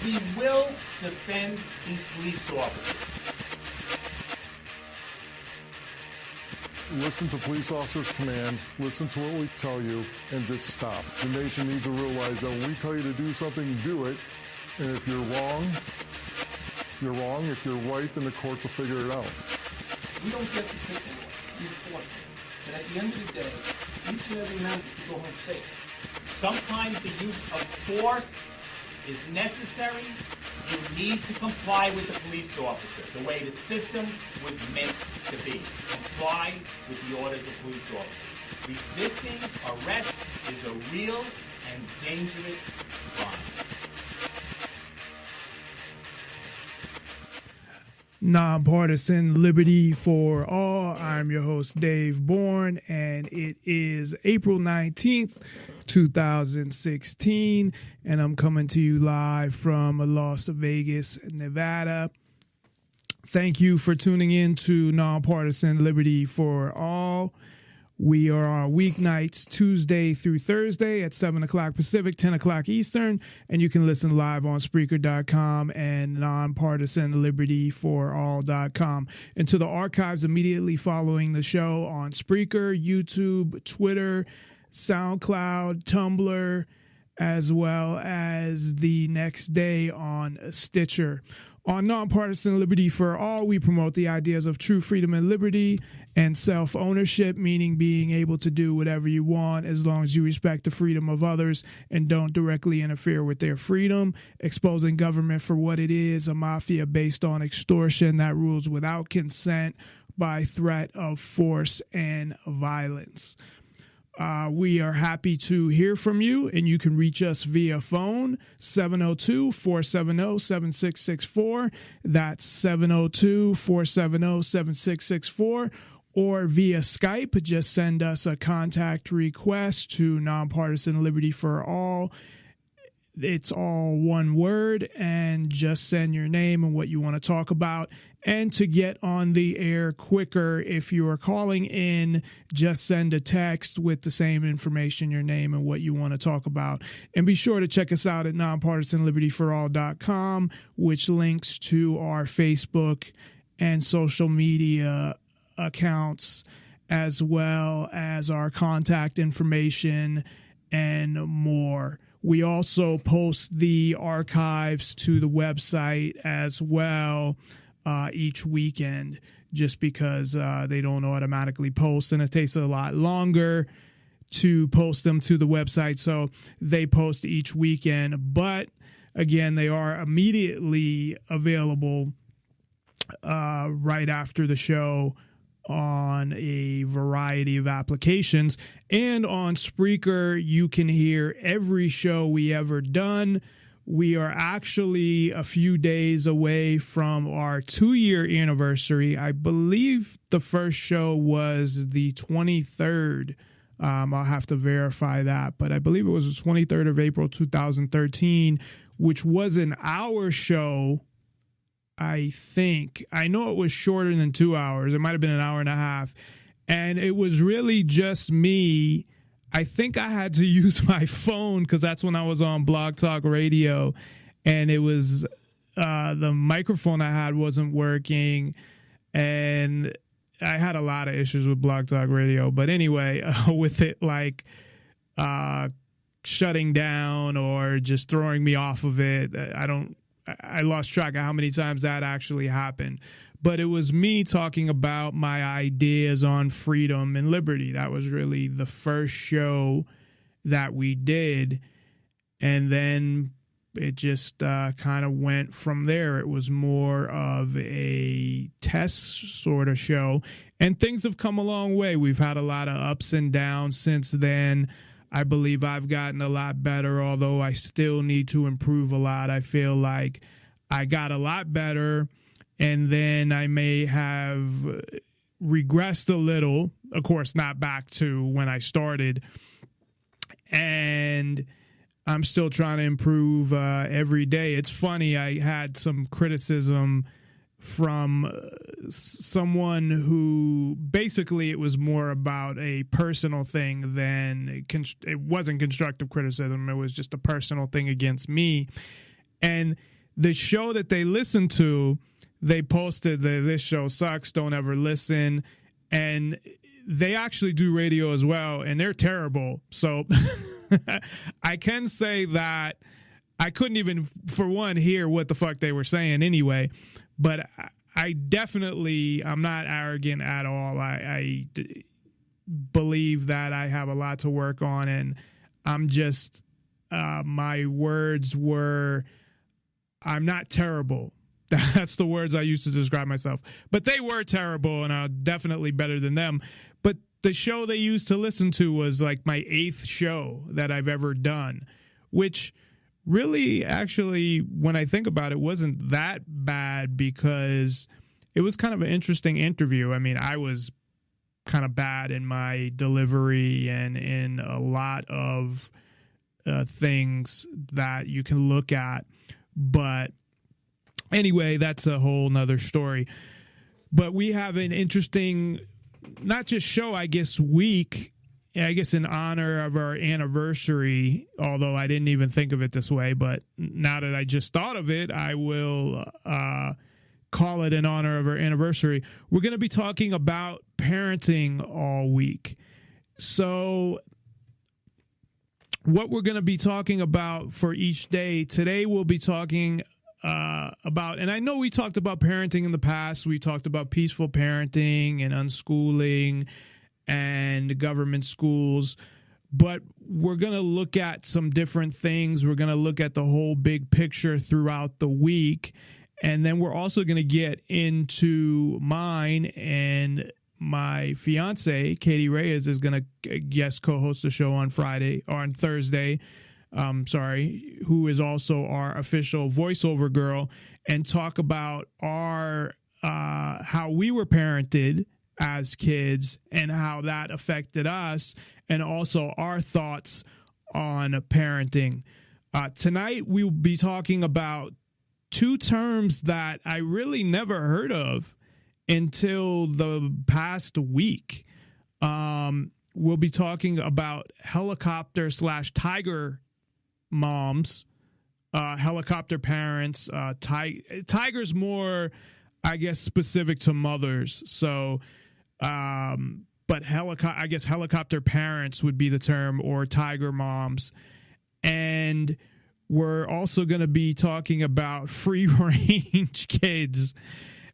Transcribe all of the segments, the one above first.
We will defend these police officers. Listen to police officers' commands, listen to what we tell you, and just stop. The nation needs to realize that when we tell you to do something, do it. And if you're wrong, you're wrong. If you're right, then the courts will figure it out. We don't get to take the law, we enforce it. But at the end of the day, each and every member should go home safe. Sometimes the use of force is necessary. You need to comply with the police officer, the way the system was meant to be. Comply with the orders of police officers. Resisting arrest is a real and dangerous crime. Nonpartisan Liberty for All. I'm your host, Dave Bourne, and it is April 19th, 2016, and I'm coming to you live from Las Vegas, Nevada. Thank you for tuning in to Nonpartisan Liberty for All. We are on weeknights Tuesday through Thursday at 7 o'clock Pacific, 10 o'clock Eastern, and you can listen live on Spreaker.com and nonpartisanlibertyforall.com. And to the archives immediately following the show on Spreaker, YouTube, Twitter, SoundCloud, Tumblr, as well as the next day on Stitcher. On Nonpartisan Liberty for All, we promote the ideas of true freedom and liberty and self-ownership, meaning being able to do whatever you want as long as you respect the freedom of others and don't directly interfere with their freedom. Exposing government for what it is, a mafia based on extortion that rules without consent by threat of force and violence. We are happy to hear from you, and you can reach us via phone, 702-470-7664. That's 702-470-7664. Or via Skype, just send us a contact request to Nonpartisan Liberty for All. It's all one word, and just send your name and what you want to talk about. And to get on the air quicker, if you are calling in, just send a text with the same information, your name and what you want to talk about. And be sure to check us out at nonpartisanlibertyforall.com, which links to our Facebook and social media accounts, as well as our contact information and more. We also post the archives to the website as well each weekend, just because they don't automatically post, and it takes a lot longer to post them to the website, so they post each weekend. But again, they are immediately available right after the show on a variety of applications. And on Spreaker, you can hear every show we ever done. We are actually a few days away from our 2-year anniversary. I believe the first show was the 23rd. I'll have to verify that, but I believe it was the 23rd of April, 2013, which was an hour show. I think. I know it was shorter than 2 hours. It might have been an hour and a half. And it was really just me. I think I had to use my phone because that's when I was on Blog Talk Radio. And it was the microphone I had wasn't working. And I had a lot of issues with Blog Talk Radio. But anyway, with it shutting down or just throwing me off of it, I lost track of how many times that actually happened. But it was me talking about my ideas on freedom and liberty. That was really the first show that we did. And then it just kind of went from there. It was more of a test sort of show. And things have come a long way. We've had a lot of ups and downs since then. I believe I've gotten a lot better, although I still need to improve a lot. I feel like I got a lot better, and then I may have regressed a little. Of course, not back to when I started. And I'm still trying to improve every day. It's funny, I had some criticism from someone who basically it was more about a personal thing than it wasn't constructive criticism. It was just a personal thing against me. And the show that they listened to, they posted that this show sucks, don't ever listen. And they actually do radio as well, and they're terrible. So I can say that I couldn't even, for one, hear what the fuck they were saying anyway. But I'm not arrogant at all. I believe that I have a lot to work on, and I'm just, my words were, I'm not terrible. That's the words I used to describe myself. But they were terrible, and I'm definitely better than them. But the show they used to listen to was like my 8th show that I've ever done, which really, actually, when I think about it, wasn't that bad because it was kind of an interesting interview. I mean, I was kind of bad in my delivery and in a lot of things that you can look at. But anyway, that's a whole nother story. But we have an interesting, not just show, I guess, week, I guess in honor of our anniversary, although I didn't even think of it this way. But now that I just thought of it, I will call it in honor of our anniversary. We're going to be talking about parenting all week. So what we're going to be talking about for each day, today we'll be talking about, and I know we talked about parenting in the past. We talked about peaceful parenting and unschooling and government schools, but we're going to look at some different things. We're going to look at the whole big picture throughout the week. And then we're also going to get into mine, and my fiance, Katie Reyes, is going to guest co-host the show on Thursday, who is also our official voiceover girl, and talk about our how we were parented as kids and how that affected us, and also our thoughts on parenting. Tonight, we will be talking about 2 terms that I really never heard of until the past week. We'll be talking about helicopter/tiger moms, helicopter parents. Tiger's more, I guess, specific to mothers. So, but I guess helicopter parents would be the term, or tiger moms. And we're also going to be talking about free range kids,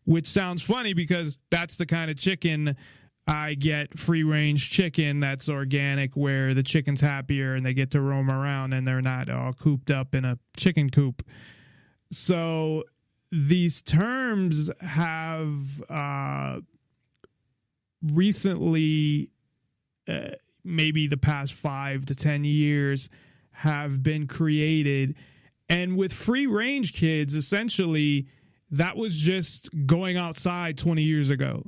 which sounds funny because that's the kind of chicken I get, free range chicken that's organic, where the chicken's happier and they get to roam around and they're not all cooped up in a chicken coop. So these terms have recently, maybe the past 5 to 10 years, have been created. And with free range kids, essentially, that was just going outside 20 years ago.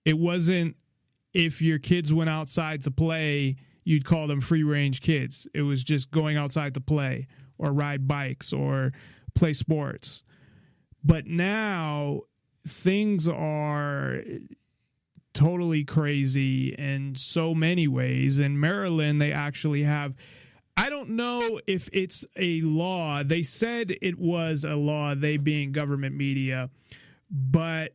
It wasn't, if your kids went outside to play, you'd call them free range kids. It was just going outside to play or ride bikes or play sports. But now things are totally crazy in so many ways. In Maryland, they actually have, I don't know if it's a law. They said it was a law, they being government media, but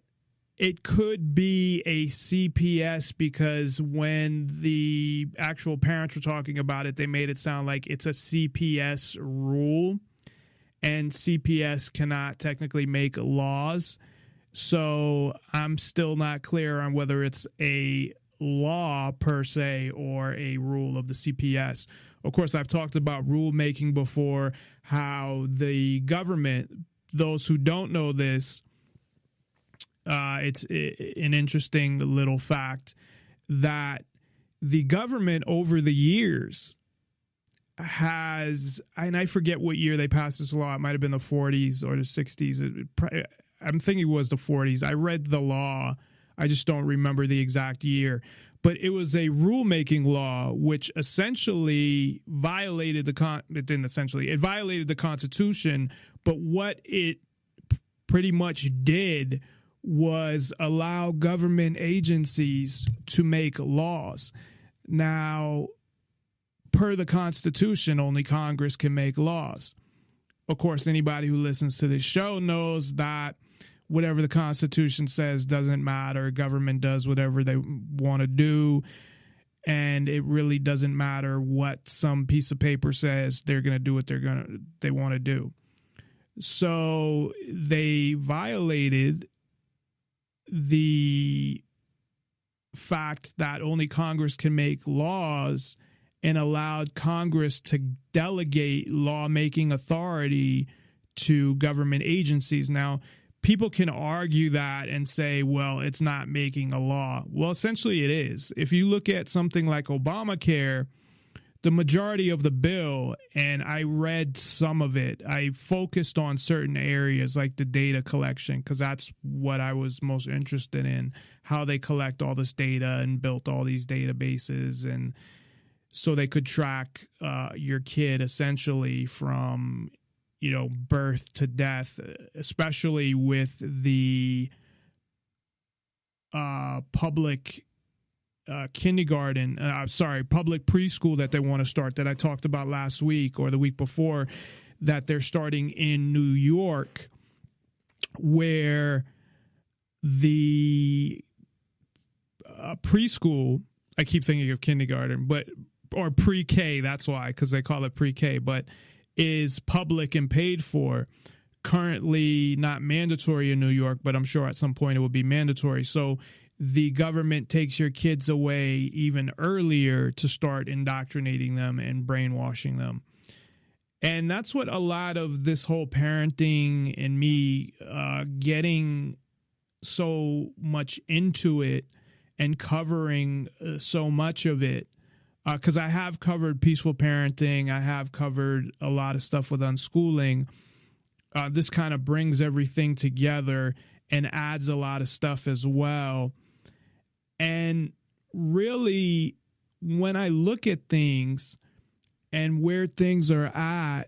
it could be a CPS, because when the actual parents were talking about it, they made it sound like it's a CPS rule, and CPS cannot technically make laws. So I'm still not clear on whether it's a law per se or a rule of the CPS. Of course, I've talked about rulemaking before, how the government, those who don't know this, it's an interesting little fact that the government over the years has, and I forget what year they passed this law. It might have been the 40s or the 60s. I'm thinking it was the 40s. I read the law. I just don't remember the exact year. But it was a rulemaking law which essentially violated it violated the Constitution. But what it pretty much did was allow government agencies to make laws. Now, per the Constitution, only Congress can make laws. of course, anybody who listens to this show knows that whatever the Constitution says doesn't matter. Government does whatever they want to do. And it really doesn't matter what some piece of paper says. They're going to do what they want to do. So they violated the fact that only Congress can make laws and allowed Congress to delegate lawmaking authority to government agencies. Now, people can argue that and say, well, it's not making a law. Well, essentially it is. If you look at something like Obamacare, the majority of the bill, and I read some of it, I focused on certain areas like the data collection, because that's what I was most interested in, how they collect all this data and built all these databases, and so they could track your kid essentially from birth to death, especially with the public public preschool that they want to start, that I talked about last week or the week before, that they're starting in New York, where the preschool, I keep thinking of kindergarten, or pre-K, that's why, because they call it pre-K, but is public and paid for. Currently not mandatory in New York, but I'm sure at some point it will be mandatory. So the government takes your kids away even earlier to start indoctrinating them and brainwashing them. And that's what a lot of this whole parenting and me getting so much into it and covering so much of it, because I have covered peaceful parenting. I have covered a lot of stuff with unschooling. This kind of brings everything together and adds a lot of stuff as well. And really, when I look at things and where things are at,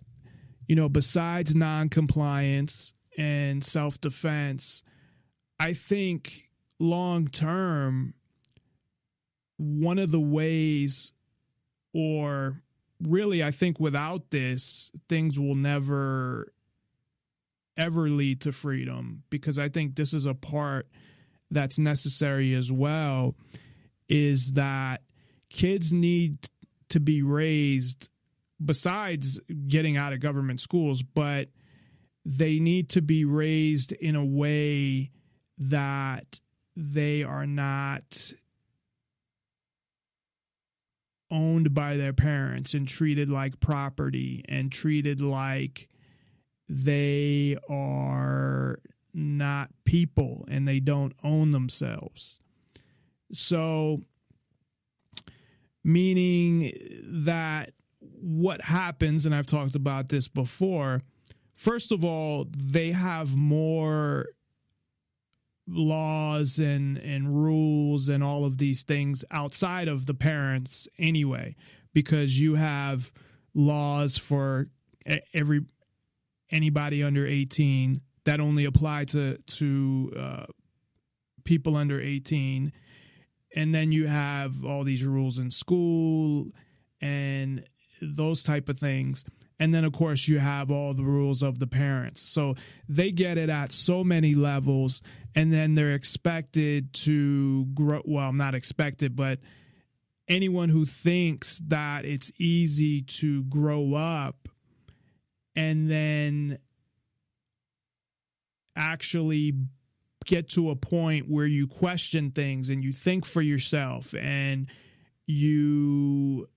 besides noncompliance and self-defense, I think long term, one of the ways, or really, I think without this, things will never, ever lead to freedom, because I think this is a part that's necessary as well, is that kids need to be raised, besides getting out of government schools, but they need to be raised in a way that they are not owned by their parents and treated like property and treated like they are not people and they don't own themselves. So, meaning that what happens, and I've talked about this before, first of all, they have more laws and rules and all of these things outside of the parents anyway, because you have laws for anybody under 18 that only apply to people under 18. And then you have all these rules in school and those type of things. And then, of course, you have all the rules of the parents. So they get it at so many levels, and then they're expected to grow. Well, not expected, but anyone who thinks that it's easy to grow up and then actually get to a point where you question things and you think for yourself and you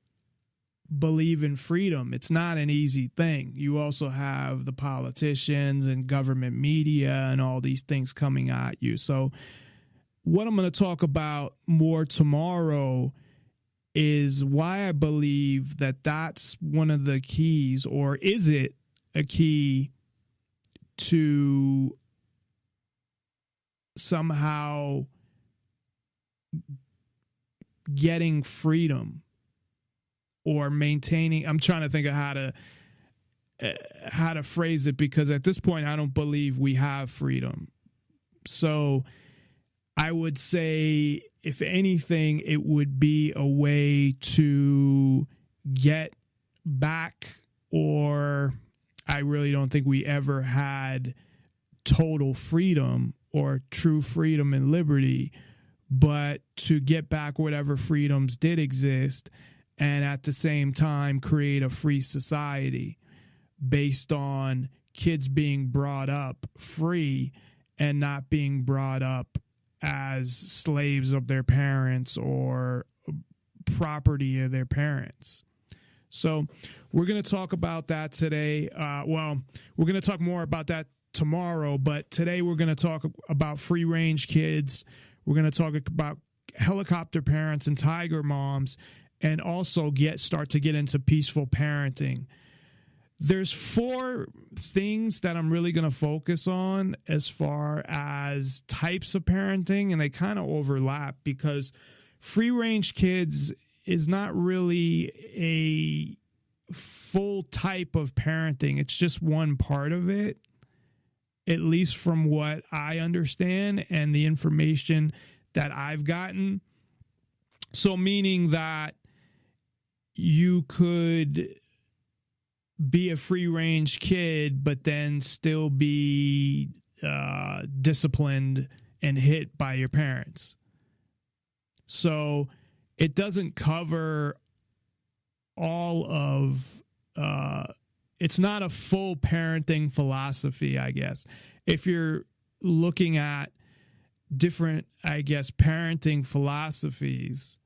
believe in freedom. It's not an easy thing. You also have the politicians and government media and all these things coming at you. So what I'm going to talk about more tomorrow is why I believe that that's one of the keys, or is it a key to somehow getting freedom or maintaining. I'm trying to think of how to phrase it, because at this point I don't believe we have freedom. So I would say, if anything, it would be a way to get back, or I really don't think we ever had total freedom or true freedom and liberty, but to get back whatever freedoms did exist and at the same time create a free society based on kids being brought up free and not being brought up as slaves of their parents or property of their parents. So we're going to talk about that today. We're going to talk more about that tomorrow, but today we're going to talk about free range kids. We're going to talk about helicopter parents and tiger moms, and also start to get into peaceful parenting. There's 4 things that I'm really going to focus on as far as types of parenting, and they kind of overlap because free range kids is not really a full type of parenting. It's just one part of it, at least from what I understand and the information that I've gotten. So meaning that you could be a free range kid, but then still be disciplined and hit by your parents. So it doesn't cover all of, it's not a full parenting philosophy, I guess. If you're looking at different, I guess, parenting philosophies,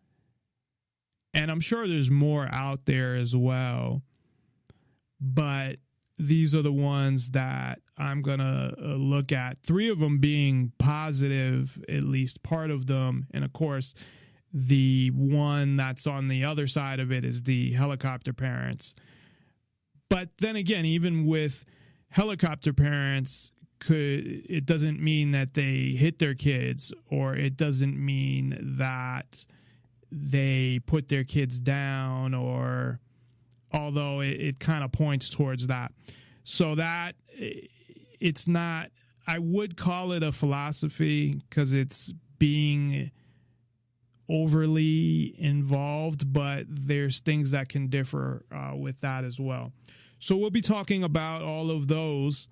and I'm sure there's more out there as well, but these are the ones that I'm going to look at. 3 of them being positive, at least part of them. And of course, the one that's on the other side of it is the helicopter parents. But then again, even with helicopter parents, it doesn't mean that they hit their kids, or it doesn't mean that they put their kids down, or although it kind of points towards that. So that it's not, I would call it a philosophy because it's being overly involved, but there's things that can differ with that as well. So we'll be talking about all of those.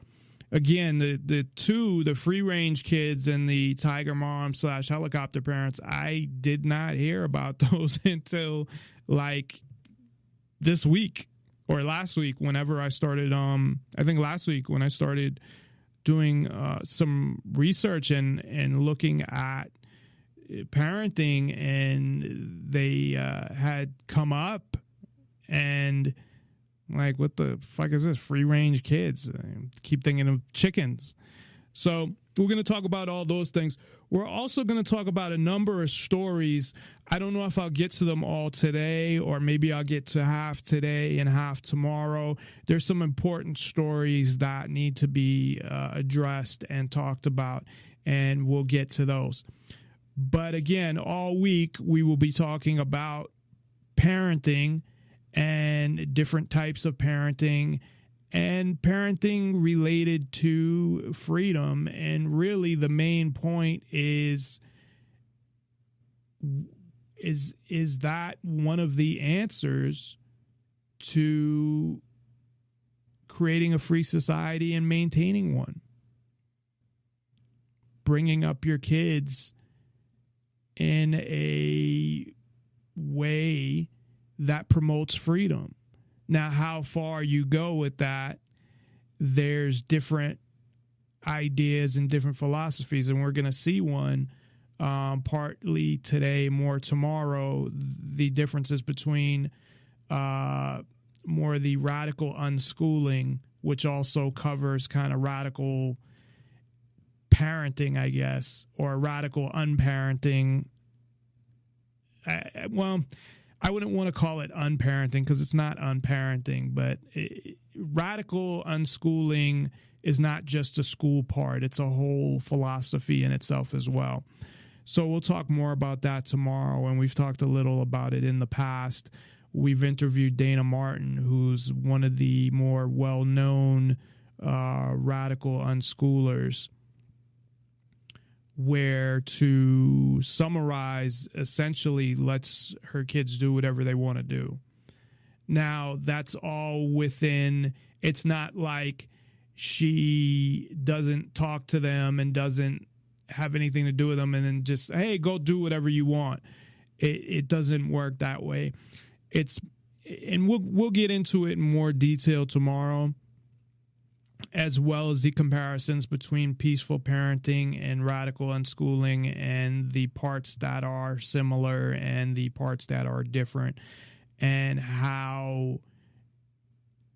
Again, the free range kids and the tiger mom / helicopter parents, I did not hear about those until like this week or last week, whenever I started, I think last week when I started doing some research and looking at parenting, and they had come up, and like, what the fuck is this? Free range kids. I keep thinking of chickens. So we're going to talk about all those things. We're also going to talk about a number of stories. I don't know if I'll get to them all today, or maybe I'll get to half today and half tomorrow. There's some important stories that need to be addressed and talked about, and we'll get to those. But again, all week we will be talking about parenting and different types of parenting and parenting related to freedom. And really the main point is that one of the answers to creating a free society and maintaining one? Bringing up your kids in a way that promotes freedom. Now, how far you go with that, there's different ideas and different philosophies, and we're going to see one partly today, more tomorrow, the differences between more of the radical unschooling, which also covers kind of radical parenting, I guess, or radical unparenting. I wouldn't want to call it unparenting because it's not unparenting, but radical unschooling is not just a school part. It's a whole philosophy in itself as well. So we'll talk more about that tomorrow, and we've talked a little about it in the past. We've interviewed Dana Martin, who's one of the more well-known radical unschoolers, where, to summarize, essentially lets her kids do whatever they want to do. Now, that's all within, it's not like she doesn't talk to them and doesn't have anything to do with them and then just, hey, go do whatever you want. It doesn't work that way. And we'll get into it in more detail tomorrow, as well as the comparisons between peaceful parenting and radical unschooling and the parts that are similar and the parts that are different, and how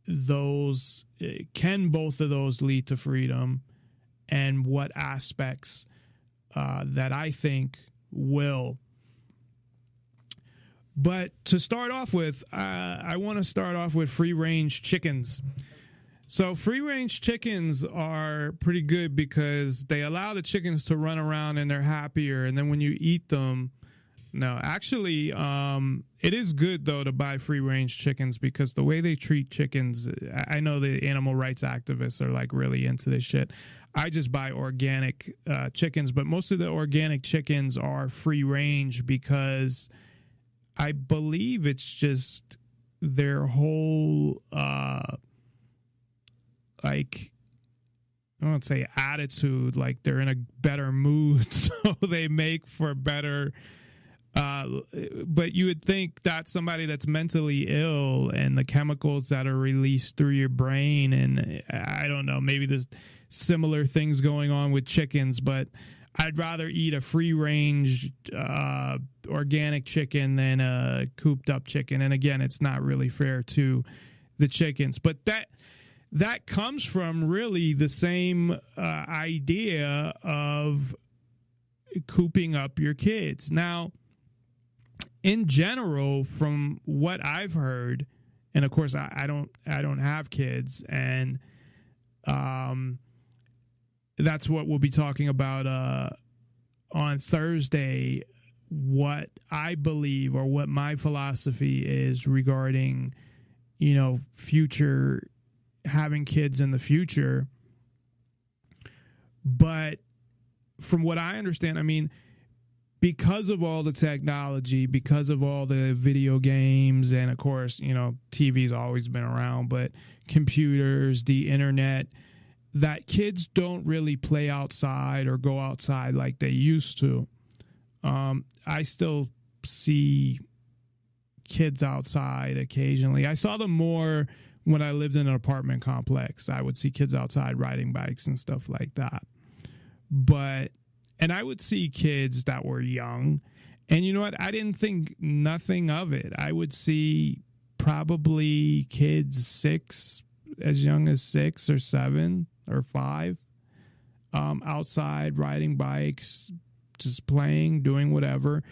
those can both of those lead to freedom, and what aspects that I think will. But to start off with, I want to start off with free-range chickens. So free-range chickens are pretty good because they allow the chickens to run around and they're happier. And then when you eat them, no, actually, it is good, though, to buy free-range chickens because the way they treat chickens, I know the animal rights activists are like really into this shit. I just buy organic chickens, but most of the organic chickens are free-range because I believe it's just their whole, like, I won't say attitude, like they're in a better mood, so they make for better. But you would think that somebody that's mentally ill and the chemicals that are released through your brain, and I don't know, maybe there's similar things going on with chickens, but I'd rather eat a free-range organic chicken than a cooped-up chicken. And again, it's not really fair to the chickens. But that comes from really the same idea of cooping up your kids. Now, in general, from what I've heard, and of course I don't have kids, and that's what we'll be talking about on Thursday, what I believe or what my philosophy is regarding, future, having kids in the future. But from what I understand, I mean, because of all the technology, because of all the video games, and of course, TV's always been around, but computers, the internet, that kids don't really play outside or go outside like they used to. I still see kids outside occasionally. I saw them more when I lived in an apartment complex. I would see kids outside riding bikes and stuff like that. And I would see kids that were young. And you know what? I didn't think nothing of it. I would see probably kids as young as 6 or 7 or 5, outside riding bikes, just playing, doing whatever.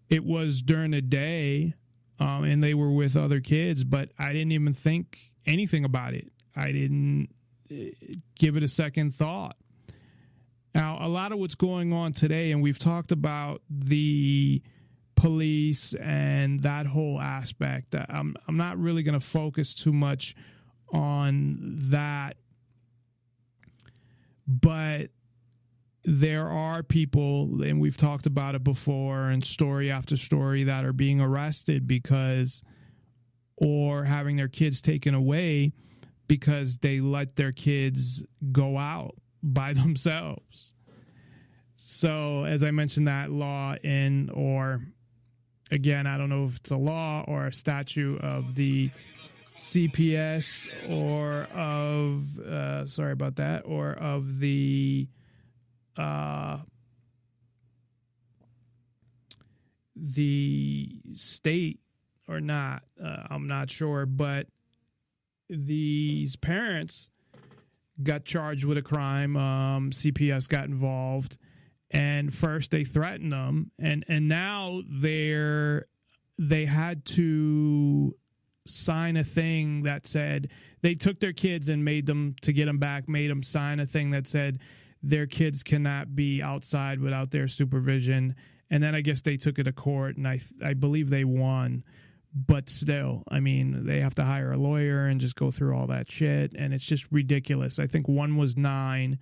It was during the day, and they were with other kids, but I didn't even think anything about it. I didn't give it a second thought. Now, a lot of what's going on today, and we've talked about the police and that whole aspect. I'm not really going to focus too much on that. But there are people, and we've talked about it before, and story after story, that are being arrested or having their kids taken away because they let their kids go out by themselves. So, as I mentioned, that law again, I don't know if it's a law or a statute of the CPS or of the state or not. I'm not sure, but these parents got charged with a crime. CPS got involved, and first they threatened them, and now they had to sign a thing that said they took their kids and made them sign a thing that said their kids cannot be outside without their supervision. And then I guess they took it to court, and I believe they won. But still, I mean, they have to hire a lawyer and just go through all that shit, and it's just ridiculous. I think one was 9,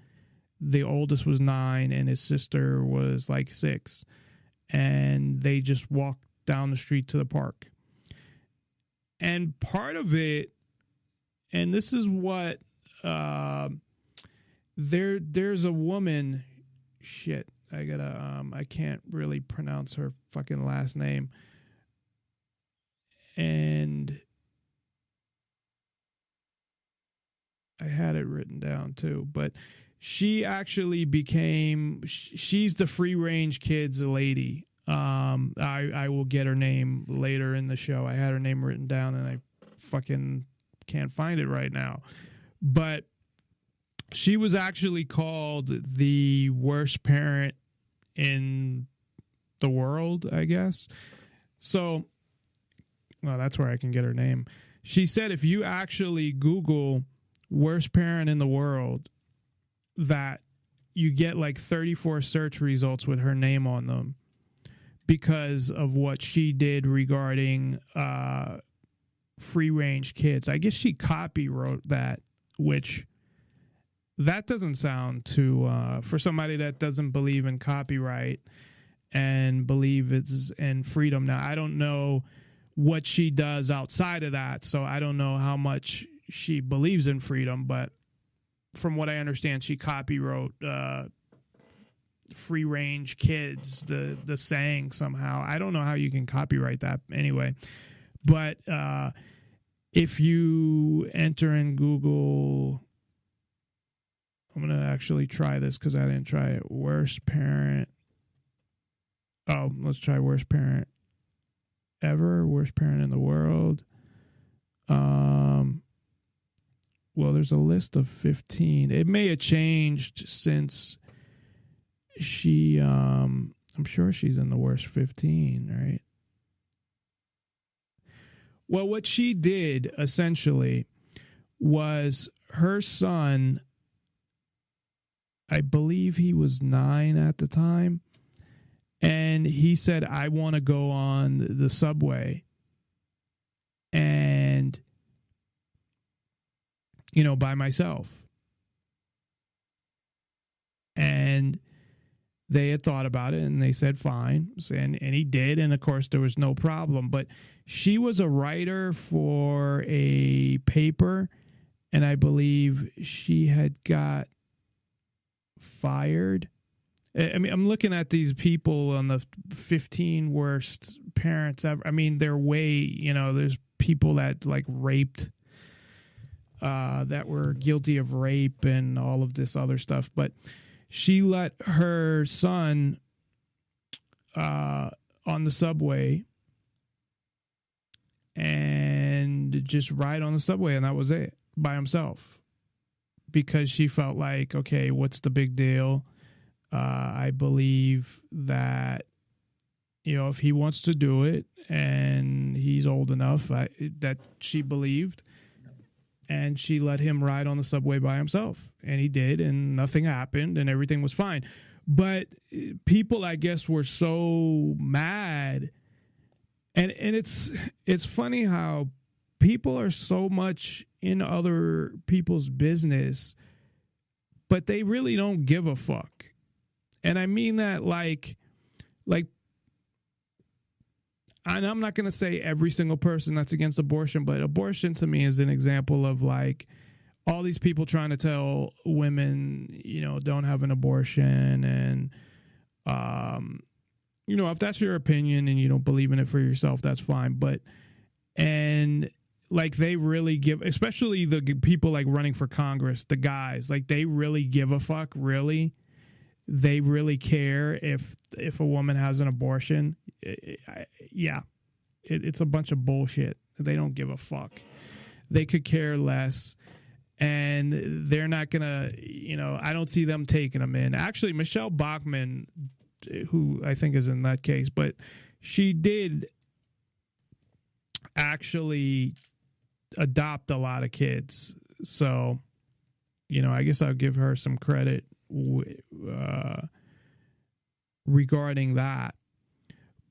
the oldest was 9, and his sister was like 6. And they just walked down the street to the park. And part of it, and this is what there's a woman. Shit, I can't really pronounce her fucking last name. And I had it written down too, but she actually she's the free range kids lady. I will get her name later in the show. I had her name written down and I fucking can't find it right now. But she was actually called the worst parent in the world, I guess. So, well, that's where I can get her name. She said if you actually Google worst parent in the world, that you get like 34 search results with her name on them because of what she did regarding free range kids. I guess she copywrote that, which that doesn't sound too for somebody that doesn't believe in copyright and believe it's in freedom. Now, I don't know what she does outside of that, so I don't know how much she believes in freedom, but from what I understand, she copywrote free range kids, the saying somehow. I don't know how you can copyright that anyway. But if you enter in Google, I'm going to actually try this because I didn't try it. Worst parent. Oh, let's try worst parent ever. Worst parent in the world. Well, there's a list of 15. It may have changed since she, I'm sure she's in the worst 15, right? Well, what she did essentially was her son, I believe he was 9 at the time, and he said, I want to go on the subway. And by myself. And they had thought about it and they said, fine. And he did. And of course, there was no problem. But she was a writer for a paper. And I believe she had got fired. I mean, I'm looking at these people on the 15 worst parents ever. I mean, they're way, there's people that like raped, that were guilty of rape and all of this other stuff. But she let her son on the subway and just ride on the subway, and that was it, by himself. Because she felt like, okay, what's the big deal? I believe that, if he wants to do it and he's old enough, that she believed. And she let him ride on the subway by himself. And he did, and nothing happened, and everything was fine. But people, I guess, were so mad. And it's funny how people are so much in other people's business, but they really don't give a fuck. And I mean that like, and I'm not going to say every single person that's against abortion, but abortion to me is an example of like all these people trying to tell women, don't have an abortion. And, if that's your opinion and you don't believe in it for yourself, that's fine. And like they really give, especially the people like running for Congress, the guys, like they really give a fuck, really. They really care if a woman has an abortion. It's a bunch of bullshit. They don't give a fuck. They could care less, and they're not gonna. I don't see them taking them in. Actually, Michelle Bachmann, who I think is in that case, but she did actually adopt a lot of kids. So, I guess I'll give her some credit regarding that.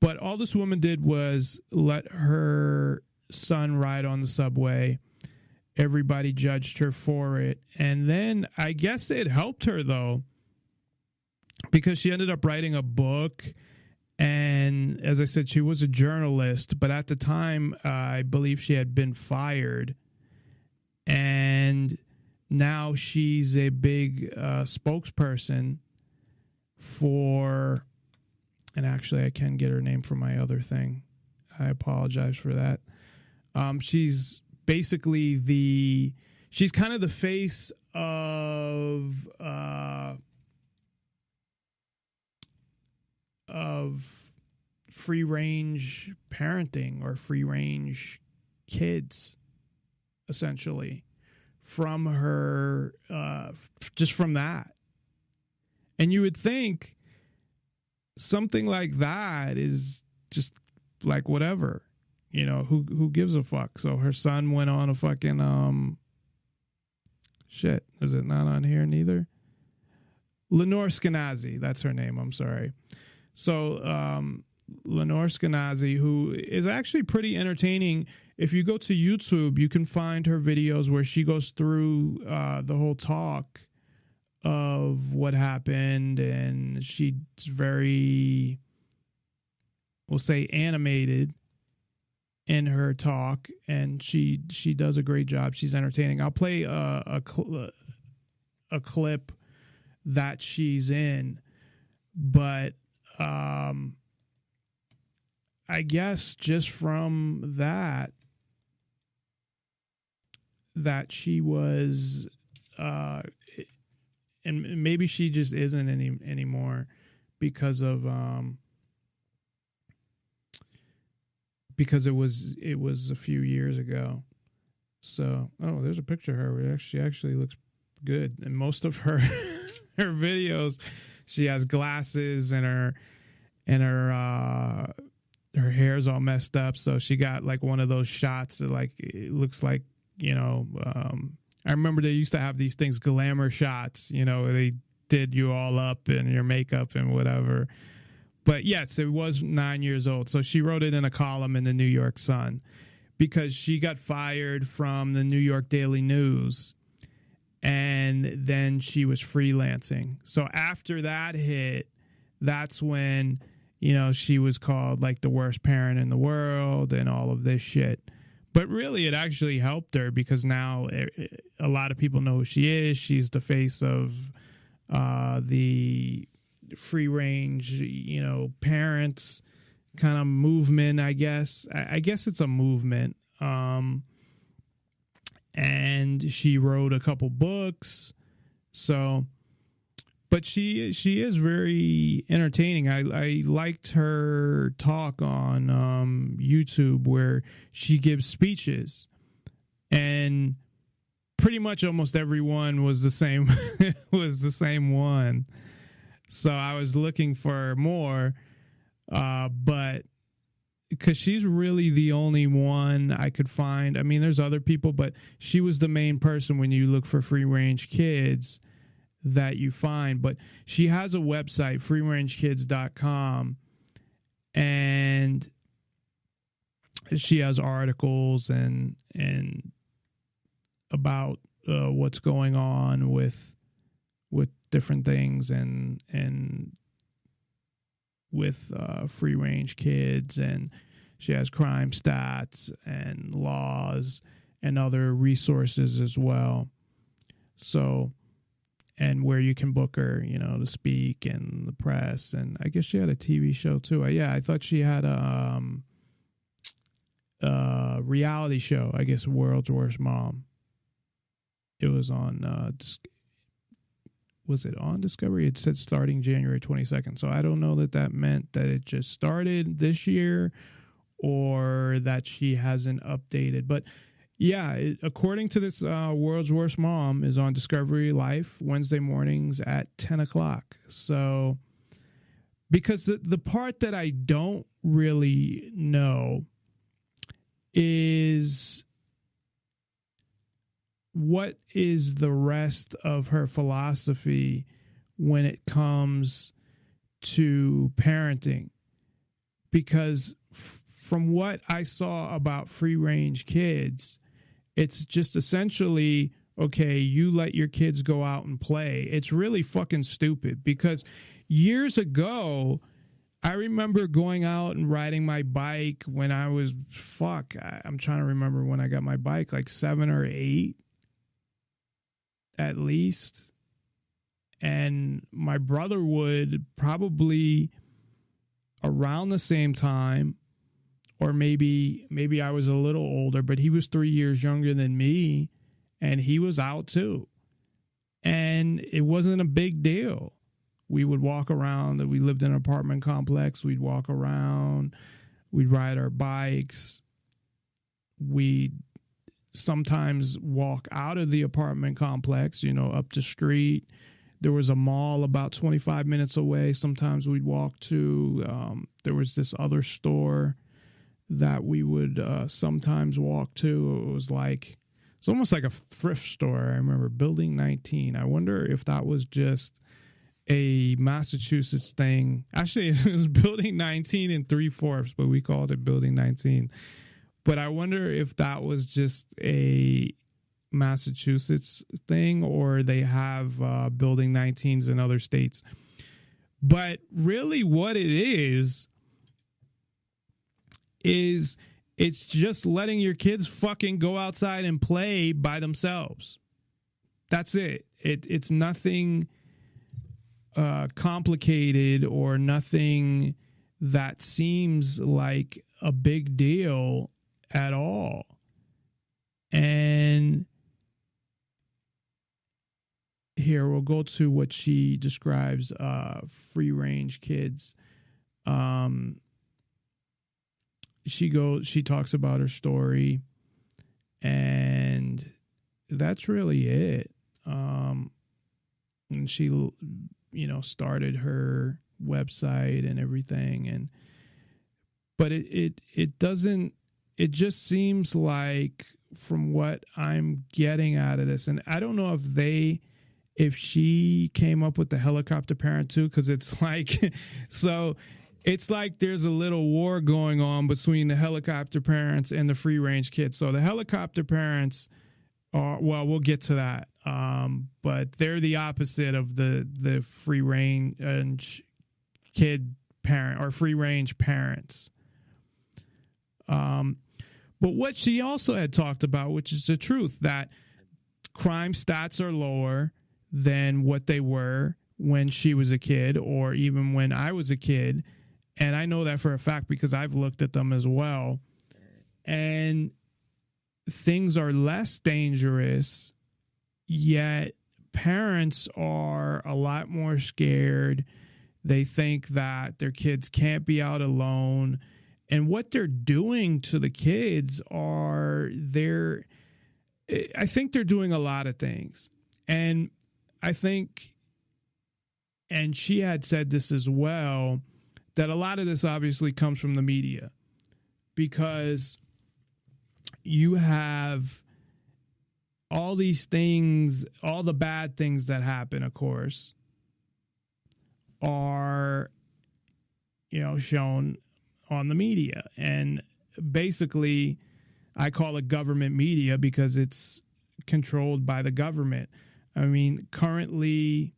But all this woman did was let her son ride on the subway. Everybody judged her for it. And then I guess it helped her, though, because she ended up writing a book And as I said, she was a journalist, but at the time, I believe she had been fired. And now she's a big spokesperson for, and actually I can get her name from my other thing. I apologize for that. She's basically she's kind of the face of free range parenting or free range kids, essentially, from her, just from that. And you would think something like that is just like whatever, you know, who gives a fuck? So her son went on a fucking, shit, is it not on here neither? Lenore Skenazy, that's her name, I'm sorry. So Lenore Skenazy, who is actually pretty entertaining. If you go to YouTube, you can find her videos where she goes through the whole talk of what happened, and she's very, we'll say, animated in her talk, and she does a great job. She's entertaining. I'll play a clip that she's in, but I guess just from that she was, and maybe she just isn't anymore because of because it was a few years ago. So, there's a picture of her where she actually looks good. And most of her her videos, she has glasses and her hair's all messed up. So she got like one of those shots that like it looks like, you know, I remember they used to have these things, glamour shots, you know, they did you all up in your makeup and whatever. But yes, it was 9 years old. So she wrote it in a column in the New York Sun because she got fired from the New York Daily News, and then she was freelancing. So after that hit, that's when, you know, she was called like the worst parent in the world and all of this shit. But really, it actually helped her because now a lot of people know who she is. She's the face of the free range, you know, parents kind of movement, I guess. I guess it's a movement. And she wrote a couple books. So, but she is very entertaining. I liked her talk on YouTube where she gives speeches, and pretty much almost everyone was the same one. So I was looking for more, but because she's really the only one I could find. I mean, there's other people, but she was the main person when you look for free range kids that you find. But she has a website, freerangekids.com, and she has articles and about what's going on with different things and with free range kids, and she has crime stats and laws and other resources as well. So, and where you can book her, you know, to speak and the press. And I guess she had a TV show too. I thought she had a reality show, I guess, World's Worst Mom. It was on, was it on Discovery? It said starting January 22nd. So I don't know that meant that it just started this year or that she hasn't updated. But yeah, according to this, World's Worst Mom is on Discovery Life Wednesday mornings at 10 o'clock. So, because the part that I don't really know is what is the rest of her philosophy when it comes to parenting? Because from what I saw about free range kids, it's just essentially, okay, you let your kids go out and play. It's really fucking stupid because years ago, I remember going out and riding my bike when I was, I'm trying to remember when I got my bike, like 7 or 8 at least. And my brother would probably around the same time, or maybe I was a little older, but he was 3 years younger than me, and he was out too. And it wasn't a big deal. We would walk around. We lived in an apartment complex. We'd walk around. We'd ride our bikes. We'd sometimes walk out of the apartment complex, up the street. There was a mall about 25 minutes away. Sometimes we'd walk to. There was this other store that we would sometimes walk to. It was like, it's almost like a thrift store. I remember Building 19. I wonder if that was just a Massachusetts thing. Actually, it was Building 19 and 3/4, but we called it Building 19. But I wonder if that was just a Massachusetts thing, or they have Building 19s in other states. But really what it is it's just letting your kids fucking go outside and play by themselves. That's it. It's nothing complicated or nothing that seems like a big deal at all. And here we'll go to what she describes free range kids. She talks about her story, and that's really it. And she started her website and everything, but it doesn't, it just seems like, from what I'm getting out of this, and I don't know if she came up with the helicopter parent too, because it's like, so it's like there's a little war going on between the helicopter parents and the free range kids. So the helicopter parents are, well, we'll get to that. But they're the opposite of the free range kid parent or free range parents. But what she also had talked about, which is the truth, that crime stats are lower than what they were when she was a kid, or even when I was a kid. And I know that for a fact because I've looked at them as well. And things are less dangerous, yet parents are a lot more scared. They think that their kids can't be out alone. And what they're doing to the kids I think they're doing a lot of things. And I think, and she had said this as well, that a lot of this obviously comes from the media, because you have all these things, all the bad things that happen, of course, are, shown on the media. And basically, I call it government media because it's controlled by the government. I mean, currently,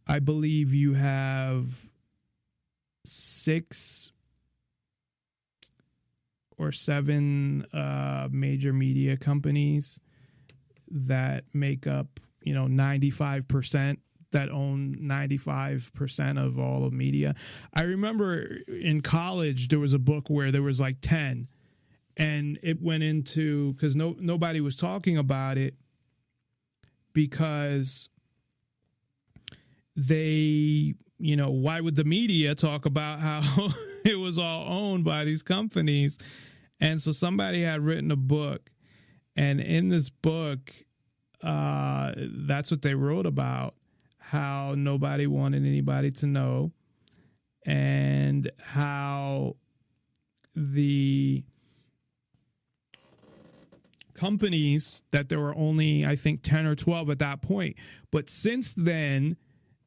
I believe you have 6 or 7 major media companies that make up, 95%, that own 95% of all of media. I remember in college, there was a book where there was like 10, and it went into, because nobody was talking about it, because they, why would the media talk about how it was all owned by these companies? And so somebody had written a book, and in this book, that's what they wrote about, how nobody wanted anybody to know, and how the companies, that there were only, I think, 10 or 12 at that point. But since then,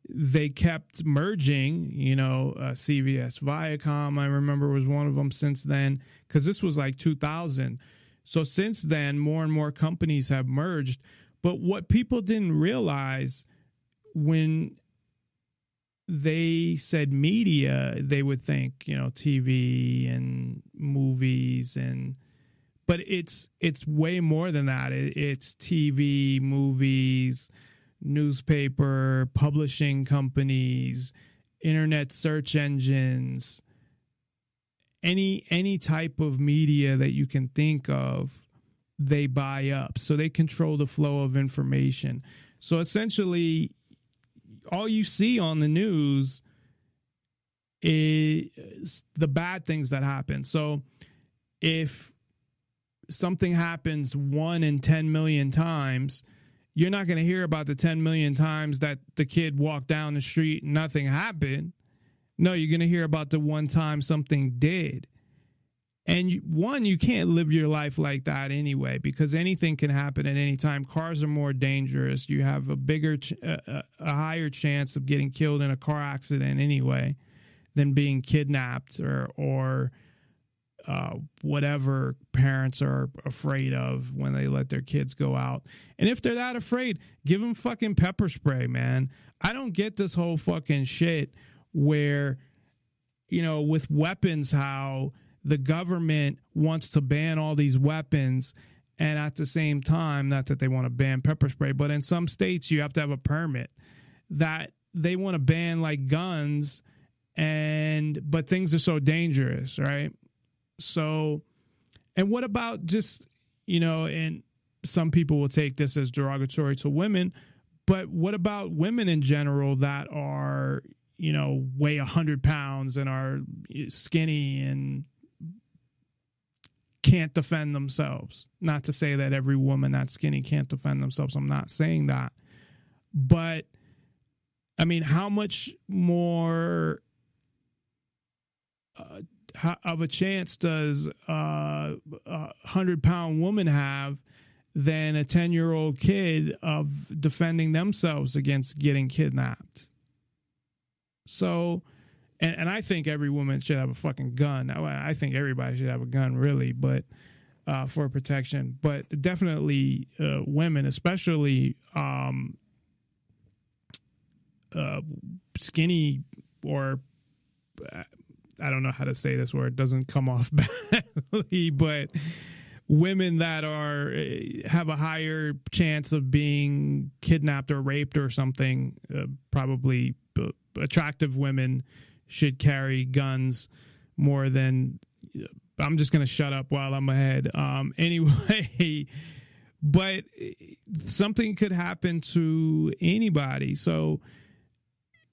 they kept merging, CVS, Viacom, I remember, was one of them since then, because this was like 2000. So since then, more and more companies have merged. But what people didn't realize, when they said media, they would think, TV and movies, but it's way more than that. It's TV, movies, newspaper, publishing companies, internet search engines, any type of media that you can think of, they buy up. So they control the flow of information. So essentially, all you see on the news is the bad things that happen. So if something happens 1 in 10 million times, you're not going to hear about the 10 million times that the kid walked down the street and nothing happened. No, you're going to hear about the one time something did. And you can't live your life like that anyway, because anything can happen at any time. Cars are more dangerous. You have a higher chance of getting killed in a car accident anyway than being kidnapped or whatever parents are afraid of when they let their kids go out. And if they're that afraid, give them fucking pepper spray, man. I don't get this whole fucking shit where, with weapons, how the government wants to ban all these weapons, and at the same time, not that they want to ban pepper spray, but in some states you have to have a permit. That they want to ban like guns, but things are so dangerous, right? So, and what about just, and some people will take this as derogatory to women, but what about women in general that are, weigh 100 pounds and are skinny and can't defend themselves? Not to say that every woman that's skinny can't defend themselves. I'm not saying that. But, I mean, how much more of a chance does a 100-pound woman have than a 10-year-old kid of defending themselves against getting kidnapped? So, and I think every woman should have a fucking gun. I think everybody should have a gun, really, but for protection. But definitely women, especially skinny, or I don't know how to say this word, it doesn't come off badly, but women that have a higher chance of being kidnapped or raped or something, probably attractive women should carry guns more than. I'm just going to shut up while I'm ahead. Anyway, but something could happen to anybody. So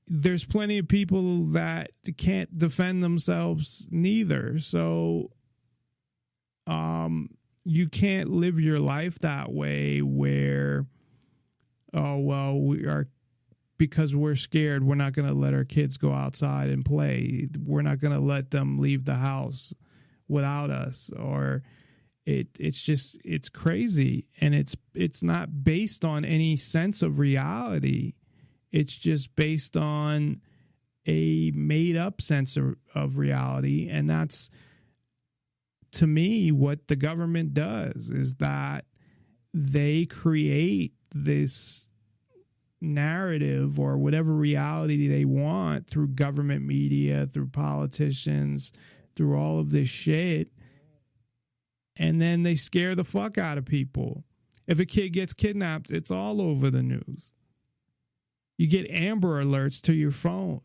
there's plenty of people that can't defend themselves neither. So you can't live your life that way where, because we're scared, we're not going to let our kids go outside and play. We're not going to let them leave the house without us. Or it's crazy. And it's not based on any sense of reality. It's just based on a made up sense of reality. And that's, to me, what the government does, is that they create this narrative or whatever reality they want through government media, through politicians, through all of this shit. And then they scare the fuck out of people. If a kid gets kidnapped, it's all over the news. You get Amber Alerts to your phone.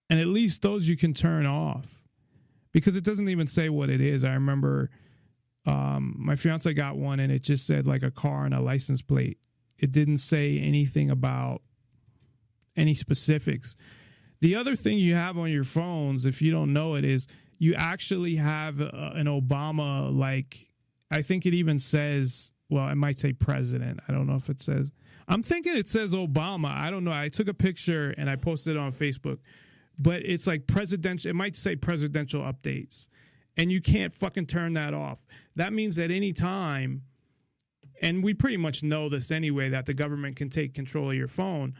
And at least those you can turn off, because it doesn't even say what it is. I remember my fiance got one and it just said like a car and a license plate. It didn't say anything about any specifics. The other thing you have on your phones, if you don't know it, is you actually have an Obama, like, I think it even says, well, it might say president. I don't know if it says. I'm thinking it says Obama. I don't know. I took a picture and I posted it on Facebook. But it's like presidential. It might say presidential updates. And you can't fucking turn that off. That means at any time, and we pretty much know this anyway, that the government can take control of your phone,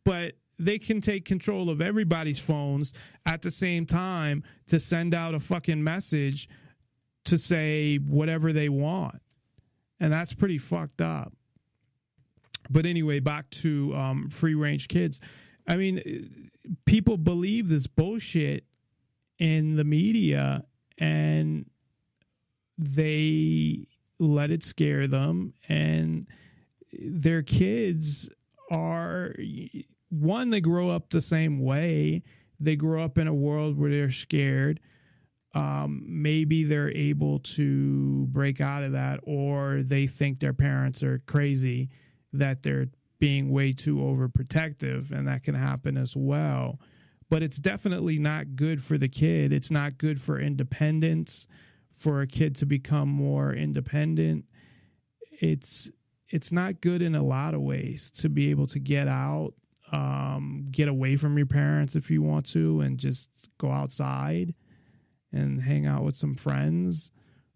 but they can take control of everybody's phones at the same time to send out a fucking message to say whatever they want. And that's pretty fucked up. But anyway, back to free range kids. I mean, people believe this bullshit in the media and they let it scare them, and their kids are, one, they grow up the same way. They grow up in a world where they're scared. Maybe they're able to break out of that, or they think their parents are crazy, that they're being way too overprotective, and that can happen as well. But it's definitely not good for the kid. It's not good for independence, for a kid to become more independent. It's not good in a lot of ways to be able to get out, get away from your parents if you want to, and just go outside and hang out with some friends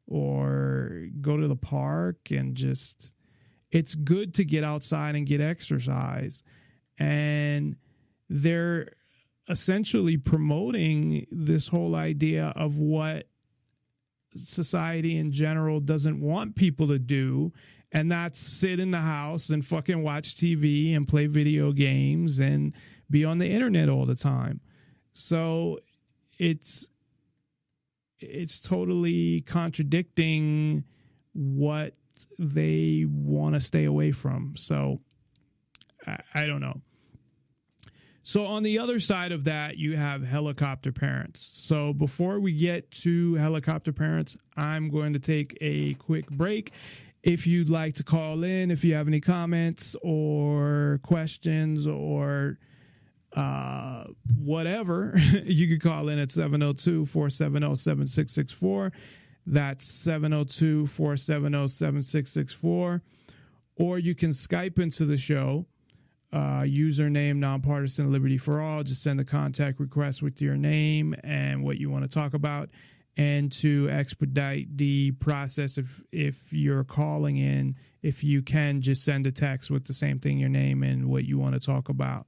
or go to the park and just, it's good to get outside and get exercise. And they're essentially promoting this whole idea of what society in general doesn't want people to do, and that's sit in the house and fucking watch TV and play video games and be on the internet all the time. So it's totally contradicting what they want to stay away from. So I don't know. So on the other side of that, you have helicopter parents. So before we get to helicopter parents, I'm going to take a quick break. If you'd like to call in, if you have any comments or questions or whatever, you can call in at 702-470-7664. That's 702-470-7664. Or you can Skype into the show. Username Nonpartisan Liberty for All. Just send a contact request with your name and what you want to talk about. And to expedite the process, if you're calling in, if you can, just send a text with the same thing, your name and what you want to talk about.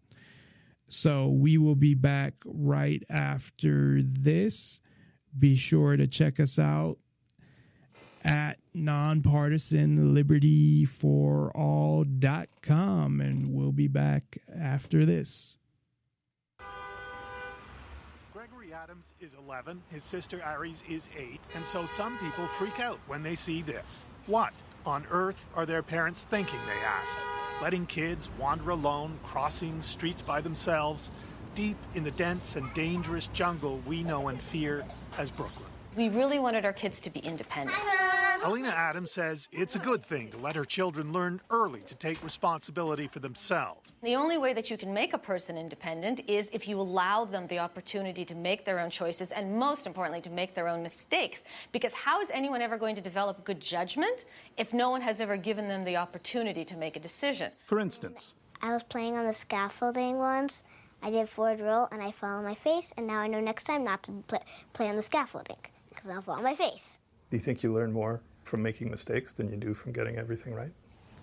So we will be back right after this. Be sure to check us out at nonpartisanlibertyforall.com, and we'll be back after this. Gregory Adams is 11, his sister Aries is 8, and so some people freak out when they see this. What on earth are their parents thinking, they ask? Letting kids wander alone, crossing streets by themselves, deep in the dense and dangerous jungle we know and fear as Brooklyn. We really wanted our kids to be independent. Alina Adams says it's a good thing to let her children learn early to take responsibility for themselves. The only way that you can make a person independent is if you allow them the opportunity to make their own choices and, most importantly, to make their own mistakes. Because how is anyone ever going to develop good judgment if no one has ever given them the opportunity to make a decision? For instance, I was playing on the scaffolding once. I did forward roll and I fell on my face, and now I know next time not to play on the scaffolding because I'll fall on my face. Do you think you learn more from making mistakes than you do from getting everything right?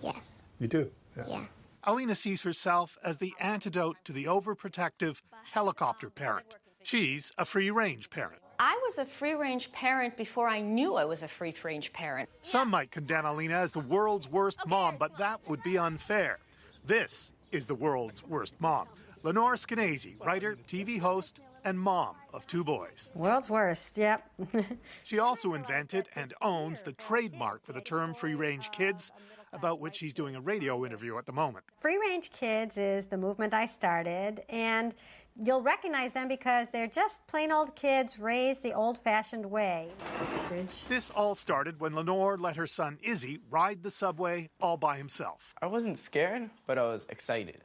Yes. You do? Yeah. Alina sees herself as the antidote to the overprotective helicopter parent. She's a free-range parent. I was a free-range parent before I knew I was a free-range parent. Some might condemn Alina as the world's worst mom, but that would be unfair. This is the world's worst mom. Lenore Skenazy, writer, TV host, and mom of 2 boys. World's worst, yep. She also invented and owns the trademark for the term free-range kids, about which she's doing a radio interview at the moment. Free-range kids is the movement I started, and you'll recognize them because they're just plain old kids raised the old-fashioned way. This all started when Lenore let her son Izzy ride the subway all by himself. I wasn't scared, but I was excited.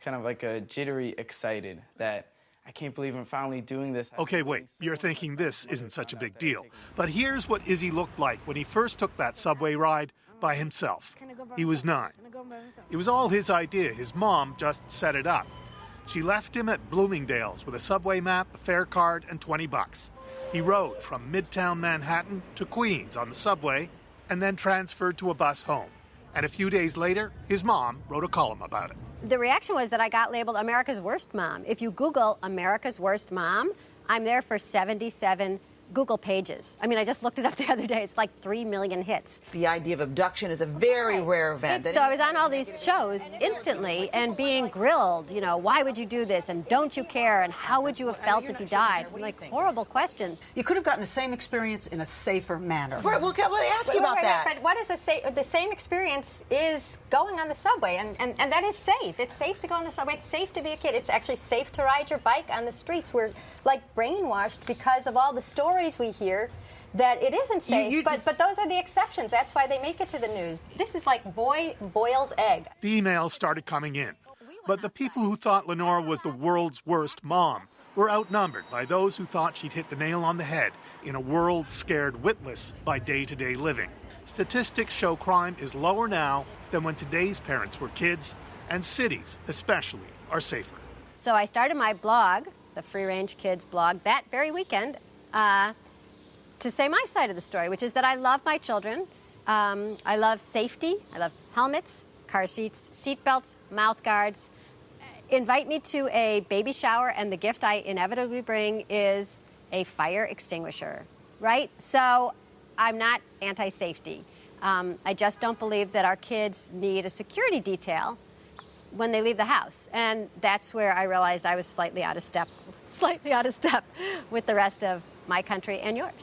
Kind of like a jittery excited that I can't believe I'm finally doing this. Okay, wait, you're thinking this isn't such a big deal. But here's what Izzy looked like when he first took that subway ride by himself. He was 9. It was all his idea. His mom just set it up. She left him at Bloomingdale's with a subway map, a fare card, and $20. He rode from Midtown Manhattan to Queens on the subway and then transferred to a bus home. And a few days later, his mom wrote a column about it. The reaction was that I got labeled America's Worst Mom. If you Google America's Worst Mom, I'm there for 77 Google Pages. I mean, I just looked it up the other day. It's like 3 million hits. The idea of abduction is a very rare event. So I was on all these shows instantly and being grilled, you know, why would you do this? And don't you care? And how would you have felt if you died? Like, horrible questions. You could have gotten the same experience in a safer manner. Right, well, ask you Wait, about that. But what is the same experience is going on the subway, and that is safe. It's safe to go on the subway. It's safe to be a kid. It's actually safe to ride your bike on the streets. We're like brainwashed because of all the stories we hear that it isn't safe, but those are the exceptions. That's why they make it to the news. This is like boy boils egg. The emails started coming in, but the people who thought Lenore was the world's worst mom were outnumbered by those who thought she'd hit the nail on the head in a world scared witless by day-to-day living. Statistics show crime is lower now than when today's parents were kids, and cities especially are safer. So I started my blog, the Free Range Kids blog, that very weekend, to say my side of the story, which is that I love my children. I love safety. I love helmets, car seats, seat belts, mouth guards. Invite me to a baby shower, and the gift I inevitably bring is a fire extinguisher, right? So I'm not anti-safety. I just don't believe that our kids need a security detail when they leave the house. And that's where I realized I was slightly out of step with the rest of my country and yours.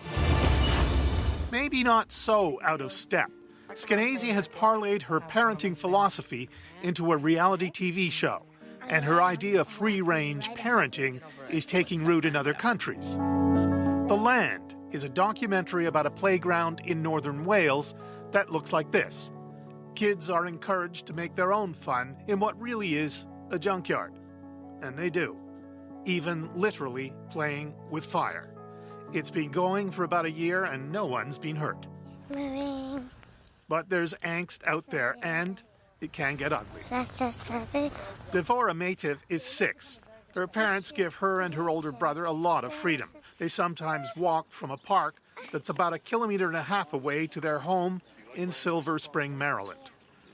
Maybe not so out of step. Skenazy has parlayed her parenting philosophy into a reality TV show, and her idea of free-range parenting is taking root in other countries. The Land is a documentary about a playground in northern Wales that looks like this. Kids are encouraged to make their own fun in what really is a junkyard. And they do, even literally playing with fire. It's been going for about a year and no one's been hurt. Moving. But there's angst out there and it can get ugly. That's just a bit. Devora Mativ is 6. Her parents give her and her older brother a lot of freedom. They sometimes walk from a park that's about 1.5 kilometers away to their home in Silver Spring, Maryland.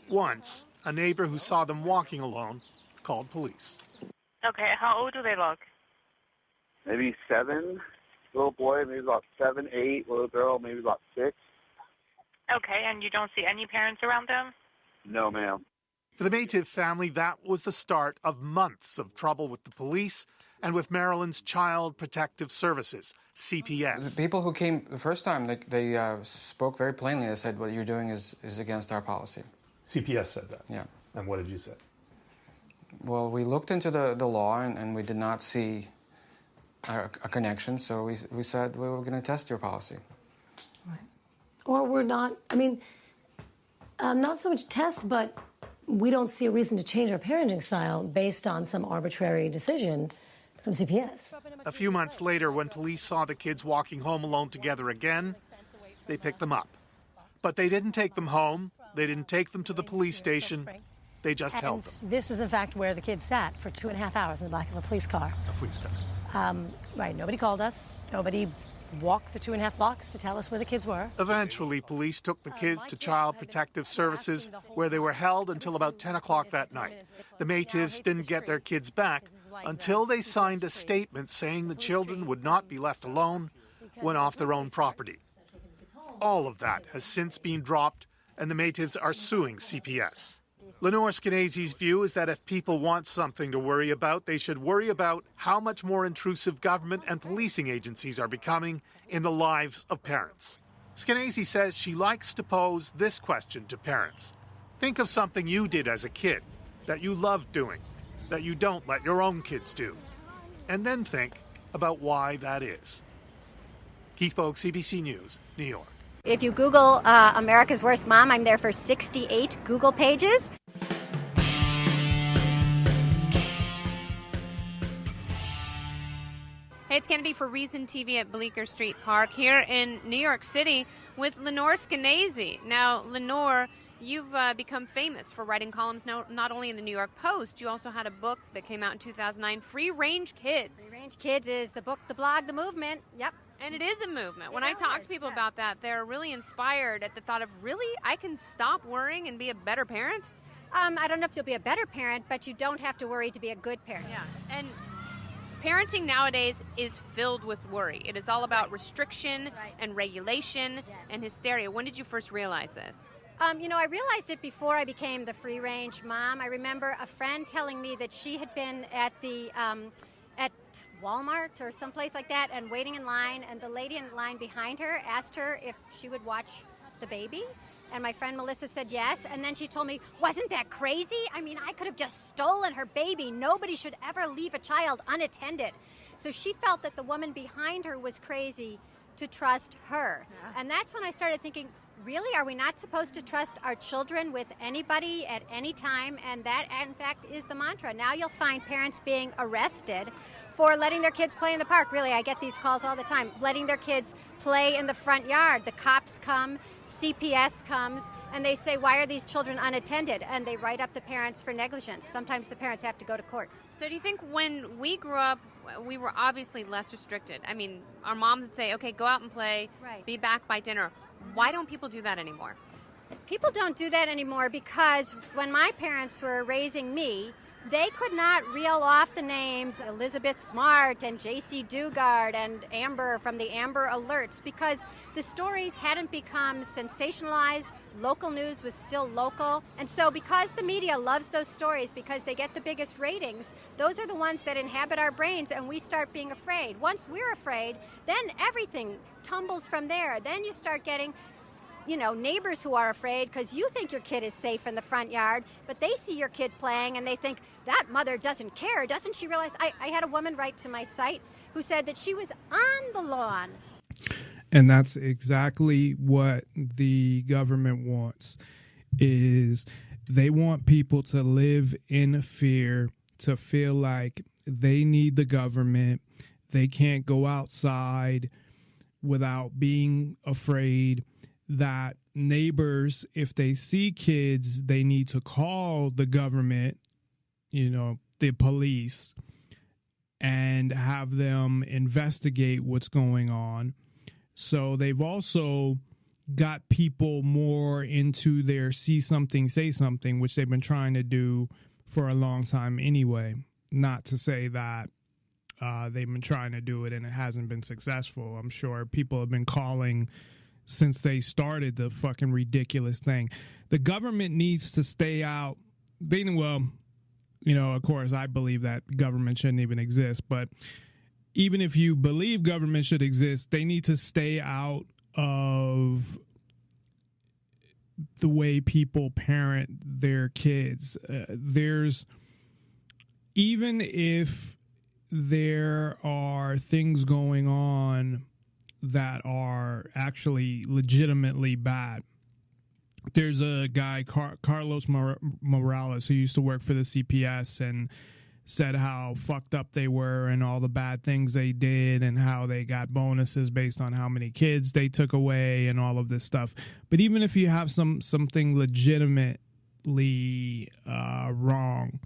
Once, a neighbor who saw them walking alone called police. Okay, how old do they look? Maybe 7. Little boy, maybe about 7, 8. Little girl, maybe about 6. Okay, and you don't see any parents around them? No, ma'am. For the Mativ family, that was the start of months of trouble with the police and with Maryland's Child Protective Services, CPS. The people who came the first time, they spoke very plainly. They said, what you're doing is against our policy. CPS said that? Yeah. And what did you say? Well, we looked into the law, and we did not see a connection, so we said, well, we're going to test your policy. Right. Or we're not, I mean, not so much tests, but we don't see a reason to change our parenting style based on some arbitrary decision from CPS. A few months later, when police saw the kids walking home alone together again, they picked them up. But they didn't take them home. They didn't take them to the police station. They just held them. This is, in fact, where the kids sat for 2.5 hours in the back of a police car. A police car. Right, nobody called us. Nobody walked the 2.5 blocks to tell us where the kids were. Eventually, police took the kids to Child Protective Services, where they were held until about 10 o'clock that night. The Mativs didn't get their kids back until they signed a statement saying the children would not be left alone when off their own property. All of that has since been dropped, and the Mativs are suing CPS. Lenore Skenazy's view is that if people want something to worry about, they should worry about how much more intrusive government and policing agencies are becoming in the lives of parents. Skenazy says she likes to pose this question to parents. Think of something you did as a kid that you loved doing, that you don't let your own kids do, and then think about why that is. Keith Bogue, CBC News, New York. If you Google America's Worst Mom, I'm there for 68 Google pages. Hey, it's Kennedy for Reason TV at Bleecker Street Park here in New York City with Lenore Skenazy. Now, Lenore, you've become famous for writing columns not only in the New York Post, you also had a book that came out in 2009, Free Range Kids. Free Range Kids is the book, the blog, the movement. Yep. And it is a movement. When I talk to people about that, they're really inspired at the thought of, really, I can stop worrying and be a better parent? I don't know if you'll be a better parent, but you don't have to worry to be a good parent. Yeah. And Parenting nowadays is filled with worry. It is all about restriction and regulation and hysteria. When did you first realize this? I realized it before I became the free-range mom. I remember a friend telling me that she had been at the at Walmart or someplace like that and waiting in line, and the lady in line behind her asked her if she would watch the baby. And my friend Melissa said yes, and then she told me, wasn't that crazy? I mean, I could have just stolen her baby. Nobody should ever leave a child unattended. So she felt that the woman behind her was crazy to trust her. Yeah. And that's when I started thinking, really, are we not supposed to trust our children with anybody at any time? And that, in fact, is the mantra. Now you'll find parents being arrested for letting their kids play in the park. Really, I get these calls all the time. Letting their kids play in the front yard. The cops come, CPS comes, and they say, why are these children unattended? And they write up the parents for negligence. Sometimes the parents have to go to court. So do you think when we grew up, we were obviously less restricted? I mean, our moms would say, okay, go out and play, be back by dinner. Why don't people do that anymore? People don't do that anymore because when my parents were raising me, they could not reel off the names Elizabeth Smart and J.C. Dugard and Amber from the Amber Alerts because the stories hadn't become sensationalized. Local news was still local. And so because the media loves those stories because they get the biggest ratings, those are the ones that inhabit our brains and we start being afraid. Once we're afraid, then everything tumbles from there. Then you start getting neighbors who are afraid because you think your kid is safe in the front yard, but they see your kid playing and they think, that mother doesn't care. Doesn't she realize? I had a woman write to my site who said that she was on the lawn. And that's exactly what the government wants, is they want people to live in fear, to feel like they need the government. They can't go outside without being afraid that neighbors, if they see kids, they need to call the government, the police, and have them investigate what's going on. So they've also got people more into their see something, say something, which they've been trying to do for a long time anyway. Not to say that they've been trying to do it and it hasn't been successful. I'm sure people have been calling since they started the fucking ridiculous thing. The government needs to stay out. Of course, I believe that government shouldn't even exist. But even if you believe government should exist, they need to stay out of the way people parent their kids. Even if there are things going on that are actually legitimately bad. There's a guy, Carlos Morales, who used to work for the CPS and said how fucked up they were and all the bad things they did and how they got bonuses based on how many kids they took away and all of this stuff. But even if you have something legitimately wrong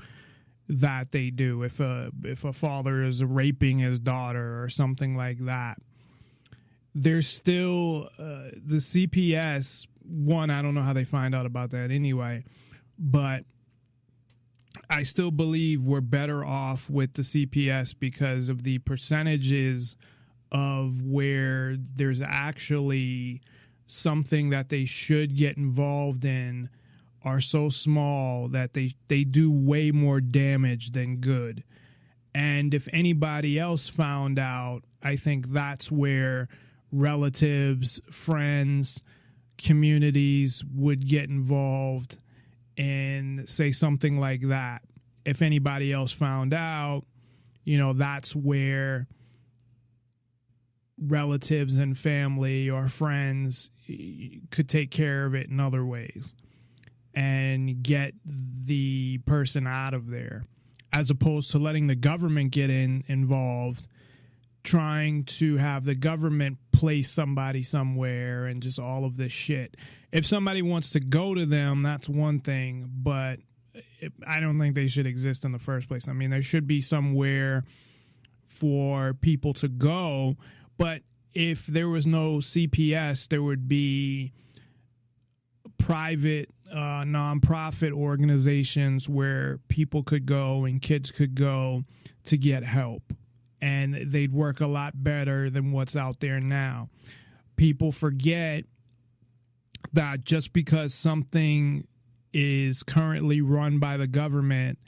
that they do, if a father is raping his daughter or something like that, there's still the CPS. One, I don't know how they find out about that anyway, but I still believe we're better off with the CPS because of the percentages of where there's actually something that they should get involved in are so small that they do way more damage than good. And if anybody else found out, I think that's where relatives, friends, communities would get involved and say something like that. If anybody else found out, that's where relatives and family or friends could take care of it in other ways and get the person out of there, as opposed to letting the government get involved, trying to have the government place somebody somewhere and just all of this shit. If somebody wants to go to them, that's one thing, but I don't think they should exist in the first place. I mean, there should be somewhere for people to go, but if there was no CPS, there would be private nonprofit organizations where people could go and kids could go to get help. and they'd work a lot better than what's out there now. People forget that just because something is currently run by the government,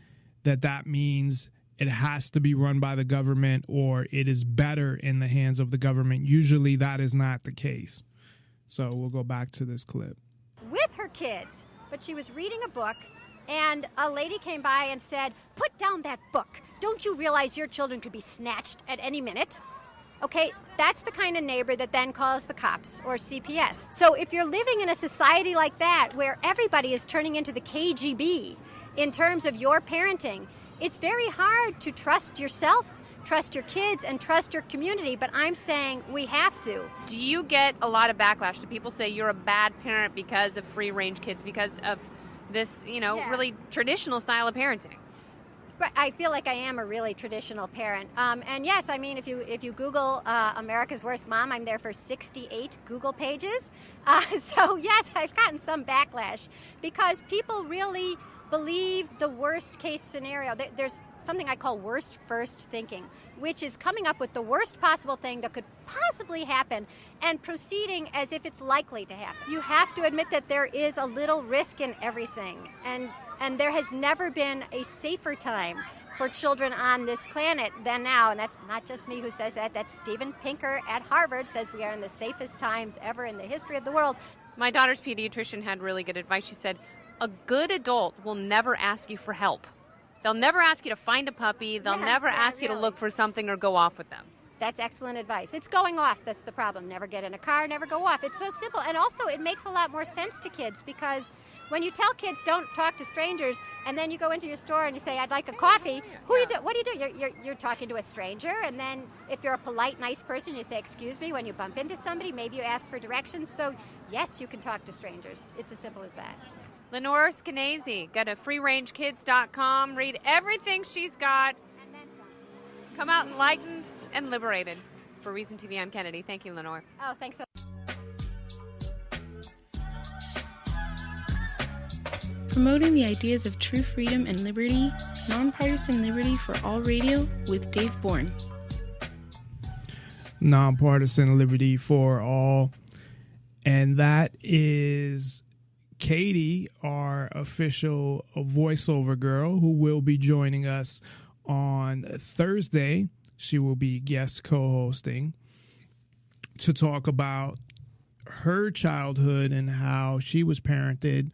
that means it has to be run by the government or it is better in the hands of the government. Usually that is not the case. So we'll go back to this clip. With her kids, but she was reading a book, and a lady came by and said, "Put down that book. Don't you realize your children could be snatched at any minute?" Okay, that's the kind of neighbor that then calls the cops or CPS. So if you're living in a society like that where everybody is turning into the KGB in terms of your parenting, it's very hard to trust yourself, trust your kids, and trust your community, but I'm saying we have to. Do you get a lot of backlash? Do people say you're a bad parent because of free-range kids, because of this, really traditional style of parenting? Right, I feel like I am a really traditional parent. And yes, I mean, if you Google America's Worst Mom, I'm there for 68 Google pages. So yes, I've gotten some backlash because people really believe the worst case scenario. There's something I call worst first thinking, which is coming up with the worst possible thing that could possibly happen and proceeding as if it's likely to happen. You have to admit that there is a little risk in everything, and there has never been a safer time for children on this planet than now. And that's not just me who says that. That's Steven Pinker at Harvard says we are in the safest times ever in the history of the world. My daughter's pediatrician had really good advice. She said, a good adult will never ask you for help. They'll never ask you to find a puppy. They'll never ask you to look for something or go off with them. That's excellent advice. It's going off that's the problem. Never get in a car, never go off. It's so simple. And also it makes a lot more sense to kids because when you tell kids don't talk to strangers and then you go into your store and you say, I'd like a coffee, what do you do? You're talking to a stranger, and then if you're a polite, nice person, you say, excuse me, when you bump into somebody, maybe you ask for directions. So yes, you can talk to strangers. It's as simple as that. Lenore Skenazy, go to freerangekids.com, read everything she's got, come out enlightened and liberated. For Reason TV, I'm Kennedy. Thank you, Lenore. Oh, thanks so much. Promoting the ideas of true freedom and liberty, nonpartisan liberty for all radio with Dave Bourne. Nonpartisan liberty for all. And that is Katie, our official voiceover girl, who will be joining us on Thursday. She will be guest co-hosting to talk about her childhood and how she was parented,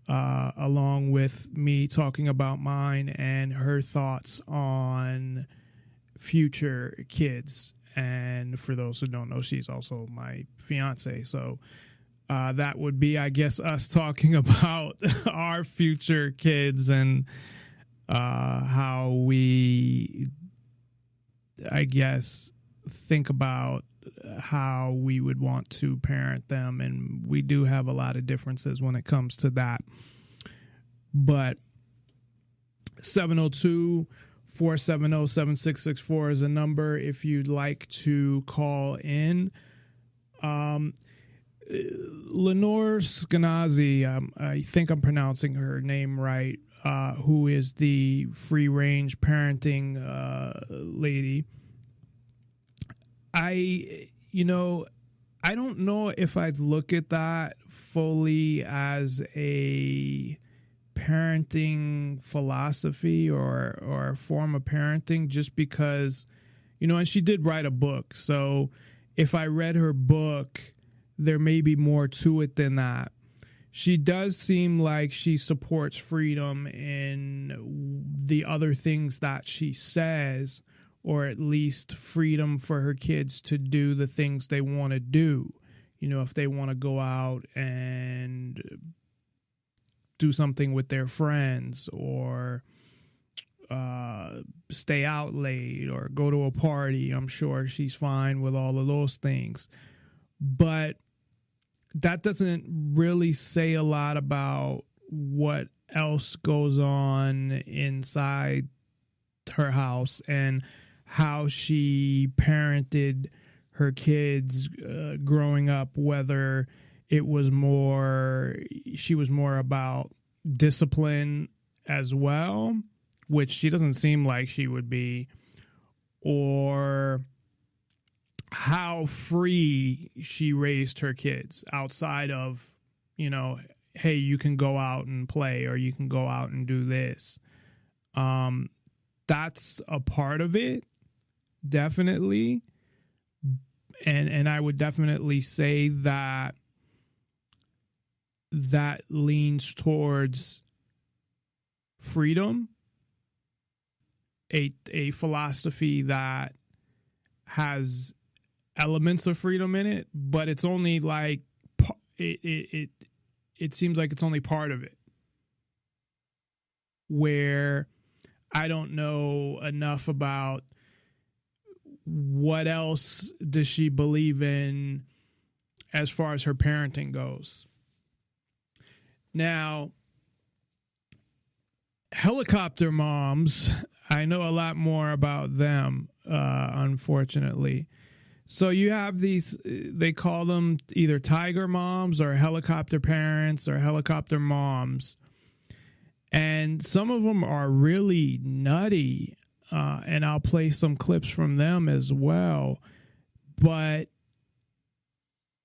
along with me talking about mine and her thoughts on future kids. And for those who don't know, she's also my fiance. So that would be, I guess, us talking about our future kids and how we, I guess, think about how we would want to parent them. And we do have a lot of differences when it comes to that. But 702-470-7664 is a number if you'd like to call in. Lenore Skenazy, I think I'm pronouncing her name right, who is the free-range parenting lady. I don't know if I'd look at that fully as a parenting philosophy or a form of parenting, just because, and she did write a book. So if I read her book, there may be more to it than that. She does seem like she supports freedom in the other things that she says, or at least freedom for her kids to do the things they want to do. If they want to go out and do something with their friends, or stay out late, or go to a party, I'm sure she's fine with all of those things. But that doesn't really say a lot about what else goes on inside her house and how she parented her kids growing up, whether she was more about discipline as well, which she doesn't seem like she would be, or how free she raised her kids outside of, you know, hey, you can go out and play or you can go out and do this. That's a part of it, definitely. And I would definitely say that leans towards freedom, a philosophy that has elements of freedom in it, but it's only like it seems like it's only part of it, where I don't know enough about what else does she believe in as far as her parenting goes. Now, helicopter moms, I know a lot more about them, unfortunately. So you have these, they call them either tiger moms or helicopter parents or helicopter moms. And some of them are really nutty. And I'll play some clips from them as well. But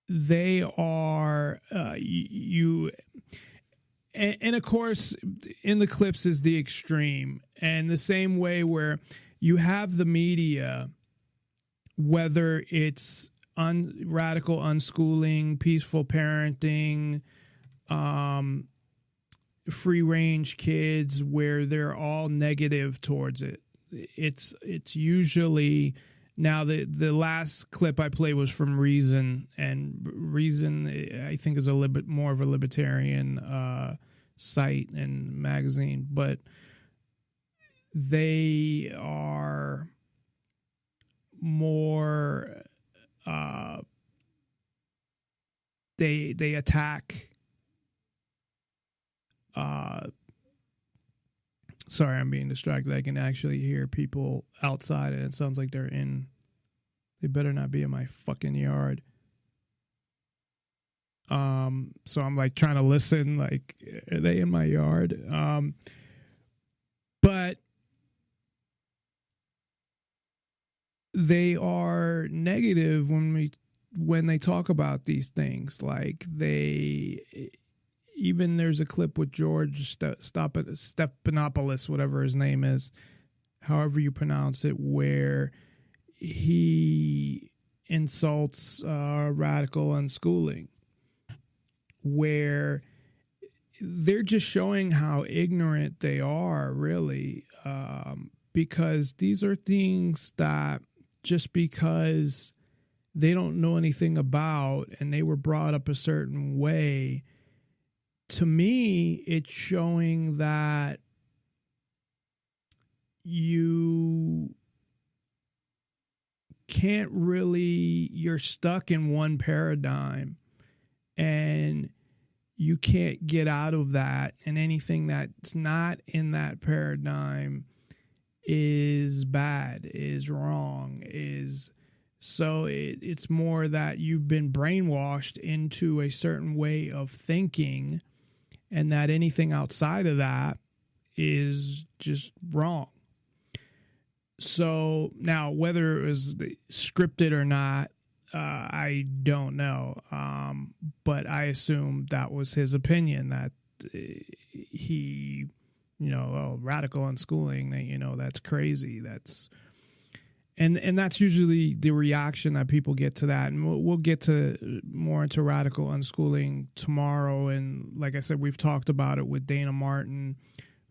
they are, and of course, in the clips is the extreme. And the same way where you have the media, whether it's radical unschooling, peaceful parenting, free range kids, where they're all negative towards it. It's usually, now the last clip I played was from Reason, and Reason I think is a little bit more of a libertarian site and magazine, but they are more they attack sorry, I'm being distracted. I can actually hear people outside and it sounds like they better not be in my fucking yard. So I'm like trying to listen, like, are they in my yard? But they are negative when they talk about these things. Like even there's a clip with George Stephanopoulos, whatever his name is, however you pronounce it, where he insults radical unschooling, where they're just showing how ignorant they are, really, because these are things that just because they don't know anything about and they were brought up a certain way, to me, it's showing that you can't really, you're stuck in one paradigm and you can't get out of that, and anything that's not in that paradigm is bad, is wrong, so it's more that you've been brainwashed into a certain way of thinking, and that anything outside of that is just wrong. So now, whether it was scripted or not, I don't know. But I assume that was his opinion, that he, radical unschooling, that's crazy. And that's usually the reaction that people get to that. And we'll get to more into radical unschooling tomorrow. And like I said, we've talked about it with Dana Martin,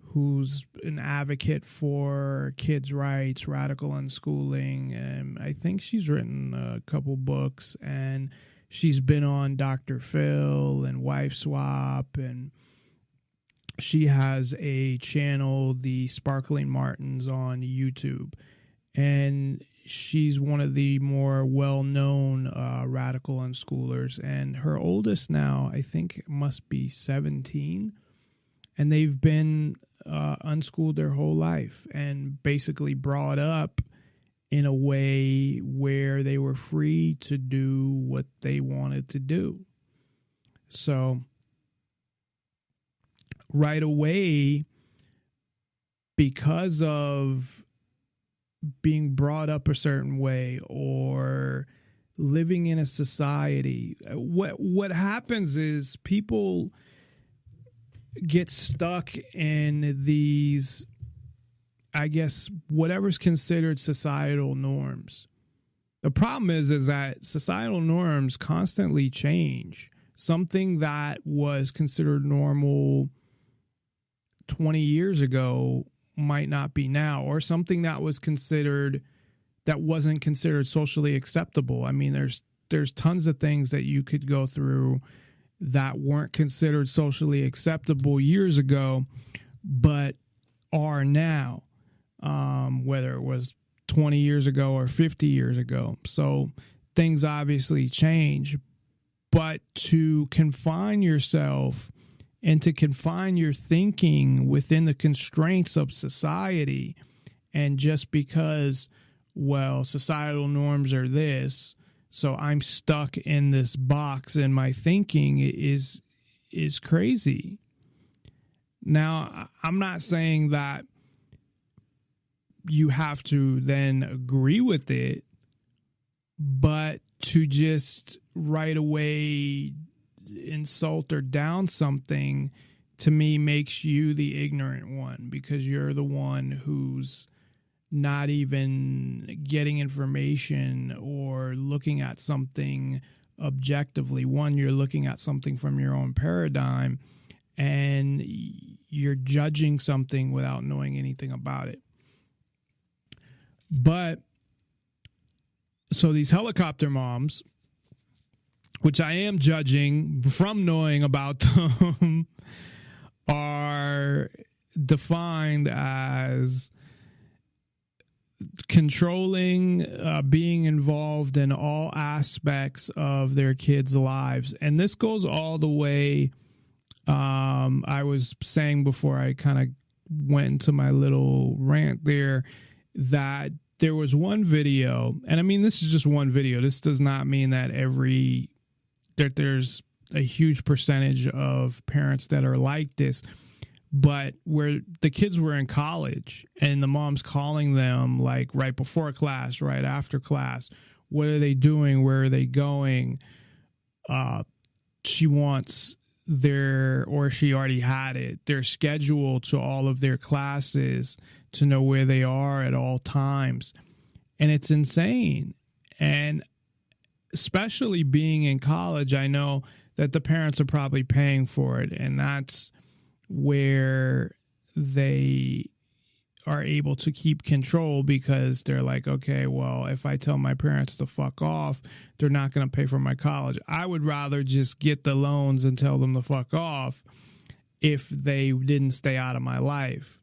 who's an advocate for kids' rights, radical unschooling. And I think she's written a couple books, and she's been on Dr. Phil and Wife Swap, and she has a channel, the Sparkling Martins, on YouTube. And she's one of the more well-known radical unschoolers. And her oldest now, I think, must be 17. And they've been unschooled their whole life and basically brought up in a way where they were free to do what they wanted to do. So right away, because of being brought up a certain way or living in a society, what happens is people get stuck in these, I guess, whatever's considered societal norms. The problem is that societal norms constantly change. Something that was considered normal 20 years ago might not be now, or something that wasn't considered socially acceptable. I mean, there's tons of things that you could go through that weren't considered socially acceptable years ago, but are now, whether it was 20 years ago or 50 years ago. So things obviously change, but to confine yourself and to confine your thinking within the constraints of society, and just because, well, societal norms are this, so I'm stuck in this box in my thinking is crazy. Now, I'm not saying that you have to then agree with it, but to just right away insult or down something, to me, makes you the ignorant one, because you're the one who's not even getting information or looking at something objectively. One, you're looking at something from your own paradigm, and you're judging something without knowing anything about it. But so these helicopter moms, which I am judging from knowing about them, are defined as controlling, being involved in all aspects of their kids' lives. And this goes all the way, I was saying before I kind of went into my little rant there, that there was one video, and I mean, this is just one video. This does not mean that there's a huge percentage of parents that are like this, but where the kids were in college and the mom's calling them like right before class, right after class. What are they doing? Where are they going? She wants she already had it, their schedule to all of their classes, to know where they are at all times. And it's insane. And especially being in college, I know that the parents are probably paying for it, and that's where they are able to keep control, because they're like, okay, well, if I tell my parents to fuck off, they're not going to pay for my college. I would rather just get the loans and tell them to fuck off if they didn't stay out of my life.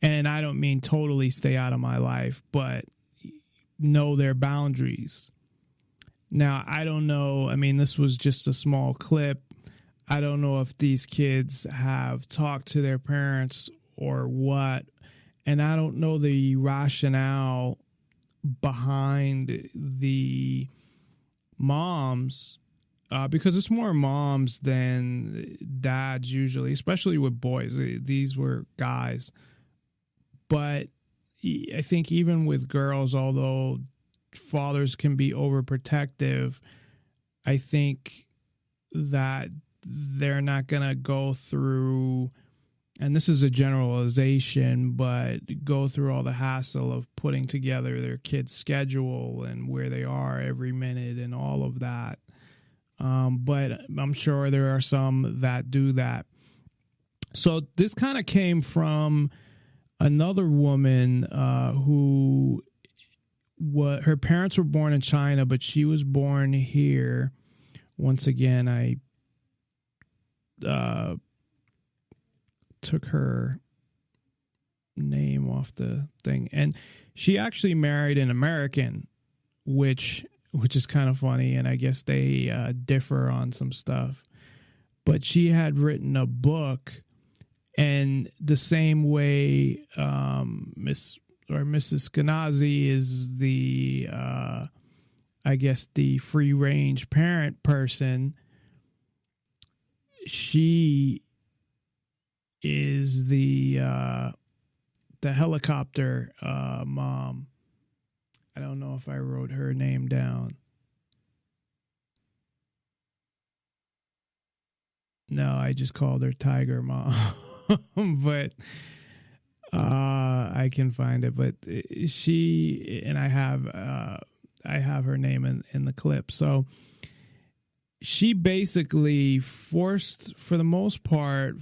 And I don't mean totally stay out of my life, but know their boundaries. Now, I don't know. I mean, this was just a small clip. I don't know if these kids have talked to their parents or what. And I don't know the rationale behind the moms, because it's more moms than dads usually, especially with boys. These were guys. But I think even with girls, although fathers can be overprotective, I think that they're not going to go through, and this is a generalization, but go through all the hassle of putting together their kid's schedule and where they are every minute and all of that. But I'm sure there are some that do that. So this kind of came from another woman who her parents were born in China, but she was born here. Once again, I took her name off the thing, and she actually married an American, which is kind of funny, and I guess they differ on some stuff. But she had written a book, and the same way Mrs. Skenazy is the I guess the free range parent person, she is the helicopter mom. I don't know if I wrote her name down. No, I just called her Tiger Mom. But I can find it. But she, and I have her name in the clip. So she basically forced, for the most part,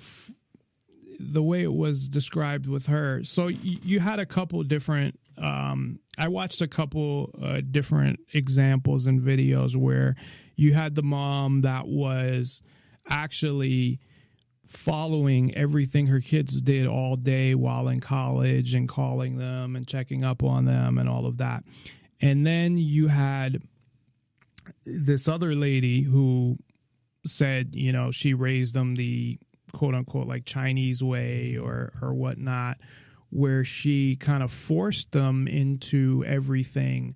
the way it was described with her. So you had a couple different, I watched a couple different examples and videos where you had the mom that was actually following everything her kids did all day while in college and calling them and checking up on them and all of that. And then you had this other lady who said, you know, she raised them the quote unquote like Chinese way or whatnot, where she kind of forced them into everything,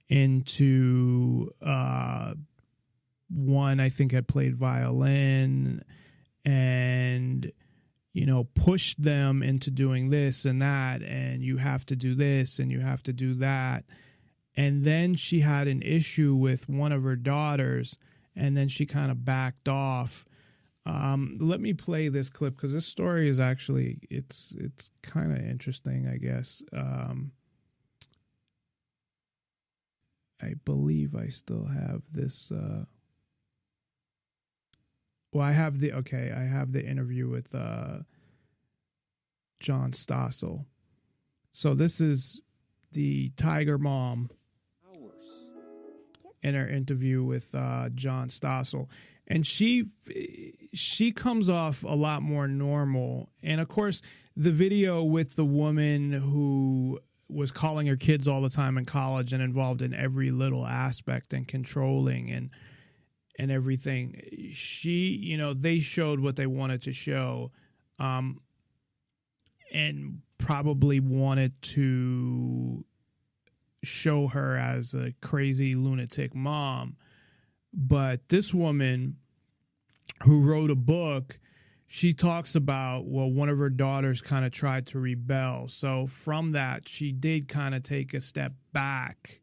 into one I think had played violin, and, you know, pushed them into doing this and that, and you have to do this and you have to do that. And then she had an issue with one of her daughters, and then she kind of backed off. Let me play this clip because this story is actually, it's kind of interesting, I guess. I believe I still have this. I have the interview with John Stossel. So this is the Tiger Mom in her interview with John Stossel. And she comes off a lot more normal. And, of course, the video with the woman who was calling her kids all the time in college and involved in every little aspect and controlling and everything, she, you know, they showed what they wanted to show, and probably wanted to show her as a crazy lunatic mom. But this woman who wrote a book, she talks about, well, one of her daughters kind of tried to rebel. So from that, she did kind of take a step back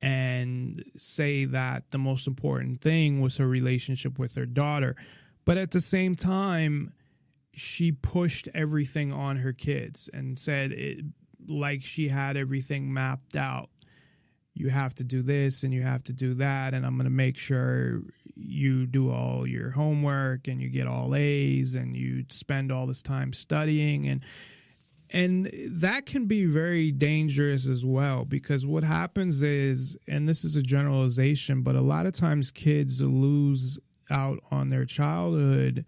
and say that the most important thing was her relationship with her daughter. But at the same time, she pushed everything on her kids and said it like she had everything mapped out. You have to do this and you have to do that, and I'm going to make sure you do all your homework and you get all A's and you spend all this time studying. And that can be very dangerous as well, because what happens is, and this is a generalization, but a lot of times kids lose out on their childhood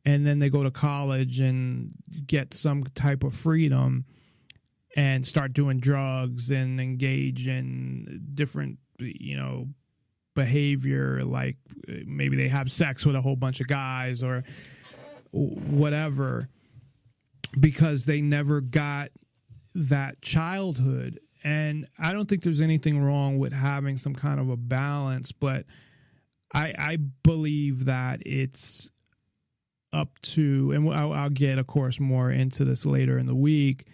and then they go to college and get some type of freedom and start doing drugs and engage in different, you know, behavior, like maybe they have sex with a whole bunch of guys or whatever, because they never got that childhood. And I don't think there's anything wrong with having some kind of a balance, but I believe that it's up to, and I'll get, of course, more into this later in the week,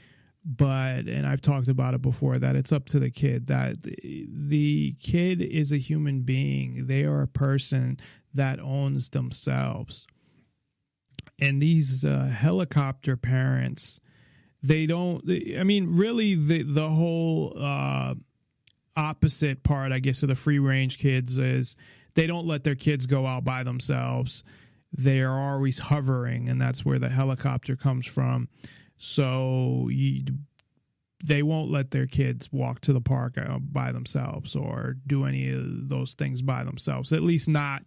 but, and I've talked about it before, that it's up to the kid, that the kid is a human being. They are a person that owns themselves. And these helicopter parents, they don't, I mean, really the whole opposite part, I guess, of the free range kids is they don't let their kids go out by themselves. They are always hovering, and that's where the helicopter comes from. So they won't let their kids walk to the park by themselves or do any of those things by themselves, at least not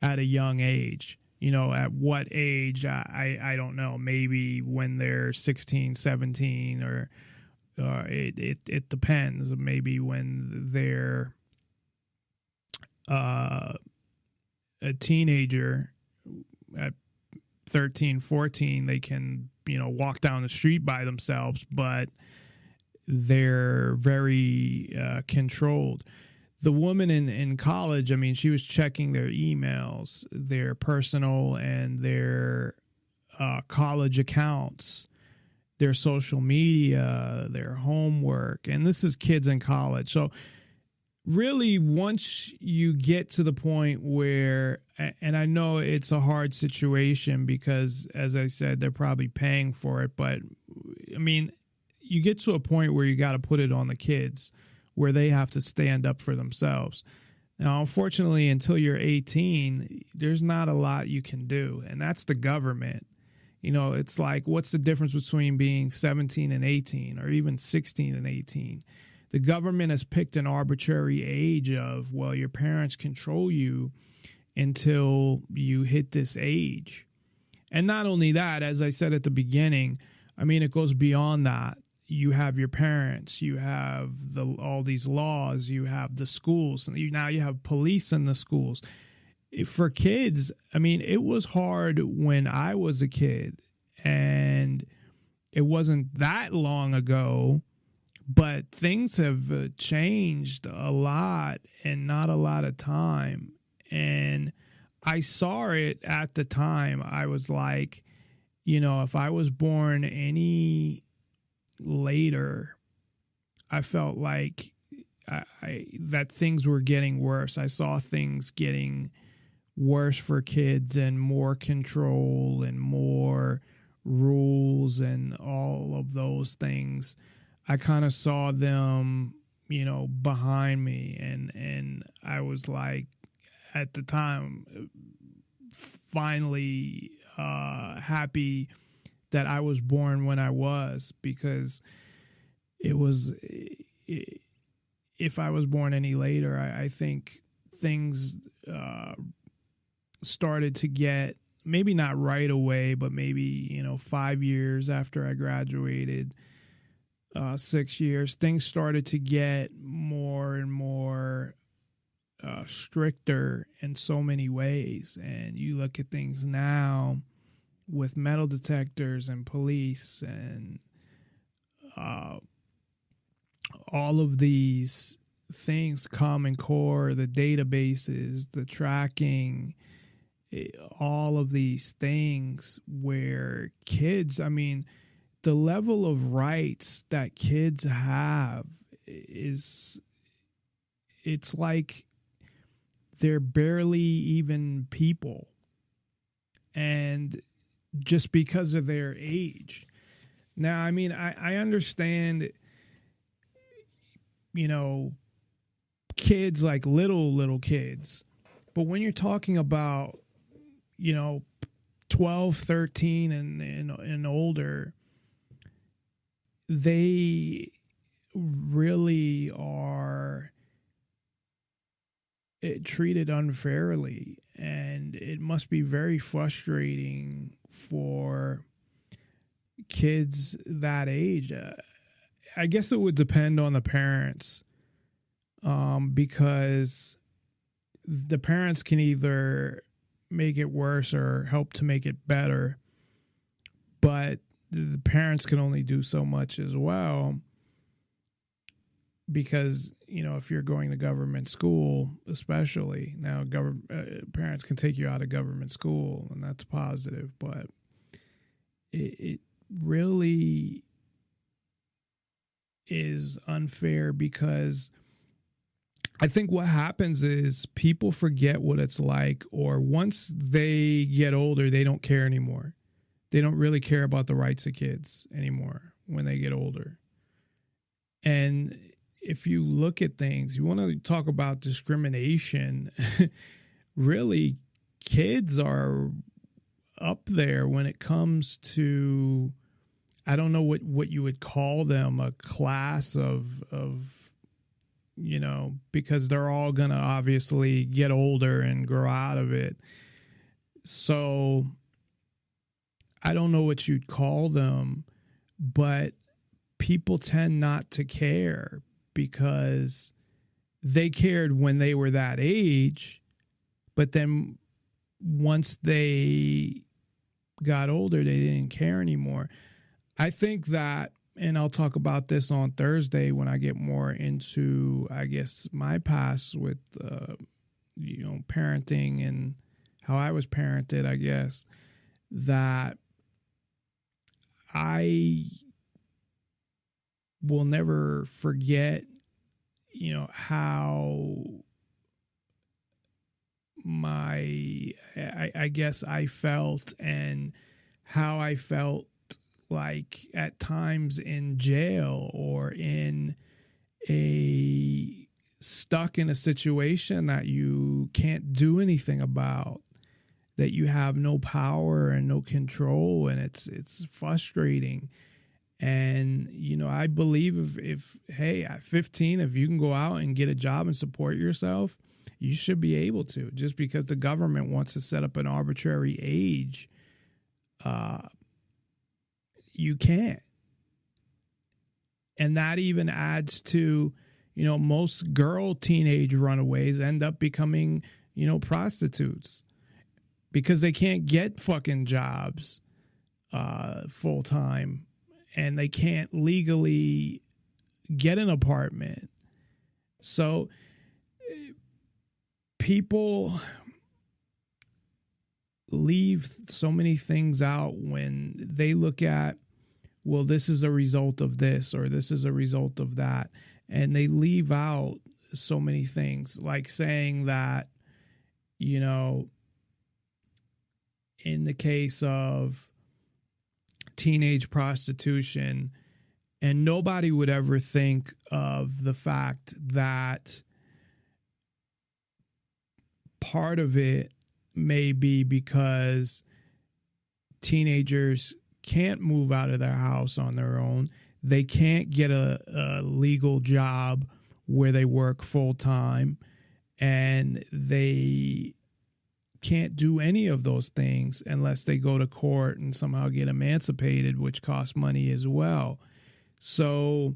at a young age. You know, at what age, I don't know. Maybe when they're 16, 17, or it depends. Maybe when they're a teenager at 13, 14, they can, you know, walk down the street by themselves, but they're very controlled. The woman in college, I mean, she was checking their emails, their personal and their college accounts, their social media, their homework, and this is kids in college. So really, once you get to the point where, and I know it's a hard situation because, as I said, they're probably paying for it, but I mean, you get to a point where you got to put it on the kids, where they have to stand up for themselves. Now, unfortunately, until you're 18, there's not a lot you can do, and that's the government. You know, it's like, what's the difference between being 17 and 18 or even 16 and 18? The government has picked an arbitrary age of, well, your parents control you until you hit this age. And not only that, as I said at the beginning, I mean, it goes beyond that. You have your parents, you have all these laws, you have the schools, and now you have police in the schools. For kids, I mean, it was hard when I was a kid, and it wasn't that long ago. But things have changed a lot in not a lot of time. And I saw it at the time. I was like, you know, if I was born any later, I felt like that things were getting worse. I saw things getting worse for kids and more control and more rules and all of those things. I kind of saw them, you know, behind me, and I was like, at the time, finally happy that I was born when I was, because it was, if I was born any later, I think things started to get, maybe not right away, but maybe, you know, 5 years after I graduated, 6 years, things started to get more and more stricter in so many ways. And you look at things now with metal detectors and police and all of these things, Common Core, the databases, the tracking, all of these things where kids, I mean, the level of rights that kids have is, it's like they're barely even people. And just because of their age. Now, I mean, I understand, you know, kids, like little kids. But when you're talking about, you know, 12, 13 and older, they really are treated unfairly, and it must be very frustrating for kids that age. I guess it would depend on the parents, because the parents can either make it worse or help to make it better, but the parents can only do so much as well, because, you know, if you're going to government school, especially now, parents can take you out of government school, and that's positive, but it really is unfair, because I think what happens is people forget what it's like, or once they get older, they don't care anymore. They don't really care about the rights of kids anymore when they get older. And if you look at things, you want to talk about discrimination, really, kids are up there when it comes to, I don't know what you would call them, a class of, you know, because they're all going to obviously get older and grow out of it. So I don't know what you'd call them, but people tend not to care because they cared when they were that age, but then once they got older, they didn't care anymore. I think that, and I'll talk about this on Thursday when I get more into, I guess, my past with, you know, parenting and how I was parented, I guess, that I will never forget, how I guess I felt, and how I felt like at times in jail or stuck in a situation that you can't do anything about, that you have no power and no control, and it's frustrating. And, I believe if at 15, if you can go out and get a job and support yourself, you should be able to. Just because the government wants to set up an arbitrary age, you can't. And that even adds to, most girl teenage runaways end up becoming, prostitutes because they can't get fucking jobs full time, and they can't legally get an apartment. So people leave so many things out when they look at, well, this is a result of this or this is a result of that. And they leave out so many things, like saying that, in the case of teenage prostitution, and nobody would ever think of the fact that part of it may be because teenagers can't move out of their house on their own. They can't get a legal job where they work full time, and they can't do any of those things unless they go to court and somehow get emancipated, which costs money as well. So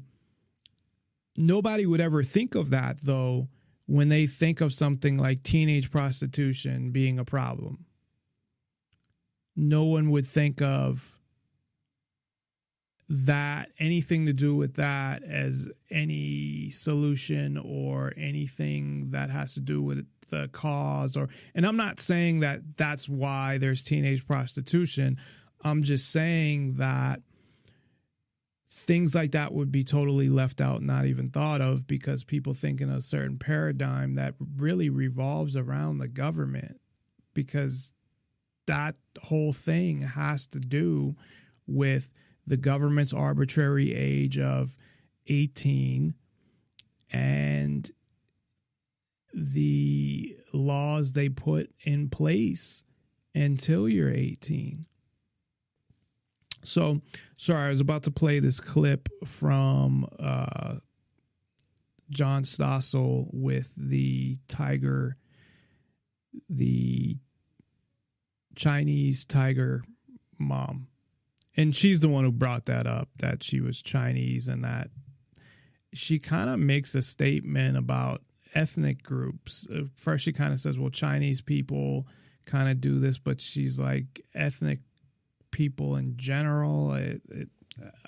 nobody would ever think of that, though, when they think of something like teenage prostitution being a problem. No one would think of that, anything to do with that, as any solution or anything that has to do with the cause. And I'm not saying that that's why there's teenage prostitution. I'm just saying that things like that would be totally left out, not even thought of, because people think in a certain paradigm that really revolves around the government, because that whole thing has to do with the government's arbitrary age of 18 and the laws they put in place until you're 18. So, sorry, I was about to play this clip from John Stossel with the Chinese tiger mom. And she's the one who brought that up, that she was Chinese, and that she kind of makes a statement about ethnic groups. First, she kind of says, well, Chinese people kind of do this, but she's like, ethnic people in general.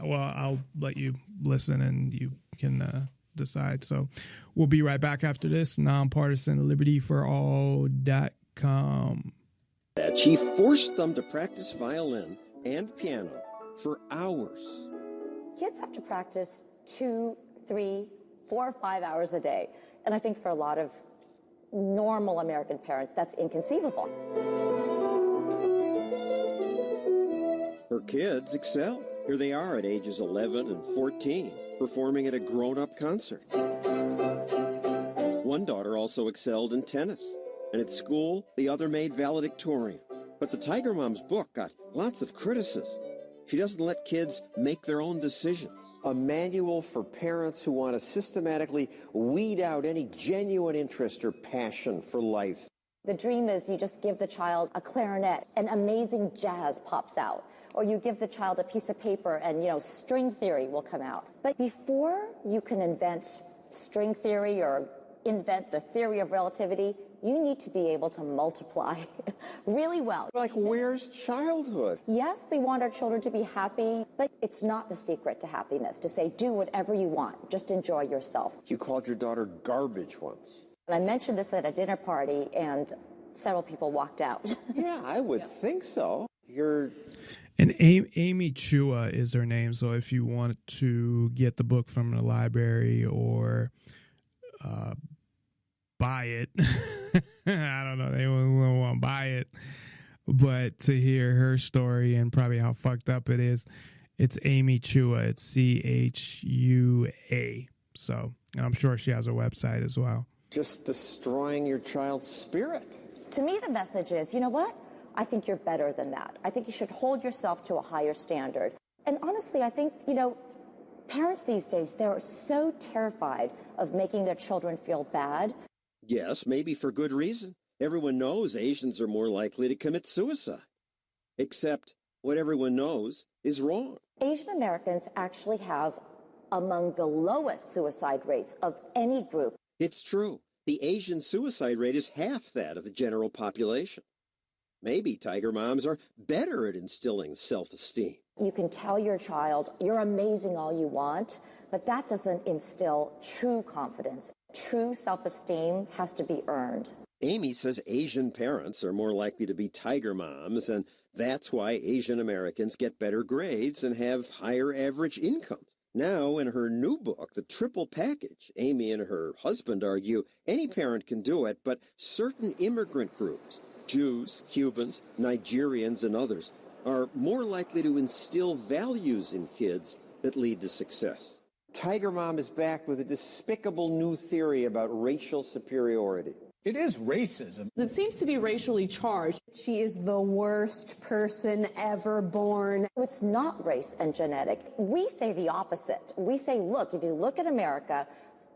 Well, I'll let you listen and you can decide. So we'll be right back after this. NonpartisanLibertyForAll.com. That she forced them to practice violin and piano for hours. Kids have to practice 2, 3, 4, or 5 hours a day. And I think for a lot of normal American parents, that's inconceivable. Her kids excel. Here they are at ages 11 and 14, performing at a grown-up concert. One daughter also excelled in tennis. And at school, the other made valedictorian. But the Tiger Mom's book got lots of criticism. She doesn't let kids make their own decisions. A manual for parents who want to systematically weed out any genuine interest or passion for life. The dream is you just give the child a clarinet and amazing jazz pops out. Or you give the child a piece of paper and, string theory will come out. But before you can invent string theory or invent the theory of relativity, you need to be able to multiply really well. Like, where's childhood? Yes, we want our children to be happy, but it's not the secret to happiness to say, do whatever you want, just enjoy yourself. You called your daughter garbage once. And I mentioned this at a dinner party, and several people walked out. Yeah, I would think so. And Amy Chua is her name. So if you want to get the book from the library or buy it, I don't know, they won't want to buy it, but to hear her story and probably how fucked up it is, it's Amy Chua. It's CHUA. So I'm sure she has a website as well. Just destroying your child's spirit. To me, the message is, you know what? I think you're better than that. I think you should hold yourself to a higher standard. And honestly, I think, parents these days, they're so terrified of making their children feel bad. Yes, maybe for good reason. Everyone knows Asians are more likely to commit suicide. Except what everyone knows is wrong. Asian Americans actually have among the lowest suicide rates of any group. It's true. The Asian suicide rate is half that of the general population. Maybe tiger moms are better at instilling self-esteem. You can tell your child, you're amazing all you want, but that doesn't instill true confidence. True self-esteem has to be earned. Amy says Asian parents are more likely to be tiger moms, and that's why Asian Americans get better grades and have higher average incomes. Now, in her new book, The Triple Package, Amy and her husband argue any parent can do it, but certain immigrant groups, Jews, Cubans, Nigerians, and others, are more likely to instill values in kids that lead to success. Tiger Mom is back with a despicable new theory about racial superiority. It is racism. It seems to be racially charged. She is the worst person ever born. It's not race and genetic. We say the opposite. We say, look, if you look at America,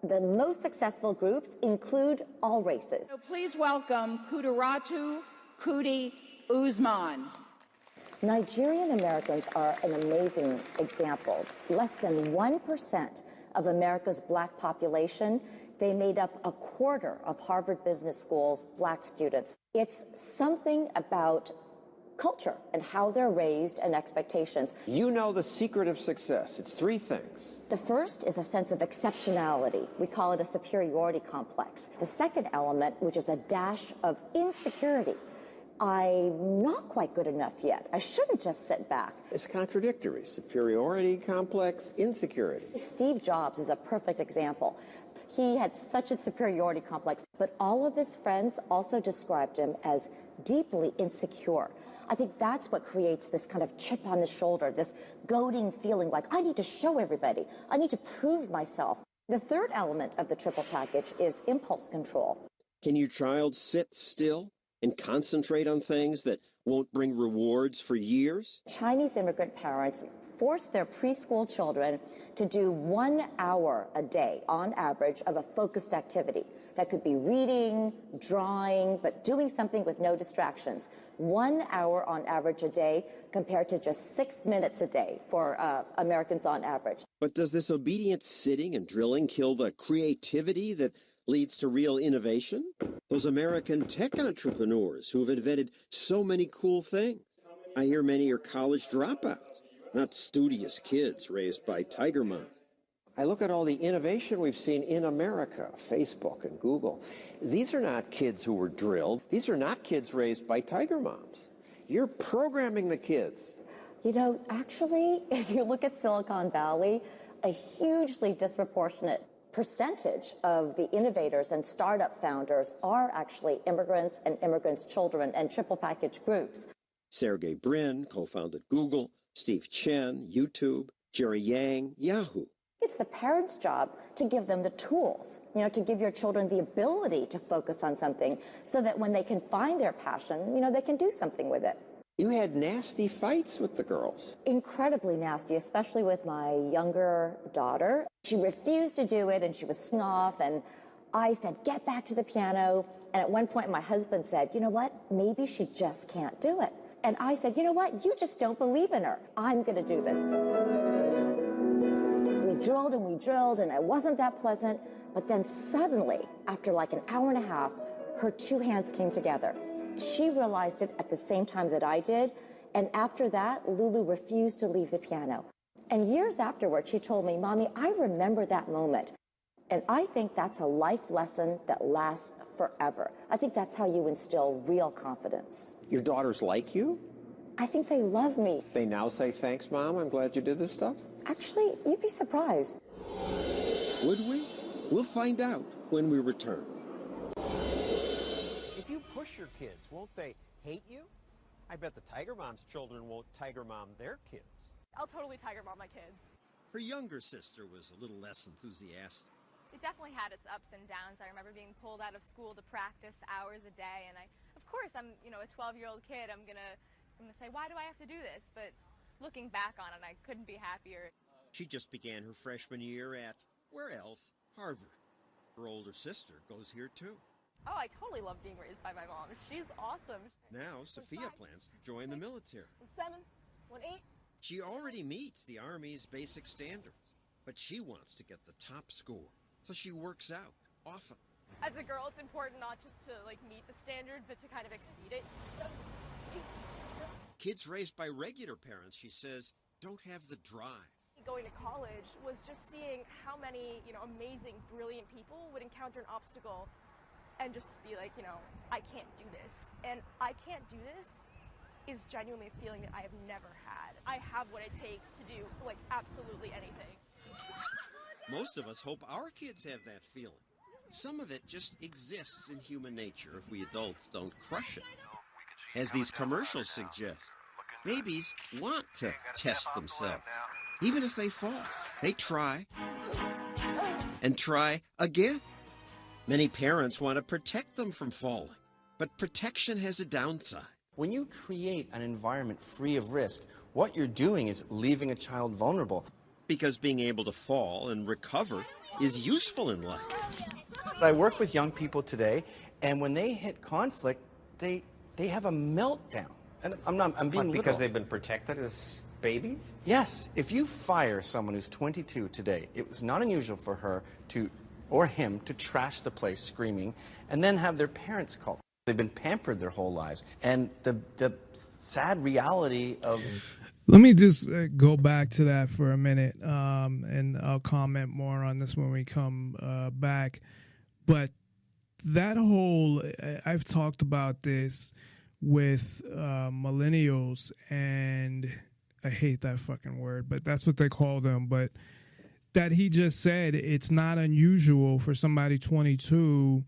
the most successful groups include all races. So please welcome Kudiratu Kudi Usman. Nigerian Americans are an amazing example. Less than 1% of America's black population. They made up a quarter of Harvard Business School's black students. It's something about culture and how they're raised and expectations. You know the secret of success. It's three things. The first is a sense of exceptionality. We call it a superiority complex. The second element, which is a dash of insecurity. I'm not quite good enough yet. I shouldn't just sit back. It's contradictory. Superiority complex, insecurity. Steve Jobs is a perfect example. He had such a superiority complex, but all of his friends also described him as deeply insecure. I think that's what creates this kind of chip on the shoulder, this goading feeling like, I need to show everybody. I need to prove myself. The third element of the triple package is impulse control. Can your child sit still and concentrate on things that won't bring rewards for years? Chinese immigrant parents force their preschool children to do 1 hour a day, on average, of a focused activity. That could be reading, drawing, but doing something with no distractions. 1 hour on average a day compared to just 6 minutes a day for Americans on average. But does this obedient sitting and drilling kill the creativity that leads to real innovation? Those American tech entrepreneurs who have invented so many cool things. I hear many are college dropouts, not studious kids raised by tiger moms. I look at all the innovation we've seen in America, Facebook and Google. These are not kids who were drilled. These are not kids raised by tiger moms. You're programming the kids. You know, actually, if you look at Silicon Valley, a hugely disproportionate percentage of the innovators and startup founders are actually immigrants and immigrants' children and triple package groups. Sergey Brin co-founded Google, Steve Chen, YouTube, Jerry Yang, Yahoo. It's the parents' job to give them the tools, to give your children the ability to focus on something so that when they can find their passion, they can do something with it. You had nasty fights with the girls. Incredibly nasty, especially with my younger daughter. She refused to do it and she was snuff, and I said, get back to the piano. And at one point my husband said, you know what, maybe she just can't do it. And I said, you know what, you just don't believe in her. I'm going to do this. We drilled, and it wasn't that pleasant. But then suddenly, after like an hour and a half, her two hands came together. She realized it at the same time that I did. And after that, Lulu refused to leave the piano. And years afterward, she told me, Mommy, I remember that moment. And I think that's a life lesson that lasts forever. I think that's how you instill real confidence. Your daughters like you? I think they love me. They now say, thanks, Mom, I'm glad you did this stuff? Actually, you'd be surprised. Would we? We'll find out when we return. If you push your kids, won't they hate you? I bet the Tiger Mom's children won't Tiger Mom their kids. I'll totally Tiger Mom my kids. Her younger sister was a little less enthusiastic. It definitely had its ups and downs. I remember being pulled out of school to practice hours a day, and of course, I'm, a 12-year-old kid. I'm gonna say, why do I have to do this? But looking back on it, I couldn't be happier. She just began her freshman year at, where else? Harvard. Her older sister goes here too. Oh, I totally love being raised by my mom. She's awesome. Now, Sophia plans to join the military. 7, 1, 8. She already meets the Army's basic standards, but she wants to get the top score, so she works out often. As a girl, it's important not just to meet the standard, but to kind of exceed it. 7, 8. Kids raised by regular parents, she says, don't have the drive. Going to college was just seeing how many, amazing, brilliant people would encounter an obstacle and just be like, I can't do this. And I can't do this is genuinely a feeling that I have never had. I have what it takes to do, absolutely anything. Most of us hope our kids have that feeling. Some of it just exists in human nature if we adults don't crush it. As these commercials suggest, babies want to test themselves. Even if they fall, they try and try again. Many parents want to protect them from falling, but protection has a downside. When you create an environment free of risk, what you're doing is leaving a child vulnerable. Because being able to fall and recover is useful in life. I work with young people today, and when they hit conflict, they have a meltdown. And I'm being Because literal. they've been protected as babies? Yes. If you fire someone who's 22 today, it was not unusual for her or him to trash the place screaming and then have their parents call. They've been pampered their whole lives. And the sad reality of... Let me just go back to that for a minute, and I'll comment more on this when we come back. But that whole, I've talked about this with millennials, and I hate that fucking word, but that's what they call them. But that he just said it's not unusual for somebody 22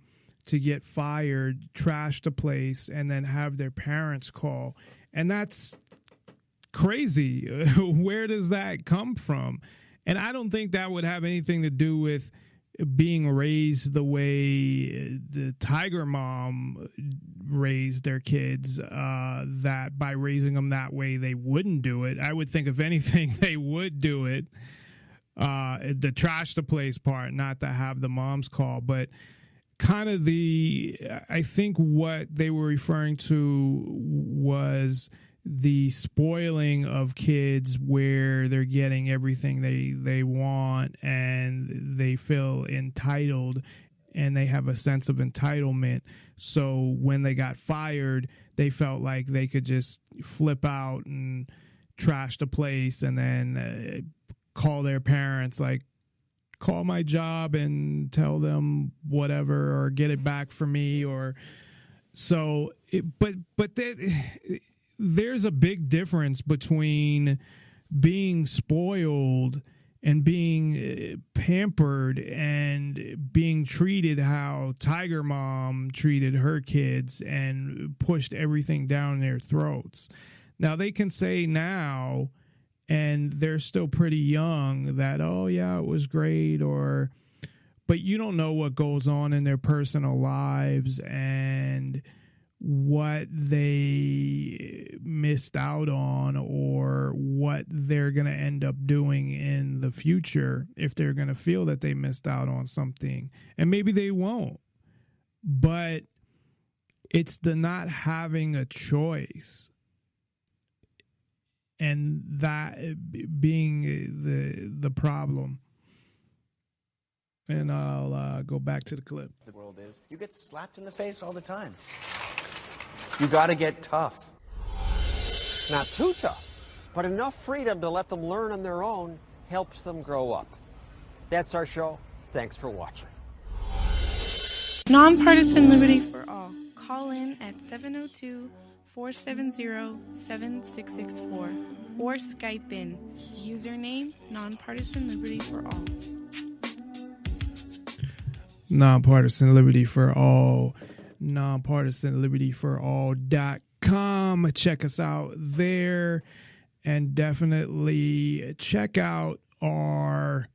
to get fired, trash the place, and then have their parents call. And that's crazy. Where does that come from? And I don't think that would have anything to do with being raised the way the Tiger Mom raised their kids, that by raising them that way, they wouldn't do it. I would think, if anything, they would do it. The trash the place part, not to have the moms call, but kind of I think what they were referring to was the spoiling of kids, where they're getting everything they want and they feel entitled and they have a sense of entitlement. So when they got fired, they felt like they could just flip out and trash the place and then call their parents, call my job and tell them whatever, or get it back for me, or so. There's a big difference between being spoiled and being pampered and being treated how Tiger Mom treated her kids and pushed everything down their throats. Now, they can say now, and they're still pretty young, that, oh, yeah, it was great, but you don't know what goes on in their personal lives and what they missed out on, or what they're going to end up doing in the future if they're going to feel that they missed out on something. And maybe they won't, but it's the not having a choice, and that being the problem. And I'll go back to the clip. The world is, you get slapped in the face all the time. You got to get tough. Not too tough, but enough freedom to let them learn on their own helps them grow up. That's our show. Thanks for watching. Nonpartisan liberty for all. Call in at 470-7664 or Skype in. Username Nonpartisan Liberty for All. Nonpartisan Liberty for All. NonpartisanLibertyForAll.com. Check us out there, and definitely check out our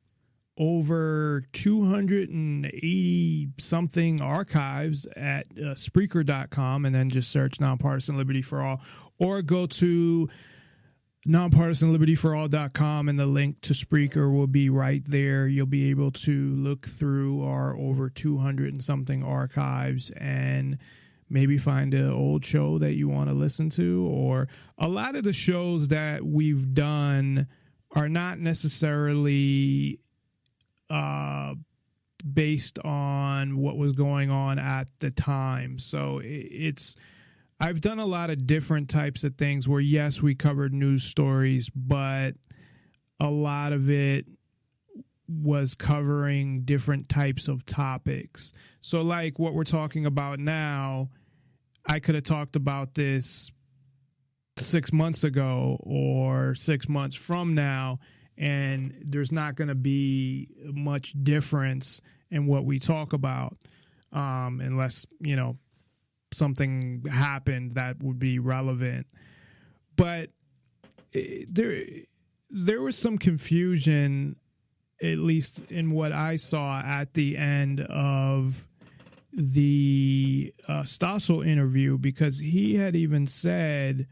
over 280 something archives at Spreaker.com, and then just search Nonpartisan Liberty for All, or go to NonpartisanLibertyForAll.com, and the link to Spreaker will be right there. You'll be able to look through our over 200 and something archives and maybe find an old show that you want to listen to. Or a lot of the shows that we've done are not necessarily based on what was going on at the time. So I've done a lot of different types of things where, yes, we covered news stories, but a lot of it was covering different types of topics. So like what we're talking about now, I could have talked about this 6 months ago or 6 months from now, and there's not going to be much difference in what we talk about, unless, something happened that would be relevant. But there was some confusion, at least in what I saw at the end of the Stossel interview, because he had even said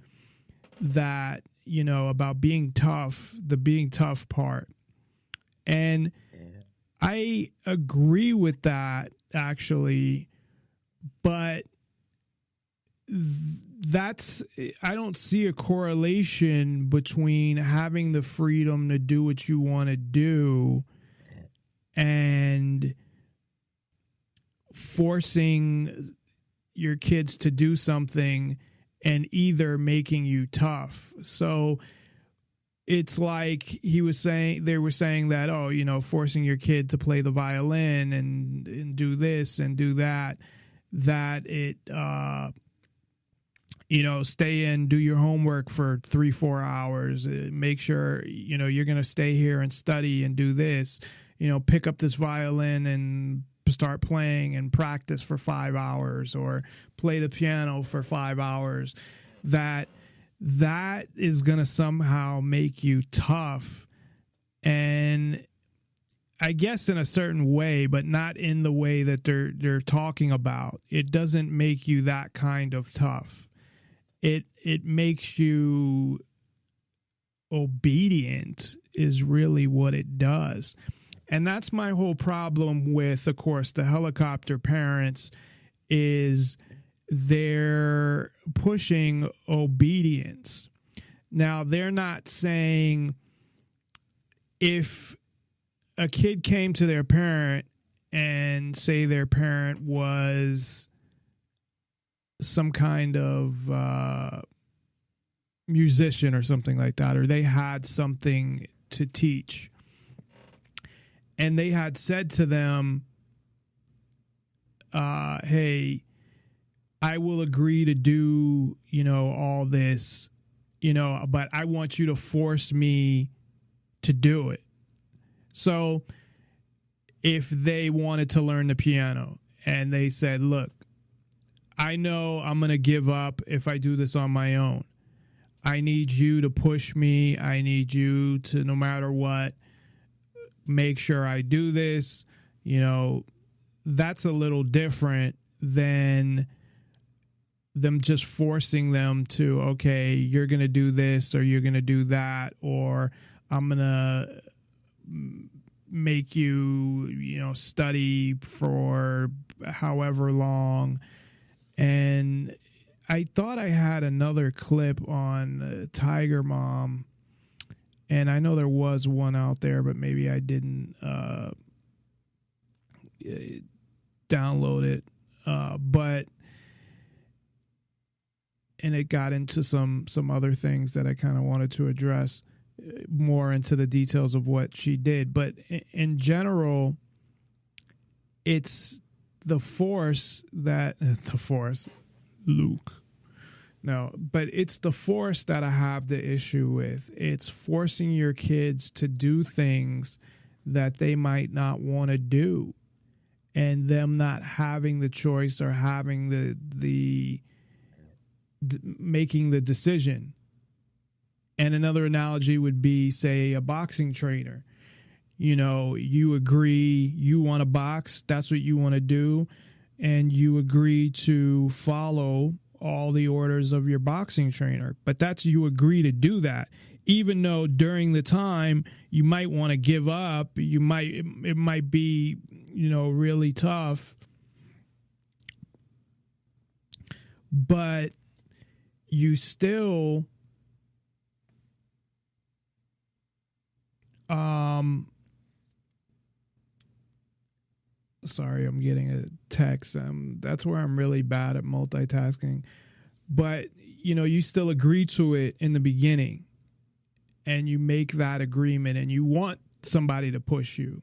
that, about being tough, the being tough part. And I agree with that, actually, but I don't see a correlation between having the freedom to do what you want to do and forcing your kids to do something and either making you tough. So it's like they were saying that, forcing your kid to play the violin and do this and do that it, stay in, do your homework for 3-4 hours, make sure, you're going to stay here and study and do this, pick up this violin and start playing and practice for 5 hours, or play the piano for 5 hours, that is going to somehow make you tough. And I guess in a certain way, but not in the way that they're talking about. It doesn't make you that kind of tough. It makes you obedient is really what it does. And that's my whole problem with, of course, the helicopter parents, is they're pushing obedience. Now, they're not saying if a kid came to their parent and say their parent was some kind of musician or something like that, or they had something to teach, and they had said to them, hey, I will agree to do, all this, but I want you to force me to do it. So if they wanted to learn the piano and they said, look, I know I'm going to give up if I do this on my own. I need you to push me. I need you to, no matter what, make sure I do this. That's a little different than them just forcing them to, okay, you're going to do this or you're going to do that, or I'm going to make you, study for however long. And I thought I had another clip on Tiger Mom, and I know there was one out there, but maybe I didn't download it. And it got into some other things that I kind of wanted to address more into the details of what she did. But in general, it's the force, Luke, No, but it's the force that I have the issue with. It's forcing your kids to do things that they might not want to do, and them not having the choice or having the making the decision. And another analogy would be, say, a boxing trainer. You know, you agree you want to box, that's what you want to do, and you agree to follow all the orders of your boxing trainer. But that's, you agree to do that, even though during the time you might want to give up. It might be, you know, really tough, but you still sorry, I'm getting a text. That's where I'm really bad at multitasking. But, you know, you still agree to it in the beginning, and you make that agreement, and you want somebody to push you.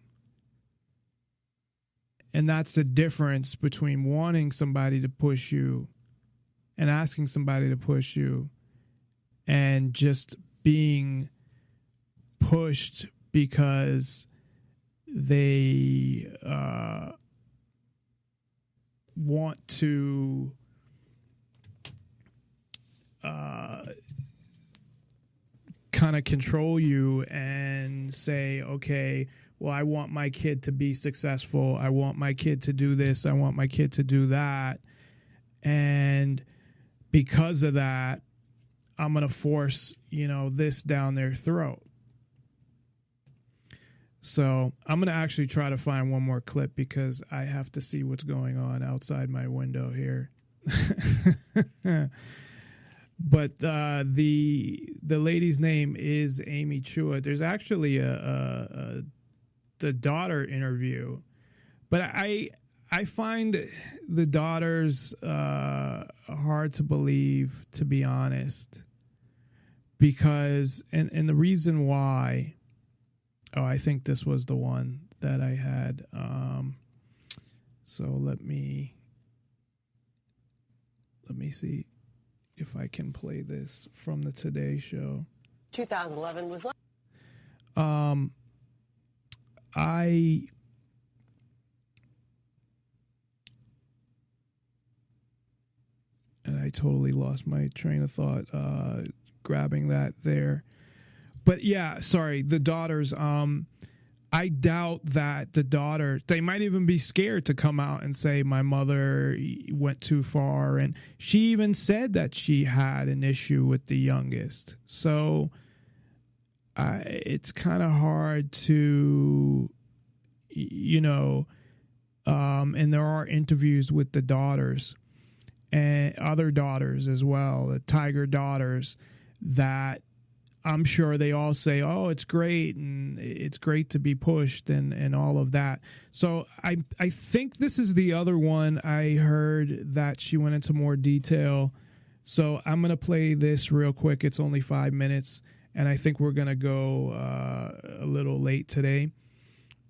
And that's the difference between wanting somebody to push you and asking somebody to push you, and just being pushed because they want to kind of control you and say, okay, well, I want my kid to be successful. I want my kid to do this. I want my kid to do that. And because of that, I'm going to force, you know, this down their throat. So I'm going to actually try to find one more clip, because I have to see what's going on outside my window here. But the lady's name is Amy Chua. There's actually the daughter interview, but I find the daughters hard to believe, to be honest, because and the reason why. Oh, I think this was the one that I had. So let me see if I can play this from the Today Show. 2011 was like. I totally lost my train of thought grabbing that there. But yeah, sorry, the daughters, I doubt that the daughter, they might even be scared to come out and say my mother went too far. And she even said that she had an issue with the youngest. So it's kind of hard to, you know, and there are interviews with the daughters and other daughters as well, the Tiger daughters, that I'm sure they all say, oh, it's great, and it's great to be pushed and all of that. So I think this is the other one I heard that she went into more detail. So I'm going to play this real quick. It's only 5 minutes, and I think we're going to go a little late today.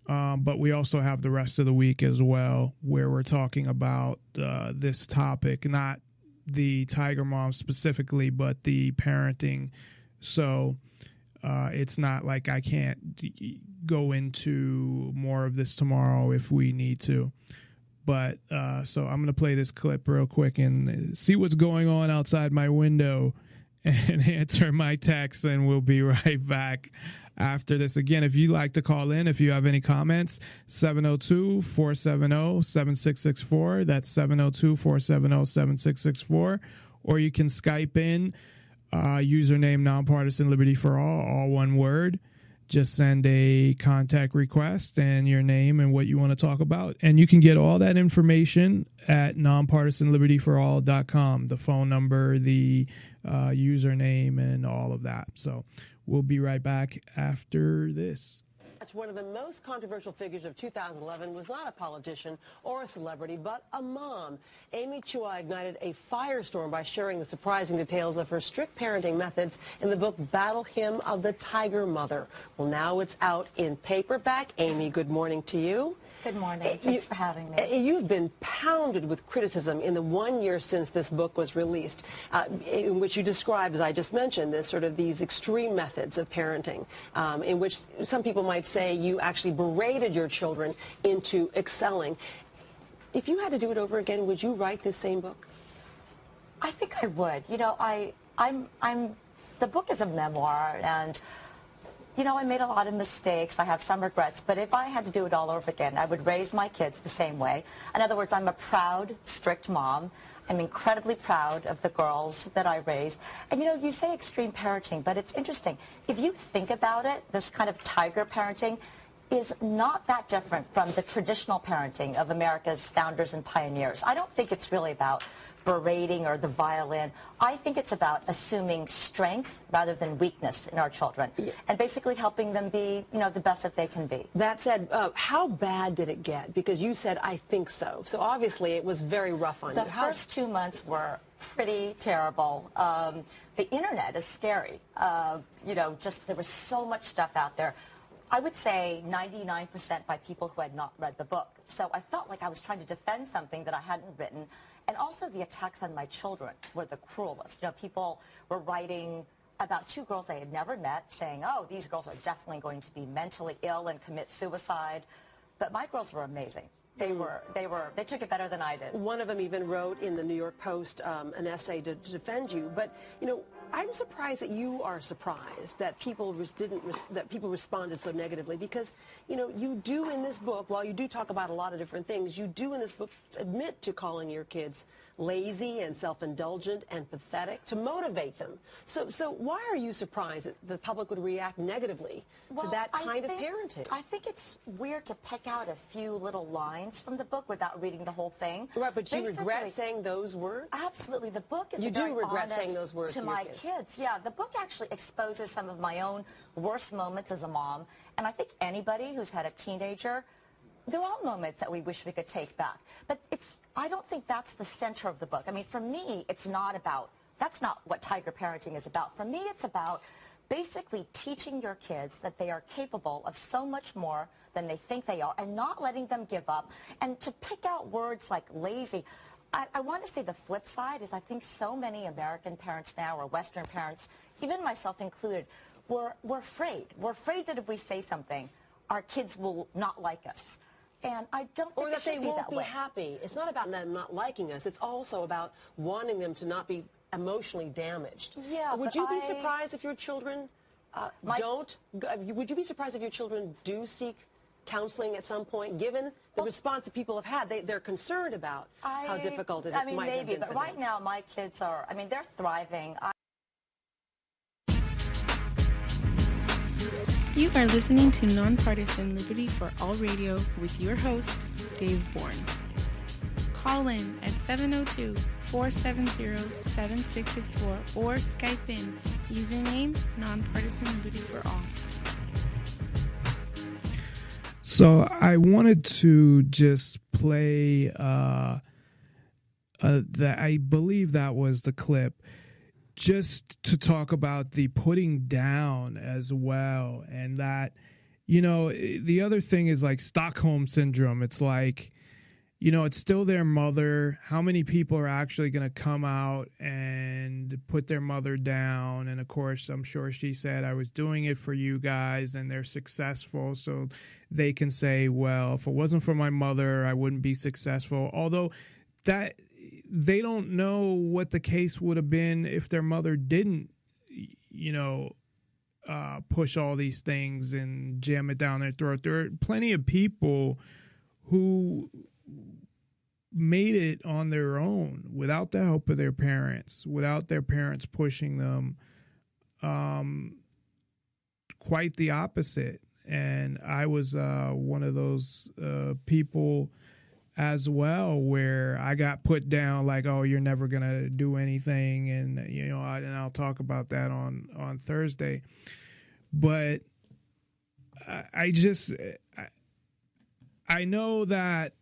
But we also have the rest of the week as well, where we're talking about this topic, not the Tiger Mom specifically, but the parenting. So it's not like I can't go into more of this tomorrow if we need to. But so I'm going to play this clip real quick and see what's going on outside my window and answer my text, and we'll be right back after this. Again, if you'd like to call in, if you have any comments, 702-470-7664. That's 702-470-7664. Or you can Skype in. Username Nonpartisan Liberty for all one word. Just send a contact request and your name and what you want to talk about. And you can get all that information at nonpartisanlibertyforall.com, the phone number, the username, and all of that. So we'll be right back after this. One of the most controversial figures of 2011 was not a politician or a celebrity, but a mom. Amy Chua ignited a firestorm by sharing the surprising details of her strict parenting methods in the book Battle Hymn of the Tiger Mother. Well, now it's out in paperback. Amy, good morning to you. Good morning. Thanks for having me. You've been pounded with criticism in the 1 year since this book was released, in which you describe, as I just mentioned, these extreme methods of parenting, in which some people might say you actually berated your children into excelling. If you had to do it over again, would you write this same book? I think I would. You know, the book is a memoir, and you know, I made a lot of mistakes. I have some regrets, but if I had to do it all over again, I would raise my kids the same way. In other words, I'm a proud, strict mom. I'm incredibly proud of the girls that I raised. And you know, you say extreme parenting, but it's interesting. If you think about it, this kind of tiger parenting is not that different from the traditional parenting of America's founders and pioneers. I don't think it's really about berating or the violin. I think it's about assuming strength rather than weakness in our children, and basically helping them be, you know, the best that they can be. That said, how bad did it get? Because you said, I think so. So obviously it was very rough on you. The first 2 months were pretty terrible. The internet is scary. You know, just there was so much stuff out there. I would say 99% by people who had not read the book. So I felt like I was trying to defend something that I hadn't written. And also the attacks on my children were the cruelest. You know, people were writing about 2 girls they had never met, saying, oh, these girls are definitely going to be mentally ill and commit suicide. But my girls were amazing. They took it better than I did. One of them even wrote in the New York Post an essay to defend you. But, you know, I'm surprised that you are surprised that people responded so negatively, because, you know, you do in this book, while you do talk about a lot of different things, you do in this book admit to calling your kids lazy and self-indulgent and pathetic to motivate them. So why are you surprised that the public would react negatively to that kind of parenting? I think it's weird to pick out a few little lines from the book without reading the whole thing. Right, but you regret saying those words? Absolutely. The book is you very do regret honest saying those words to my kids. Yeah, the book actually exposes some of my own worst moments as a mom, and I think anybody who's had a teenager, they're all moments that we wish we could take back. But I don't think that's the center of the book. I mean, for me, that's not what tiger parenting is about. For me, it's about basically teaching your kids that they are capable of so much more than they think they are, and not letting them give up. And to pick out words like lazy, I want to say the flip side is I think so many American parents now, or Western parents, even myself included, we're afraid. We're afraid that if we say something, our kids will not like us. And I don't think it should be that way. Or that they won't be happy. It's not about them not liking us. It's also about wanting them to not be emotionally damaged. Yeah, would you be surprised if your children would you be surprised if your children do seek counseling at some point, given the response that people have had? They're concerned about how difficult it might have been. Maybe, but right now my kids are, they're thriving. You are listening to Nonpartisan Liberty for All Radio with your host, Dave Bourne. Call in at 702-470-7664 or Skype in, username Nonpartisan Liberty for All. So I wanted to just play I believe that was the clip, just to talk about the putting down as well. And that, you know, the other thing is like Stockholm Syndrome. It's like, you know, it's still their mother. How many people are actually going to come out and put their mother down? And of course, I'm sure she said, I was doing it for you guys, and they're successful. So they can say, well, if it wasn't for my mother, I wouldn't be successful. Although that they don't know what the case would have been if their mother didn't, you know, push all these things and jam it down their throat. There are plenty of people who made it on their own without the help of their parents, without their parents pushing them. Quite the opposite. And I was one of those people as well, where I got put down like, oh, you're never going to do anything. And, you know, and I'll talk about that on Thursday. But I know that,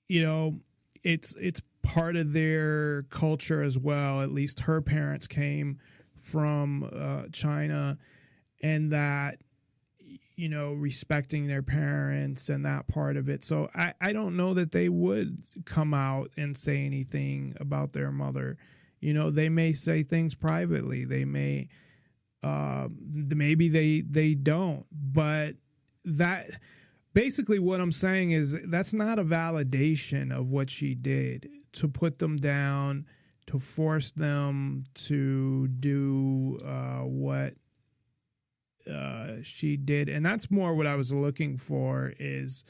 you know, it's part of their culture as well. At least her parents came from China, and that, respecting their parents and that part of it. So I don't know that they would come out and say anything about their mother. They may say things privately. They may, maybe they don't. But that basically what I'm saying is that's not a validation of what she did, to put them down, to force them to do what she did. And that's more what I was looking for, is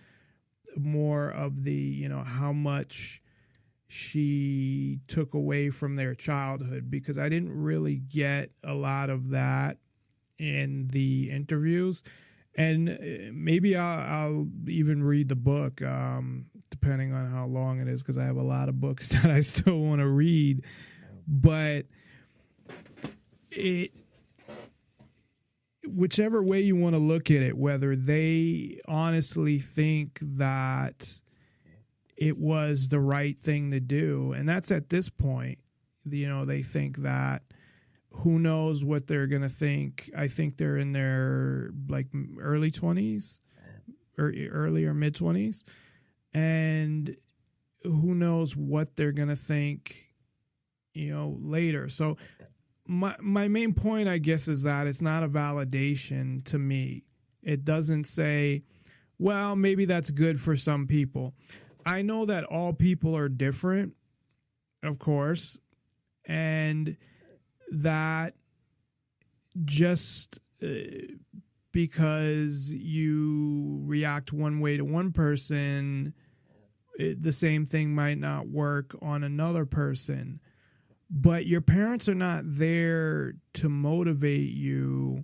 more of the, how much she took away from their childhood, because I didn't really get a lot of that in the interviews. And maybe I'll even read the book, depending on how long it is, because I have a lot of books that I still want to read. But whichever way you want to look at it, whether they honestly think that it was the right thing to do, and that's at this point, they think that, who knows what they're going to think. I think they're in their early 20s or early or mid 20s. And who knows what they're going to think, later. So my main point, I guess, is that it's not a validation to me. It doesn't say, well, maybe that's good for some people. I know that all people are different, of course, and that just because you react one way to one person, the same thing might not work on another person. But your parents are not there to motivate you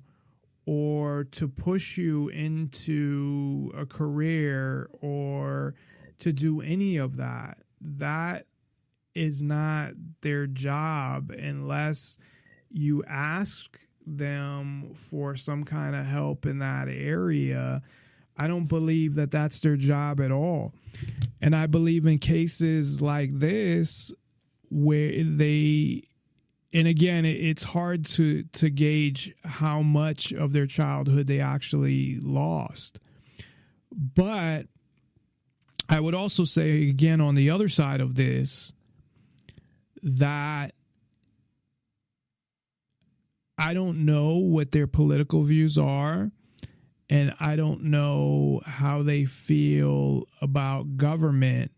or to push you into a career or to do any of that. That is not their job unless you ask them for some kind of help in that area. I don't believe that that's their job at all. And I believe in cases like this where and again, it's hard to gauge how much of their childhood they actually lost. But I would also say, again, on the other side of this, that I don't know what their political views are, and I don't know how they feel about government.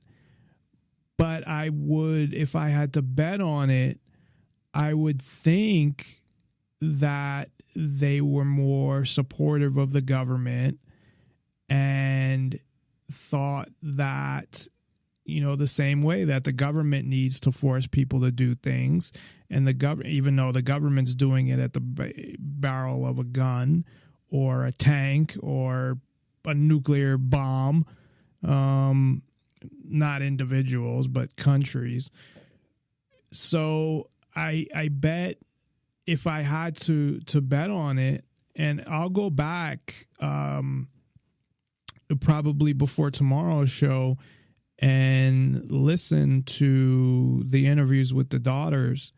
But I would, if I had to bet on it, I would think that they were more supportive of the government and thought that, the same way that the government needs to force people to do things, and even though the government's doing it at the barrel of a gun or a tank or a nuclear bomb, not individuals, but countries. So I bet if I had to bet on it, and I'll go back probably before tomorrow's show and listen to the interviews with the daughters,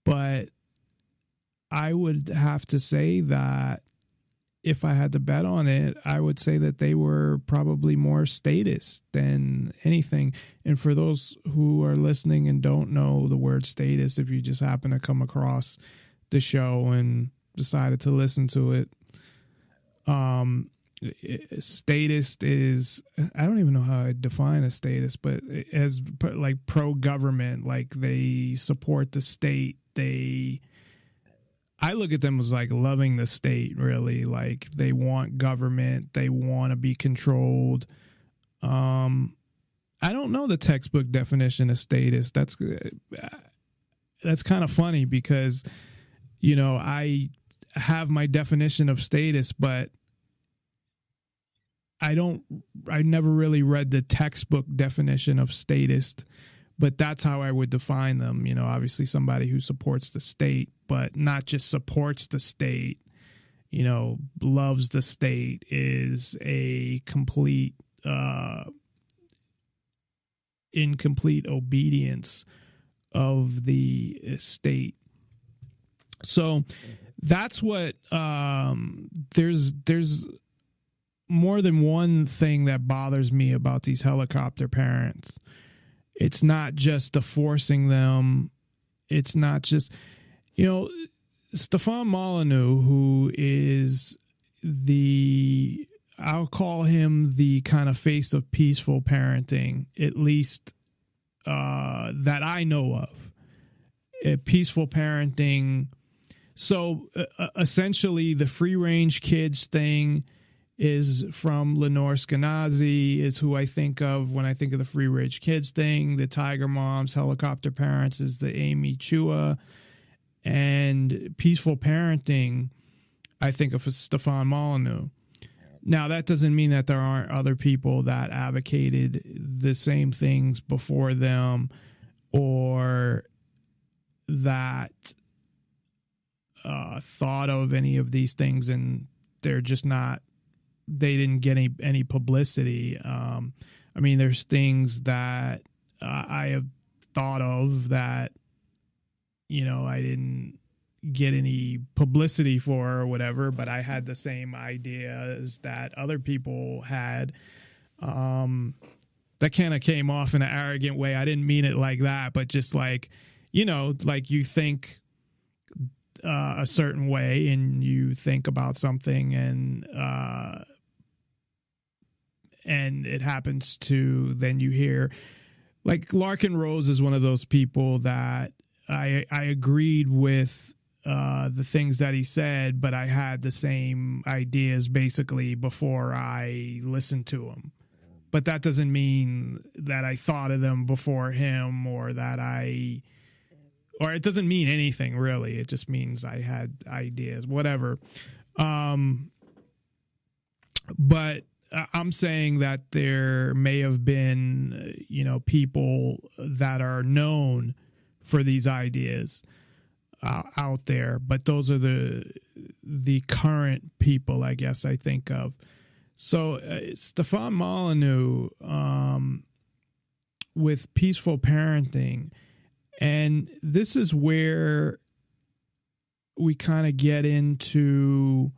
but I would have to say that if I had to bet on it, I would say that they were probably more statist than anything. And for those who are listening and don't know the word statist, if you just happen to come across the show and decided to listen to it, statist is, I don't even know how I define a statist, but as like pro-government, like they support the state. I look at them as like loving the state, really. Like they want government, they want to be controlled. I don't know the textbook definition of statist. That's kind of funny because, I have my definition of statist, but I never really read the textbook definition of statist, but that's how I would define them. Obviously somebody who supports the state, but not just supports the state, loves the state, is a complete, incomplete obedience of the state. So that's what, there's more than one thing that bothers me about these helicopter parents. It's not just the forcing them. It's not just, Stefan Molyneux, who is I'll call him the kind of face of peaceful parenting, at least that I know of. Peaceful parenting. So essentially, the free range kids thing is from Lenore Skenazy, is who I think of when I think of the free range kids thing. The Tiger Moms, helicopter parents is the Amy Chua. And peaceful parenting, I think of Stefan Molyneux. Now, that doesn't mean that there aren't other people that advocated the same things before them, or that thought of any of these things, and they're just not, they didn't get any publicity. I mean, there's things that I have thought of that, I didn't get any publicity for or whatever, but I had the same ideas that other people had. That kind of came off in an arrogant way. I didn't mean it like that, but just like, like you think a certain way and you think about something and it happens to, then you hear, like Larkin Rose is one of those people that I agreed with the things that he said, but I had the same ideas basically before I listened to him. But that doesn't mean that I thought of them before him, or that or it doesn't mean anything really. It just means I had ideas, whatever. But I'm saying that there may have been, people that are known for these ideas out there, but those are the current people, I guess, I think of. So Stefan Molyneux with peaceful parenting, and this is where we kind of get into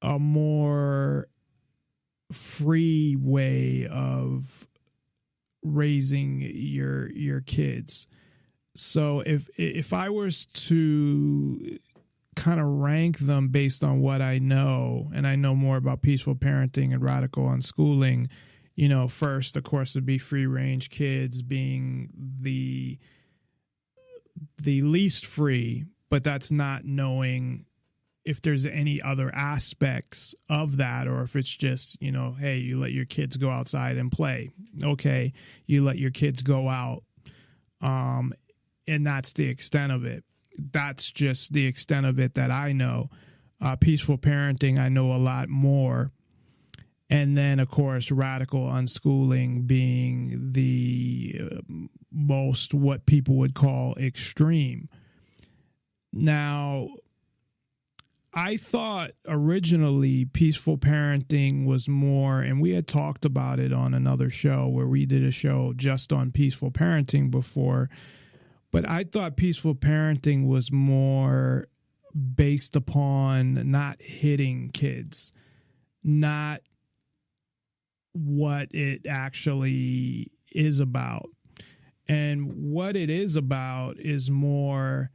a more free way of raising your kids. So if I was to kind of rank them based on what I know, and I know more about peaceful parenting and radical unschooling, first, of course, would be free range kids being the least free, but that's not knowing if there's any other aspects of that, or if it's just, hey, you let your kids go outside and play. Okay, you let your kids go out. And that's the extent of it. That's just the extent of it that I know. Peaceful parenting, I know a lot more. And then, of course, radical unschooling being the most what people would call extreme. Now, I thought originally peaceful parenting was more, and we had talked about it on another show where we did a show just on peaceful parenting before, but I thought peaceful parenting was more based upon not hitting kids, not what it actually is about. And what it is about is more,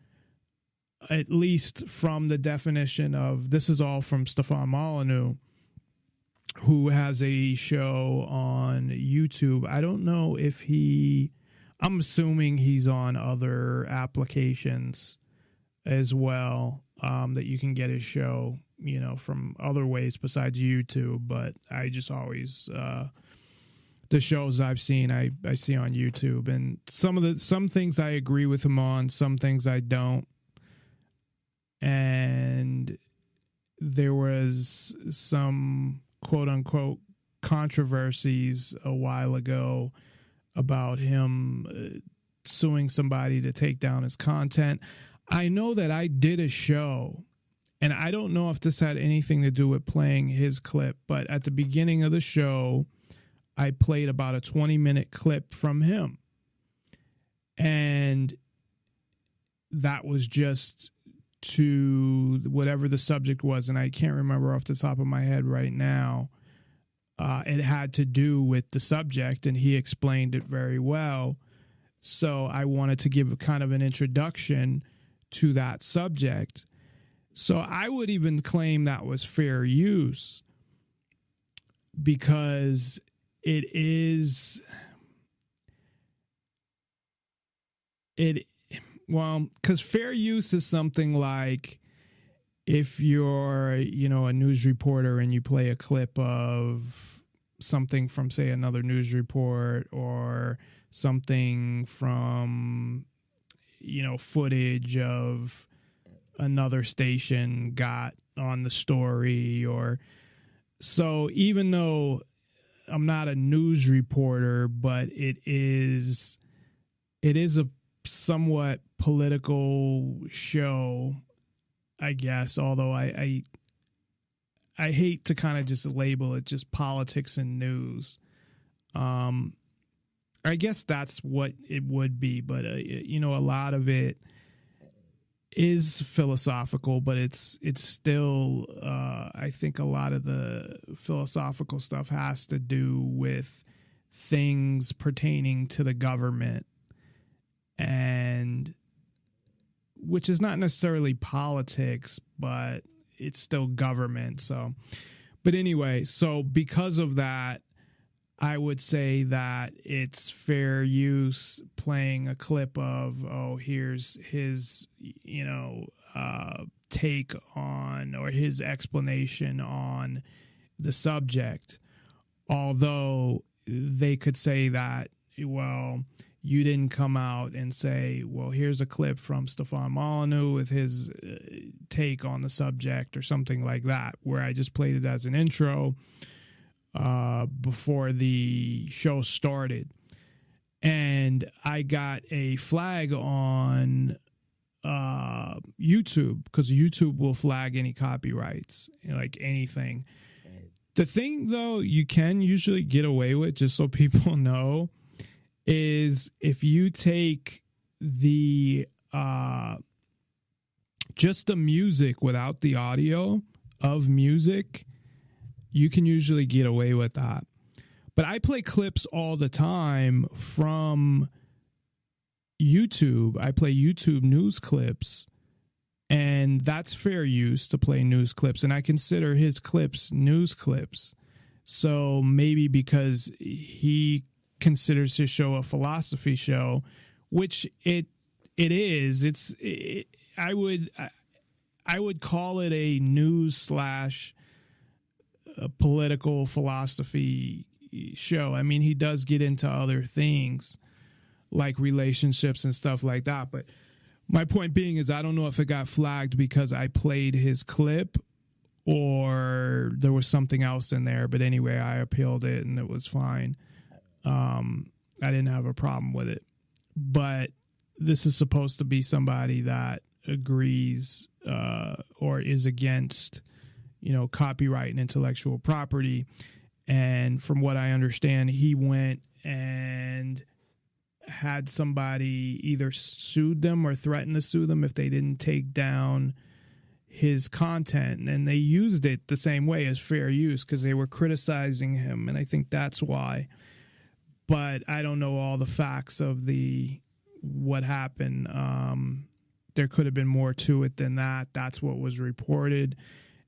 at least from the definition of, this is all from Stefan Molyneux, who has a show on YouTube. I don't know if I'm assuming he's on other applications as well, that you can get his show, from other ways besides YouTube. But I just always, the shows I've seen, I see on YouTube. And some things I agree with him on, some things I don't. And there was some quote unquote controversies a while ago about him suing somebody to take down his content. I know that I did a show, and I don't know if this had anything to do with playing his clip, but at the beginning of the show, I played about a 20-minute clip from him. And that was just to whatever the subject was, and I can't remember off the top of my head right now. It had to do with the subject, and he explained it very well. So I wanted to give kind of an introduction to that subject. So I would even claim that was fair use, because it is because fair use is something like if you're, a news reporter and you play a clip of something from, say, another news report, or something from, footage of another station got on the story, or so even though I'm not a news reporter, but it is a somewhat political show, I guess, although I hate to kind of just label it just politics and news. I guess that's what it would be, but a lot of it is philosophical, but it's still I think a lot of the philosophical stuff has to do with things pertaining to the government, and which is not necessarily politics, but it's still government. So, but anyway, so because of that, I would say that it's fair use playing a clip of, here's his, take on, or his explanation on the subject. Although they could say that, well, you didn't come out and say, well, here's a clip from Stefan Molyneux with his take on the subject, or something like that, where I just played it as an intro before the show started. And I got a flag on YouTube, because YouTube will flag any copyrights, like anything. The thing, though, you can usually get away with, just so people know, is if you take the just the music without the audio of music, you can usually get away with that. But I play clips all the time from YouTube. I play YouTube news clips, and that's fair use to play news clips. And I consider his clips news clips. So maybe because he considers his show a philosophy show, which it is. I would call it a news / a political philosophy show. I mean, he does get into other things like relationships and stuff like that. But my point being is, I don't know if it got flagged because I played his clip or there was something else in there. But anyway, I appealed it and it was fine. I didn't have a problem with it. But this is supposed to be somebody that agrees or is against, copyright and intellectual property. And from what I understand, he went and had somebody either sued them or threatened to sue them if they didn't take down his content. And they used it the same way as fair use because they were criticizing him. And I think that's why. But I don't know all the facts of what happened. There could have been more to it than that. That's what was reported.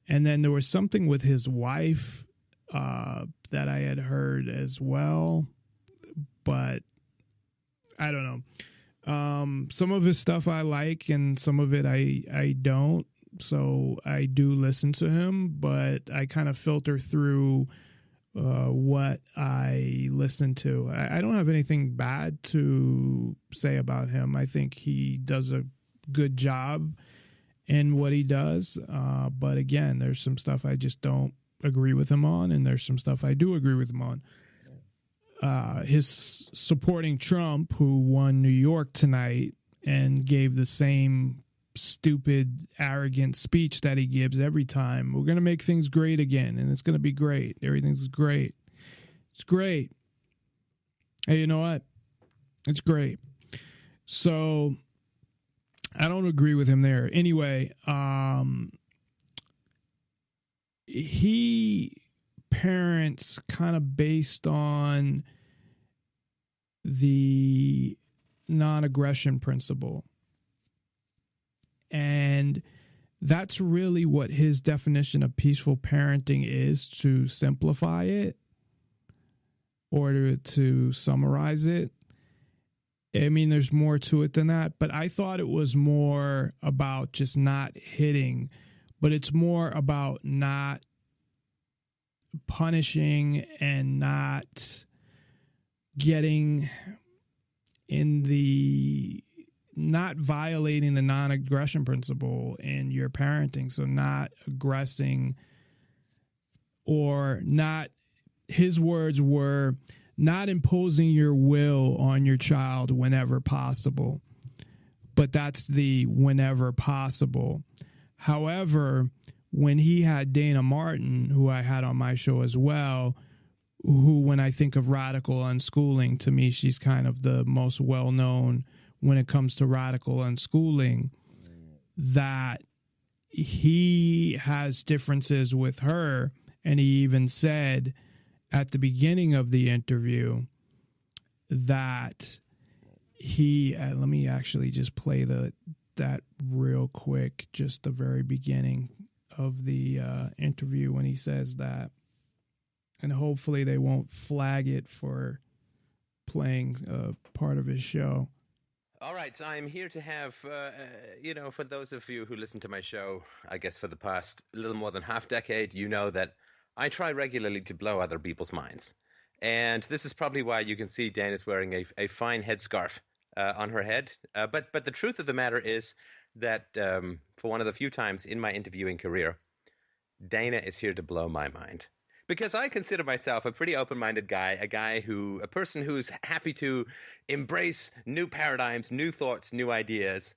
And then there was something with his wife that I had heard as well. But I don't know. Some of his stuff I like and some of it I don't. So I do listen to him, but I kind of filter through what I listen to. I don't have anything bad to say about him. I think he does a good job in what he does. But again, there's some stuff I just don't agree with him on, and there's some stuff I do agree with him on. His supporting Trump, who won New York tonight and gave the same stupid, arrogant speech that he gives every time. We're going to make things great again, and it's going to be great. Everything's great. It's great. Hey, you know what? It's great. So I don't agree with him there. Anyway, he parents kind of based on the non-aggression principle. And that's really what his definition of peaceful parenting is, to simplify it or to summarize it. I mean, there's more to it than that, but I thought it was more about just not hitting, but it's more about not punishing and not getting in the, not violating the non-aggression principle in your parenting. So not aggressing, or not, his words were, not imposing your will on your child whenever possible. But that's the whenever possible. However, when he had Dana Martin, who I had on my show as well, who, when I think of radical unschooling, to me, she's kind of the most well-known when it comes to radical unschooling, that he has differences with her. And he even said at the beginning of the interview that he, let me actually just play that real quick, just the very beginning of the interview when he says that. And hopefully they won't flag it for playing part of his show. All right, so I'm here to have, for those of you who listen to my show, I guess for the past a little more than half decade, you know that I try regularly to blow other people's minds. And this is probably why you can see Dana's wearing a fine headscarf on her head. But the truth of the matter is that for one of the few times in my interviewing career, Dana is here to blow my mind. Because I consider myself a pretty open-minded guy, a person who's happy to embrace new paradigms, new thoughts, new ideas.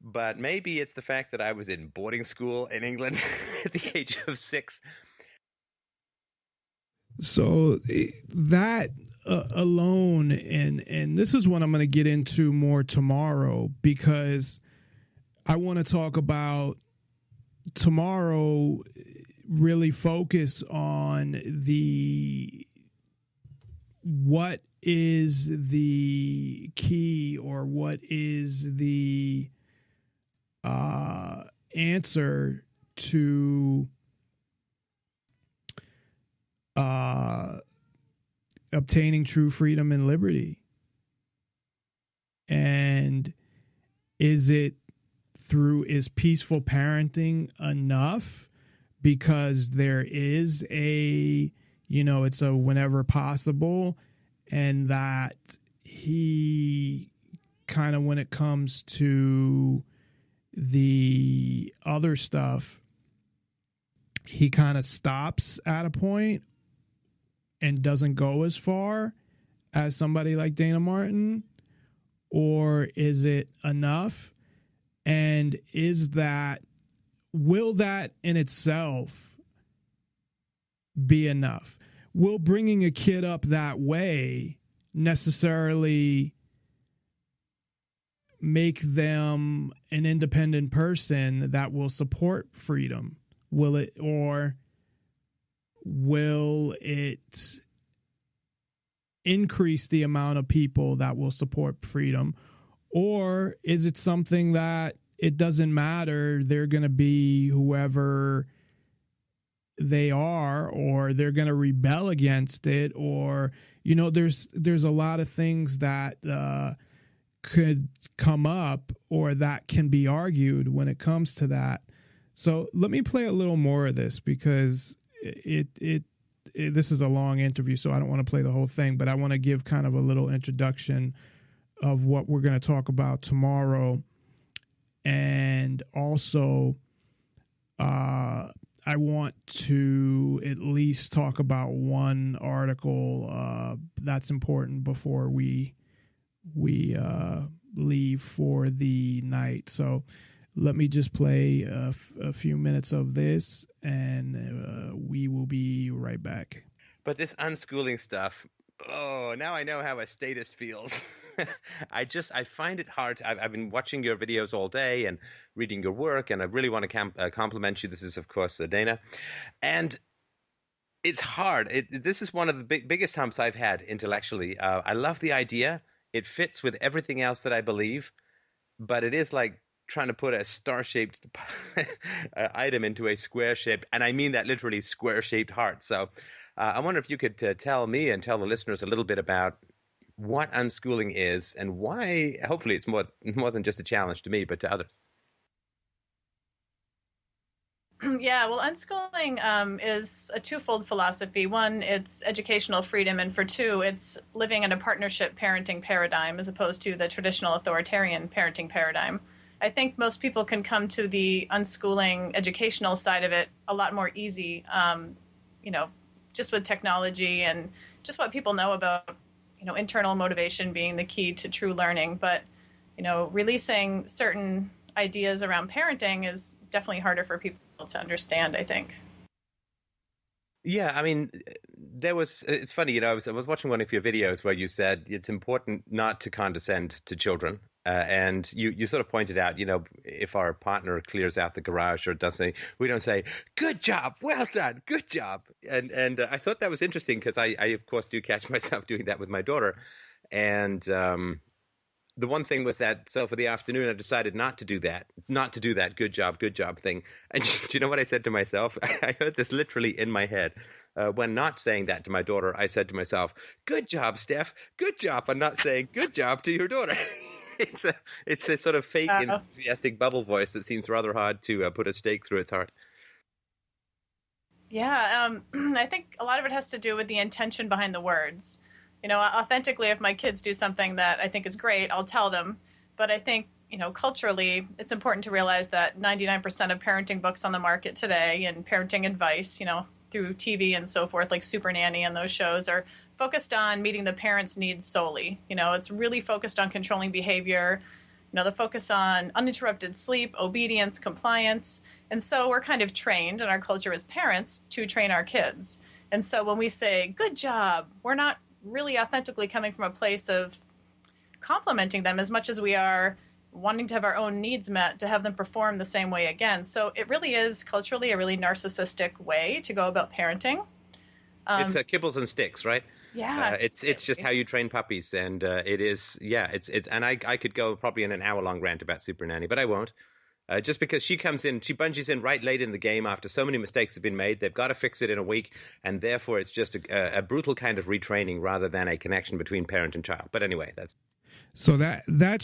But maybe it's the fact that I was in boarding school in England at the age of 6. So that alone, and this is what I'm going to get into more tomorrow, because I want to talk about tomorrow, really focus on what is the key, or what is the answer to obtaining true freedom and liberty. And is peaceful parenting enough? Because there is it's a whenever possible, and that he kind of, when it comes to the other stuff, he kind of stops at a point and doesn't go as far as somebody like Dana Martin? Or is it enough? And will that in itself be enough? Will bringing a kid up that way necessarily make them an independent person that will support freedom? Will it, or will it increase the amount of people that will support freedom? Or is it something that it doesn't matter, they're going to be whoever they are, or they're going to rebel against it, or, there's a lot of things that could come up, or that can be argued when it comes to that. So let me play a little more of this, because this is a long interview, so I don't want to play the whole thing, but I want to give kind of a little introduction of what we're going to talk about tomorrow. And also, I want to at least talk about one article that's important before we leave for the night. So let me just play a few minutes of this, and we will be right back. But this unschooling stuff, now I know how a statist feels. I find it hard. I've been watching your videos all day and reading your work, and I really want to compliment you. This is, of course, Dana. And it's hard. This is one of the biggest humps I've had intellectually. I love the idea. It fits with everything else that I believe, but it is like trying to put a star-shaped item into a square-shaped, and I mean that literally, square-shaped heart. So I wonder if you could tell me and tell the listeners a little bit about what unschooling is and why, hopefully it's more than just a challenge to me, but to others. Yeah, well, unschooling is a twofold philosophy. One, it's educational freedom, and for two, it's living in a partnership parenting paradigm as opposed to the traditional authoritarian parenting paradigm. I think most people can come to the unschooling educational side of it a lot more easy, just with technology and just what people know about, internal motivation being the key to true learning. But, releasing certain ideas around parenting is definitely harder for people to understand, I think. Yeah, I mean, it's funny, I was watching one of your videos where you said it's important not to condescend to children. And you sort of pointed out, if our partner clears out the garage or does something, we don't say, good job, well done, good job. And I thought that was interesting because I, of course, do catch myself doing that with my daughter. And the one thing was that, so for the afternoon, I decided not to do that good job thing. And do you know what I said to myself? I heard this literally in my head. When not saying that to my daughter, I said to myself, good job, Steph, good job for not saying good job to your daughter. It's a sort of fake enthusiastic bubble voice that seems rather hard to put a stake through its heart. Yeah, I think a lot of it has to do with the intention behind the words. Authentically, if my kids do something that I think is great, I'll tell them. But I think, culturally, it's important to realize that 99% of parenting books on the market today and parenting advice, through TV and so forth, like Super Nanny and those shows, are focused on meeting the parents' needs solely. It's really focused on controlling behavior, the focus on uninterrupted sleep, obedience, compliance. And so we're kind of trained in our culture as parents to train our kids. And so when we say, good job, we're not really authentically coming from a place of complimenting them as much as we are wanting to have our own needs met to have them perform the same way again. So it really is culturally a really narcissistic way to go about parenting. It's kibbles and sticks, right? Yeah. It's just how you train puppies. And it is, it's and I could go probably in an hour-long rant about Super Nanny, but I won't. Just because she bungees in right late in the game after so many mistakes have been made. They've got to fix it in a week, and therefore it's just a brutal kind of retraining rather than a connection between parent and child. But anyway, that's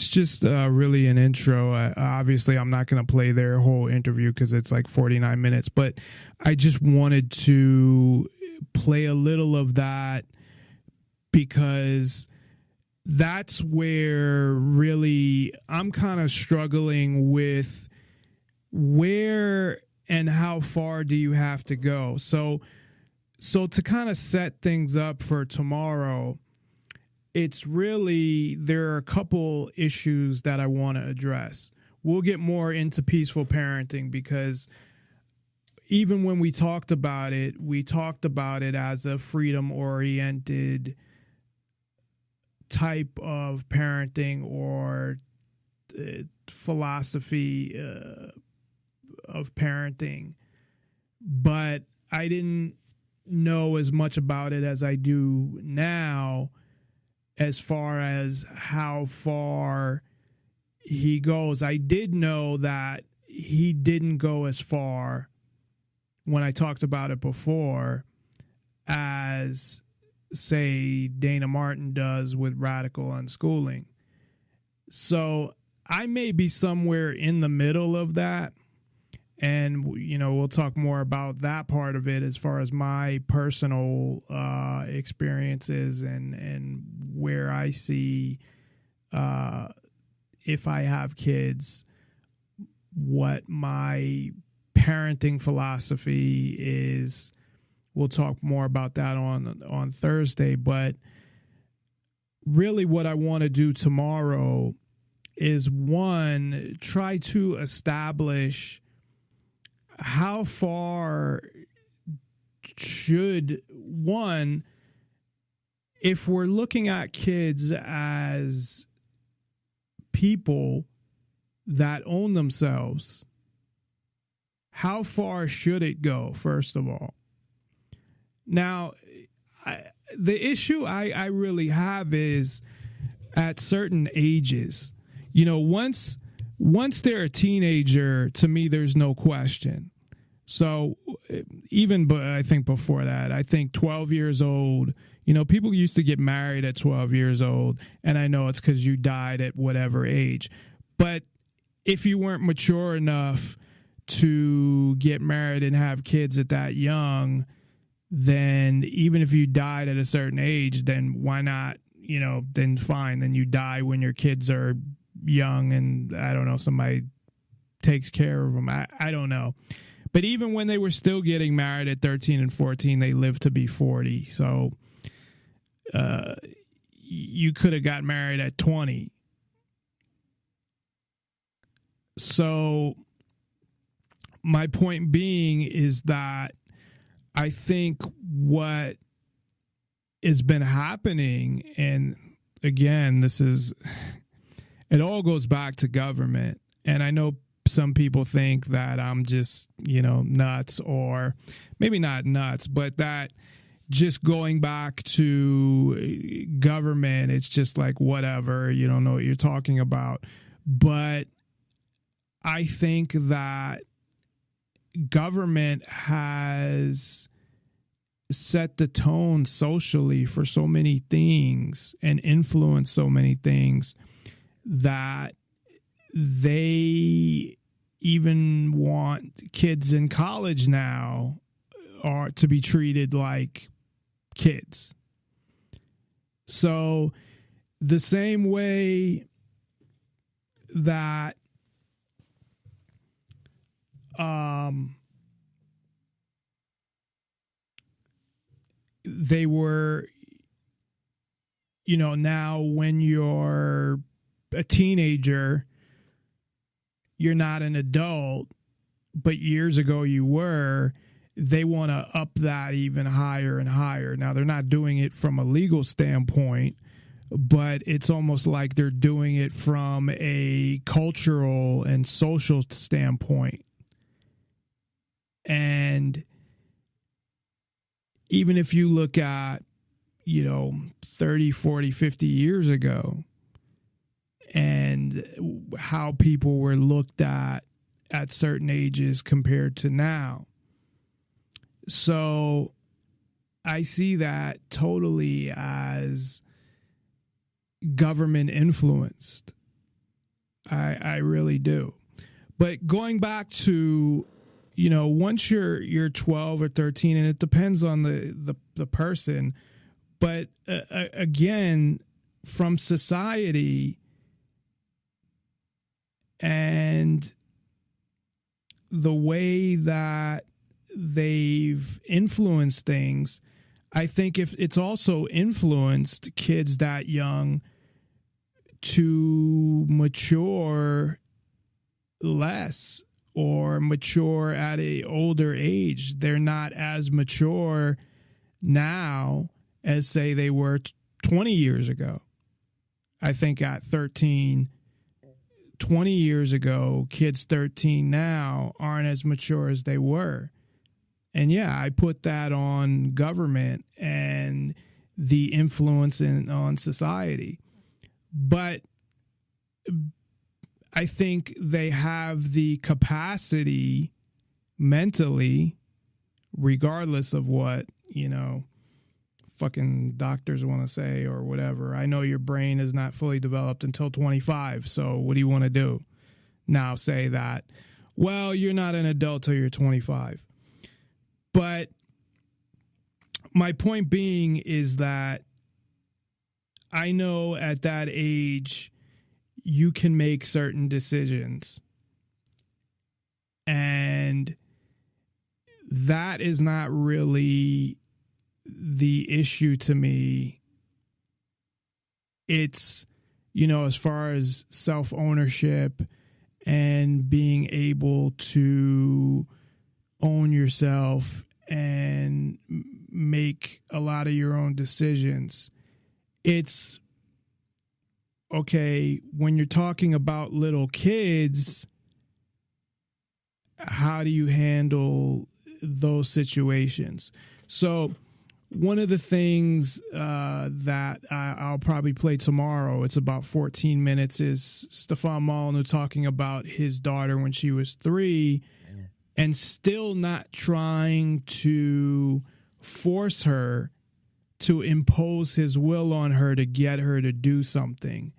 just really an intro. Obviously, I'm not going to play their whole interview because it's like 49 minutes, but I just wanted to play a little of that because that's where really I'm kind of struggling with where and how far do you have to go. So to kind of set things up for tomorrow, it's really, there are a couple issues that I want to address. We'll get more into peaceful parenting because even when we talked about it as a freedom-oriented type of parenting or philosophy of parenting. But I didn't know as much about it as I do now as far as how far he goes. I did know that he didn't go as far when I talked about it before as, say, Dana Martin does with radical unschooling. So I may be somewhere in the middle of that. And, we'll talk more about that part of it as far as my personal experiences and where I see, if I have kids, what my parenting philosophy is. We'll talk more about that on Thursday. But really what I want to do tomorrow is, one, try to establish how far should one if we're looking at kids as people that own themselves, how far should it go, first of all? Now, the issue I really have is at certain ages. You know, once they're a teenager, to me, there's no question. So even, I think before that, I think 12 years old, you know, people used to get married at 12 years old, and I know it's because you died at whatever age. But if you weren't mature enough to get married and have kids at that young, then even if you died at a certain age, then why not, you know, then fine. Then you die when your kids are young and, I don't know, somebody takes care of them. I don't know. But even when they were still getting married at 13 and 14, they lived to be 40. So you could have got married at 20. So my point being is that I think what has been happening, and again, it all goes back to government. And I know some people think that I'm just, you know, nuts, or maybe not nuts, but that just going back to government, it's just like, whatever, you don't know what you're talking about. But I think that government has set the tone socially for so many things and influenced so many things that they even want kids in college now are to be treated like kids. So the same way that they were, you know, now when you're a teenager, you're not an adult, but years ago you were, they want to up that even higher and higher. Now, they're not doing it from a legal standpoint, but it's almost like they're doing it from a cultural and social standpoint. And even if you look at, you know, 30, 40, 50 years ago, and how people were looked at certain ages compared to now. So I see that totally as government influenced. I really do. But going back to, you know, once you're 12 or 13, and it depends on the person, but again, from society and the way that they've influenced things, I think if it's also influenced kids that young to mature less or mature at a older age. They're not as mature now as, say, they were 20 years ago. I think at 13, 20 years ago, kids 13 now aren't as mature as they were. And yeah, I put that on government and the influence on society. But I think they have the capacity mentally, regardless of what, you know, fucking doctors want to say or whatever. I know your brain is not fully developed until 25. So what do you want to do? Now say that, well, you're not an adult till you're 25. But my point being is that I know at that age, you can make certain decisions. And that is not really the issue to me. It's, you know, as far as self-ownership and being able to own yourself and make a lot of your own decisions. it's okay when you're talking about little kids, how do you handle those situations? So one of the things that I'll probably play tomorrow, it's about 14 minutes, is Stefan Molyneux talking about his daughter when she was 3 and still not trying to force her to impose his will on her to get her to do something.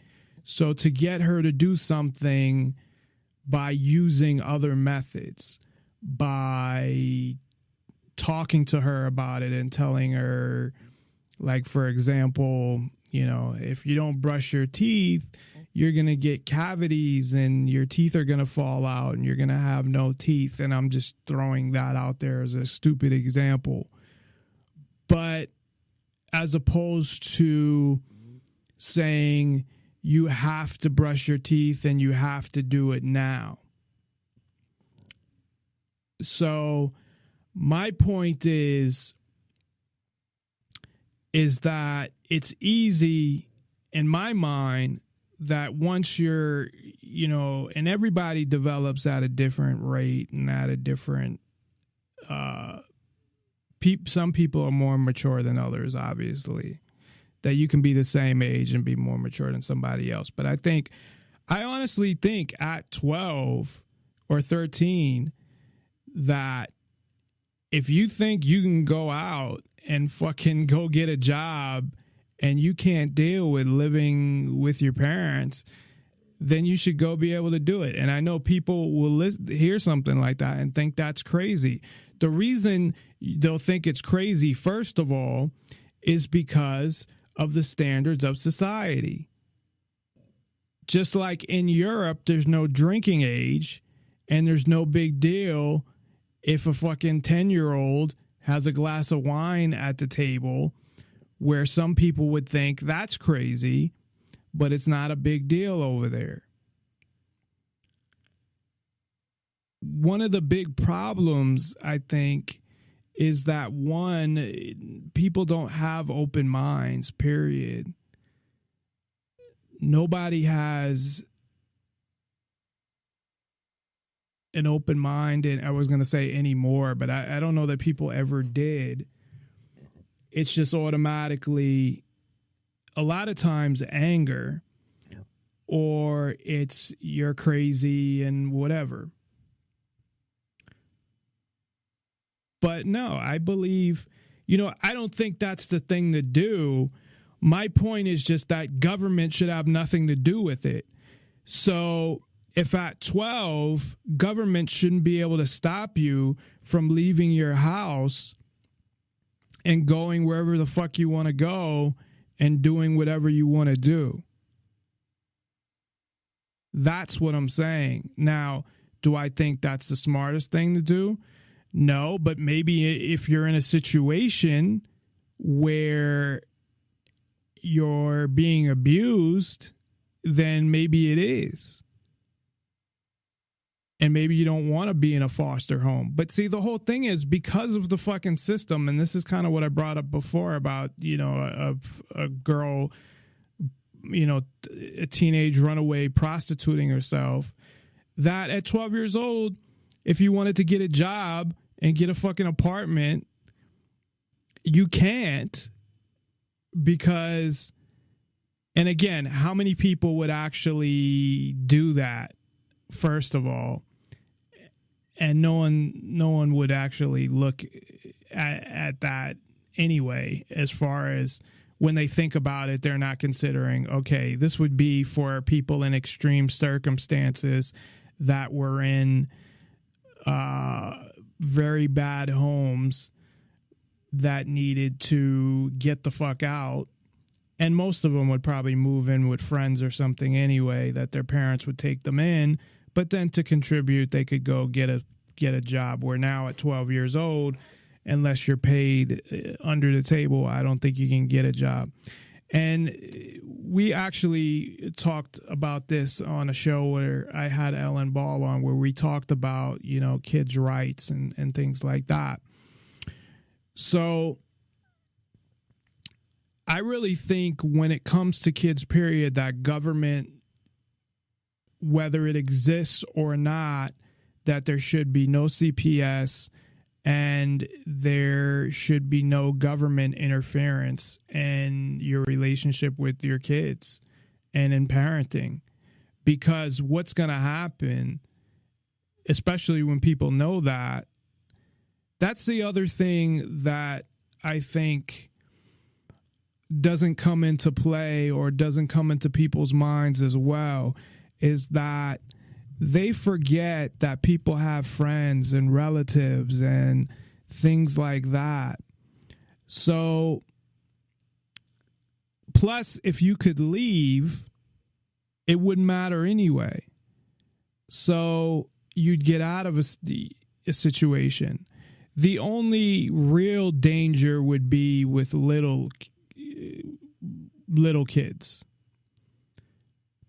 So to get her to do something by using other methods, by talking to her about it and telling her, like, for example, you know, if you don't brush your teeth, you're going to get cavities and your teeth are going to fall out and you're going to have no teeth. And I'm just throwing that out there as a stupid example. But as opposed to saying you have to brush your teeth and you have to do it now. So my point is that it's easy in my mind that once you're, you know, and everybody develops at a different rate and at a different, some people are more mature than others, obviously, that you can be the same age and be more mature than somebody else. But I honestly think at 12 or 13 that if you think you can go out and fucking go get a job and you can't deal with living with your parents, then you should go be able to do it. And I know people will hear something like that and think that's crazy. The reason they'll think it's crazy, first of all, is because of the standards of society. Just like in Europe, there's no drinking age and there's no big deal if a fucking 10-year-old has a glass of wine at the table, where some people would think that's crazy, but it's not a big deal over there. One of the big problems, I think, is that, one, people don't have open minds, period. Nobody has an open mind, and I was going to say anymore, but I don't know that people ever did. It's just automatically, a lot of times, anger, or it's you're crazy and whatever. But no, I believe, you know, I don't think that's the thing to do. My point is just that government should have nothing to do with it. So if at 12, government shouldn't be able to stop you from leaving your house and going wherever the fuck you want to go and doing whatever you want to do. That's what I'm saying. Now, do I think that's the smartest thing to do? No, but maybe if you're in a situation where you're being abused, then maybe it is. And maybe you don't want to be in a foster home. But see, the whole thing is because of the fucking system, and this is kind of what I brought up before about, you know, a girl, you know, a teenage runaway prostituting herself, that at 12 years old, if you wanted to get a job and get a fucking apartment, you can't, because, and again, how many people would actually do that, first of all? And no one would actually look at that anyway, as far as when they think about it, they're not considering, okay, this would be for people in extreme circumstances that were in very bad homes that needed to get the fuck out. And most of them would probably move in with friends or something anyway, that their parents would take them in. But then to contribute, they could go get a job, where now at 12 years old, unless you're paid under the table, I don't think you can get a job. And we actually talked about this on a show where I had Ellen Ball on, where we talked about, you know, kids' rights and things like that. So I really think when it comes to kids, period, that government, whether it exists or not, that there should be no CPS and there should be no government interference in your relationship with your kids and in parenting. Because what's going to happen, especially when people know that, that's the other thing that I think doesn't come into play or doesn't come into people's minds as well, is that they forget that people have friends and relatives and things like that. So, plus, if you could leave, it wouldn't matter anyway. So you'd get out of a situation. The only real danger would be with little kids.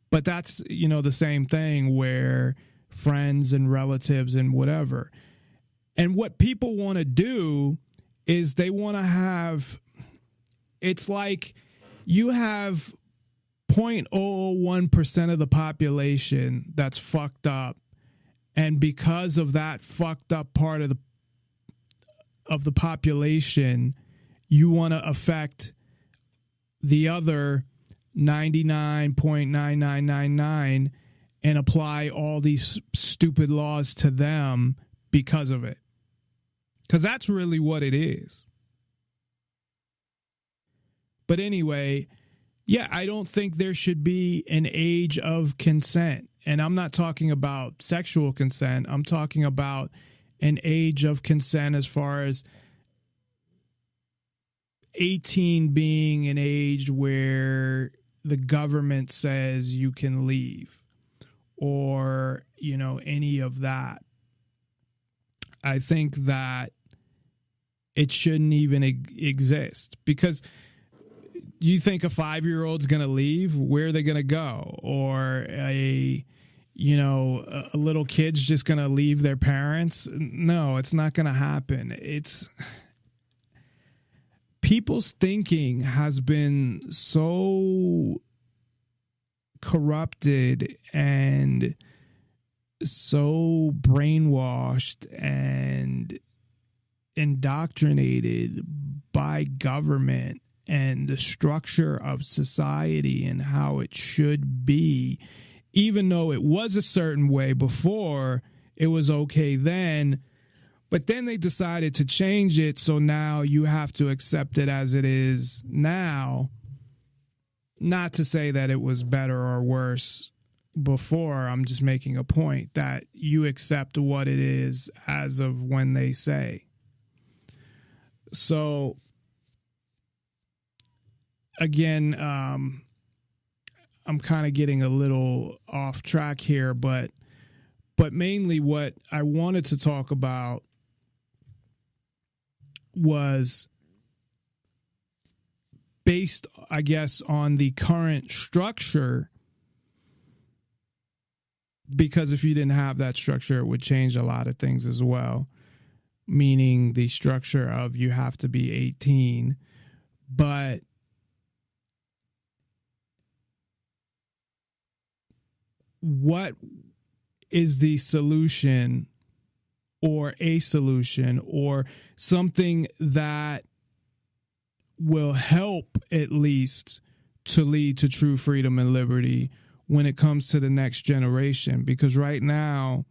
But that's, the same thing where friends and relatives and whatever. And what people want to do is they want to have, it's like you have 0.001% of the population that's fucked up. And because of that fucked up part of the population, you want to affect the other 99.9999 and apply all these stupid laws to them because of it. Because that's really what it is. But anyway, yeah, I don't think there should be an age of consent. And I'm not talking about sexual consent. I'm talking about an age of consent as far as 18 being an age where the government says you can leave or, any of that. I think that it shouldn't even exist because you think a 5-year-old's going to leave, where are they going to go? Or a little kid's just going to leave their parents? No, it's not going to happen. People's thinking has been so corrupted and so brainwashed and indoctrinated by government and the structure of society and how it should be, even though it was a certain way before, it was okay then. But then they decided to change it, so now you have to accept it as it is now. Not to say that it was better or worse before. I'm just making a point that you accept what it is as of when they say. So, again, I'm kind of getting a little off track here, but mainly what I wanted to talk about was based, I guess, on the current structure, because if you didn't have that structure, it would change a lot of things as well, meaning the structure of you have to be 18, but what is the solution or a solution or something that will help at least to lead to true freedom and liberty when it comes to the next generation? Because right now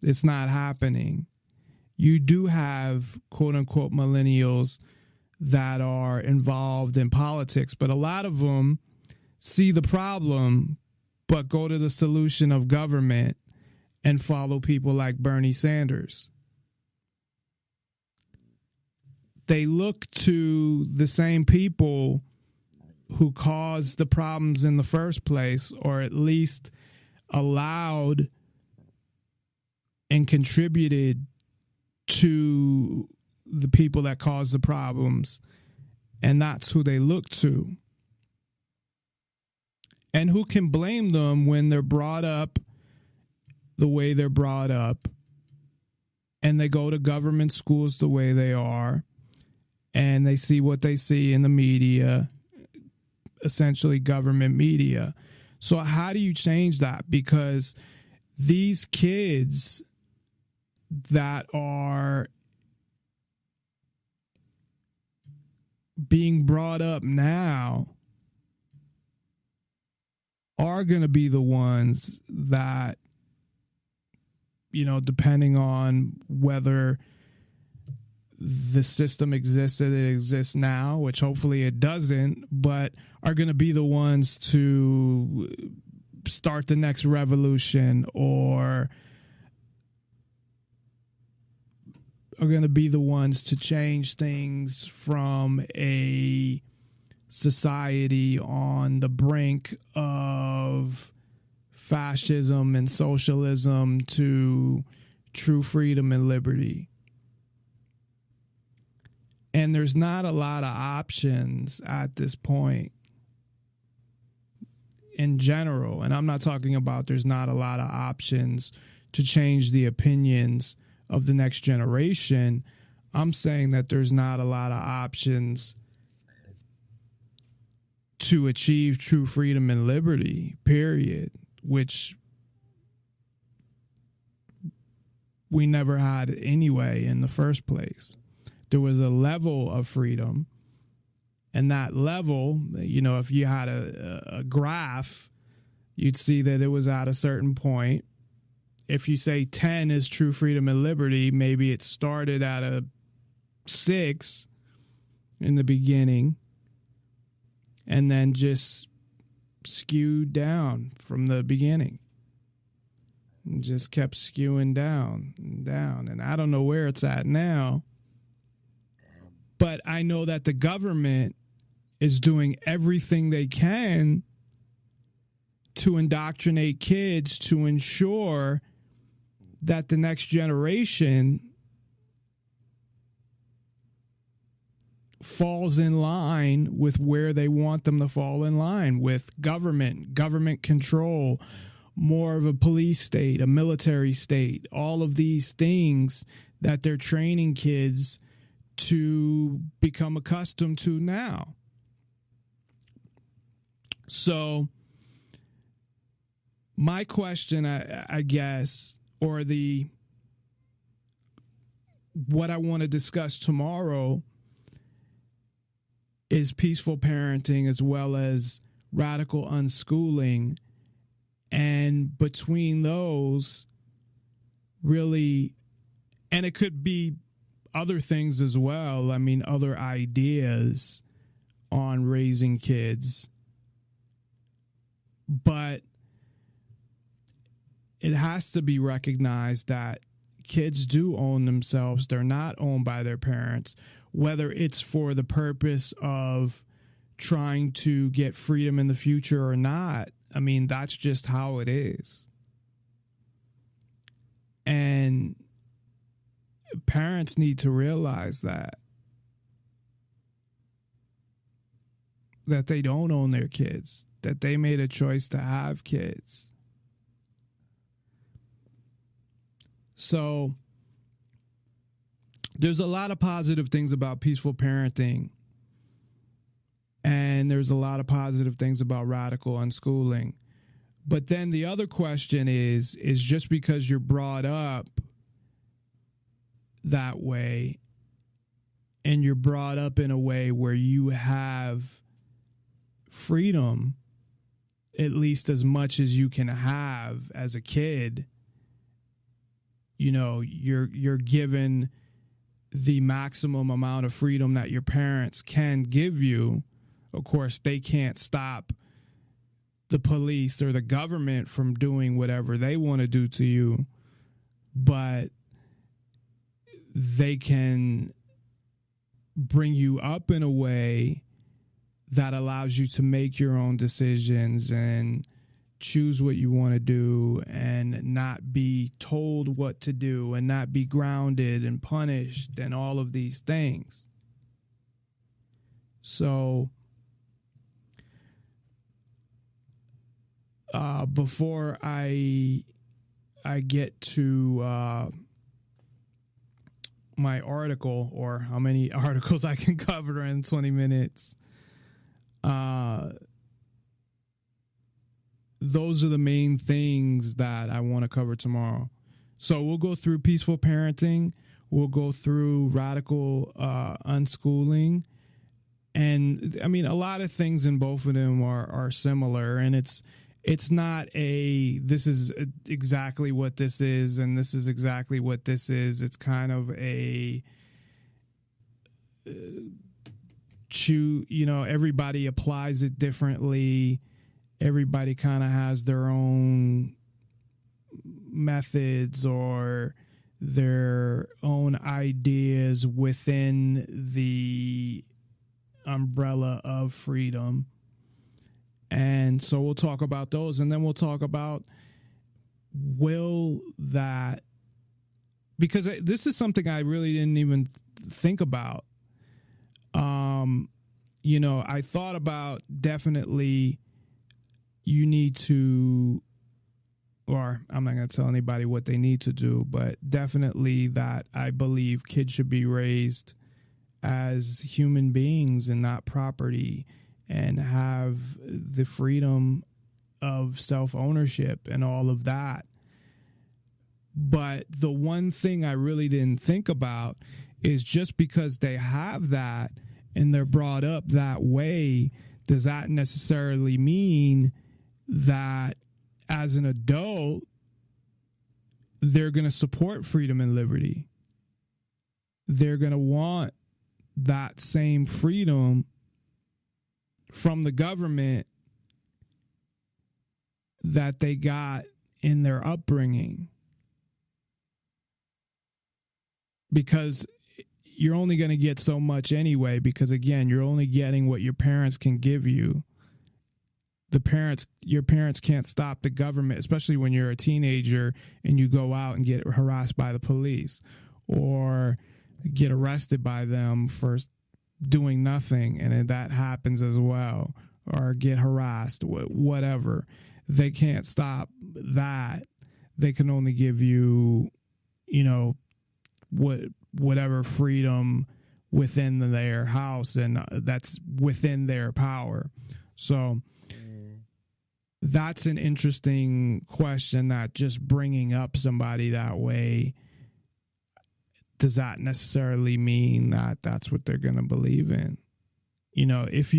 it's not happening. You do have quote unquote millennials that are involved in politics, but a lot of them see the problem but go to the solution of government and follow people like Bernie Sanders. They look to the same people who caused the problems in the first place, or at least allowed and contributed to the people that caused the problems, and that's who they look to. And who can blame them when they're brought up the way they're brought up and they go to government schools the way they are and they see what they see in the media, essentially government media. So how do you change that? Because these kids that are being brought up now are going to be the ones that, depending on whether the system exists as it exists now, which hopefully it doesn't, but are going to be the ones to start the next revolution, or are going to be the ones to change things from a society on the brink of fascism and socialism to true freedom and liberty. And there's not a lot of options at this point in general. And I'm not talking about there's not a lot of options to change the opinions of the next generation. I'm saying that there's not a lot of options to achieve true freedom and liberty, period, which we never had anyway in the first place. There was a level of freedom, and that level, if you had a graph, you'd see that it was at a certain point. If you say 10 is true freedom and liberty, maybe it started at a 6 in the beginning and then just skewed down from the beginning. And just kept skewing down and down. And I don't know where it's at now. But I know that the government is doing everything they can to indoctrinate kids to ensure that the next generation falls in line with where they want them to fall in line, with government control, more of a police state, a military state, all of these things that they're training kids to become accustomed to now. So my question, I guess, or what I want to discuss tomorrow is peaceful parenting as well as radical unschooling. And between those, really, and it could be other things as well. I mean, other ideas on raising kids. But it has to be recognized that kids do own themselves. They're not owned by their parents, whether it's for the purpose of trying to get freedom in the future or not. I mean, that's just how it is. And parents need to realize that they don't own their kids, that they made a choice to have kids. So there's a lot of positive things about peaceful parenting, and there's a lot of positive things about radical unschooling. But then the other question is just because you're brought up that way and you're brought up in a way where you have freedom, at least as much as you can have as a kid, you're given the maximum amount of freedom that your parents can give you. Of course, they can't stop the police or the government from doing whatever they want to do to you, but they can bring you up in a way that allows you to make your own decisions and choose what you want to do and not be told what to do and not be grounded and punished and all of these things. So before I get to my article, or how many articles I can cover in 20 minutes, those are the main things that I want to cover tomorrow. So we'll go through peaceful parenting. We'll go through radical unschooling. And I mean, a lot of things in both of them are similar. And it's not this is exactly what this is and this is exactly what this is. It's kind of everybody applies it differently. Everybody kind of has their own methods or their own ideas within the umbrella of freedom. And so we'll talk about those, and then we'll talk about because this is something I really didn't even think about. I thought about definitely you need to, or I'm not going to tell anybody what they need to do, but definitely that I believe kids should be raised as human beings and not property, and have the freedom of self-ownership and all of that. But the one thing I really didn't think about is just because they have that and they're brought up that way, does that necessarily mean that as an adult, they're going to support freedom and liberty? They're going to want that same freedom from the government that they got in their upbringing. Because you're only going to get so much anyway, because again, you're only getting what your parents can give you. Your parents can't stop the government, especially when you're a teenager and you go out and get harassed by the police or get arrested by them for doing nothing, and that happens as well, or get harassed, whatever. They can't stop that. They can only give you, whatever freedom within their house, and that's within their power. So that's an interesting question, that just bringing up somebody that way, does that necessarily mean that that's what they're going to believe in? If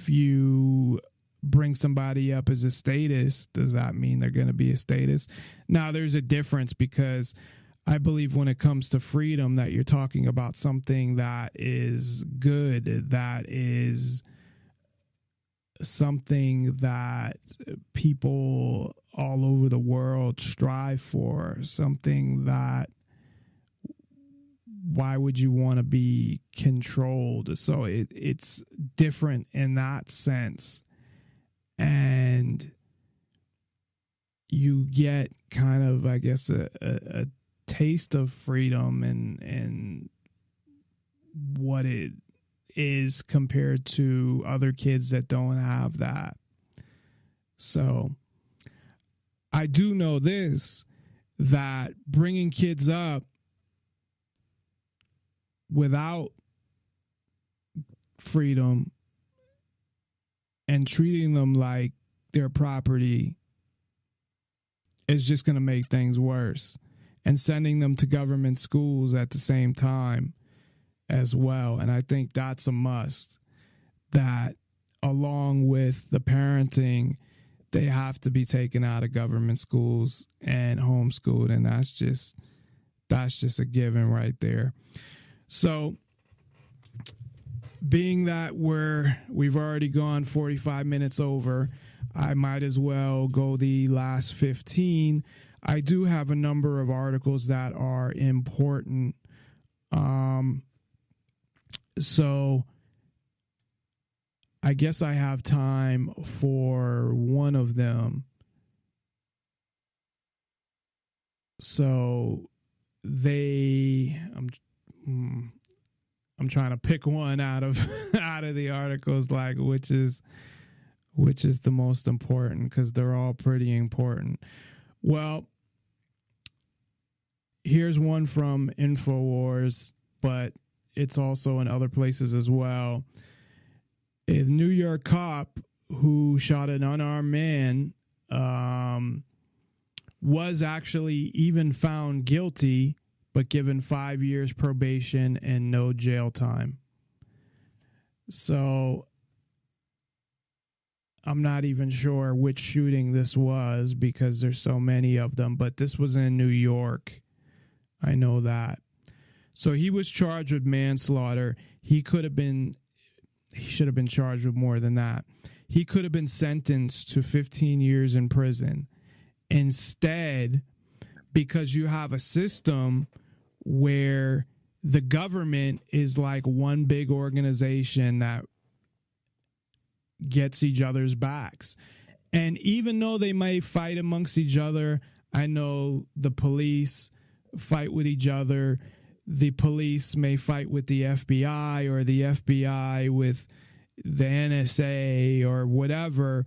you bring somebody up as a statist, does that mean they're going to be a statist? Now, there's a difference, because I believe when it comes to freedom that you're talking about something that is good, that is something that people all over the world strive for, something that, why would you want to be controlled? So it's different in that sense. And you get kind of, I guess, a taste of freedom and what it is compared to other kids that don't have that. So I do know this, that bringing kids up without freedom and treating them like their property is just going to make things worse, and sending them to government schools at the same time as well. And I think that's a must, that along with the parenting, they have to be taken out of government schools and homeschooled. And that's just a given right there. So being that we've already gone 45 minutes over, I might as well go the last 15. I do have a number of articles that are important. So I guess I have time for one of them. So I'm trying to pick one out of the articles, like which is the most important, because they're all pretty important. Well, here's one from InfoWars, but it's also in other places as well. A New York cop who shot an unarmed man was actually even found guilty, but given 5 years probation and no jail time. So I'm not even sure which shooting this was because there's so many of them, but this was in New York. I know that. So he was charged with manslaughter. He should have been charged with more than that. He could have been sentenced to 15 years in prison. Instead, because you have a system where the government is like one big organization that gets each other's backs. And even though they might fight amongst each other, I know the police fight with each other. The police may fight with the FBI or the FBI with the NSA or whatever.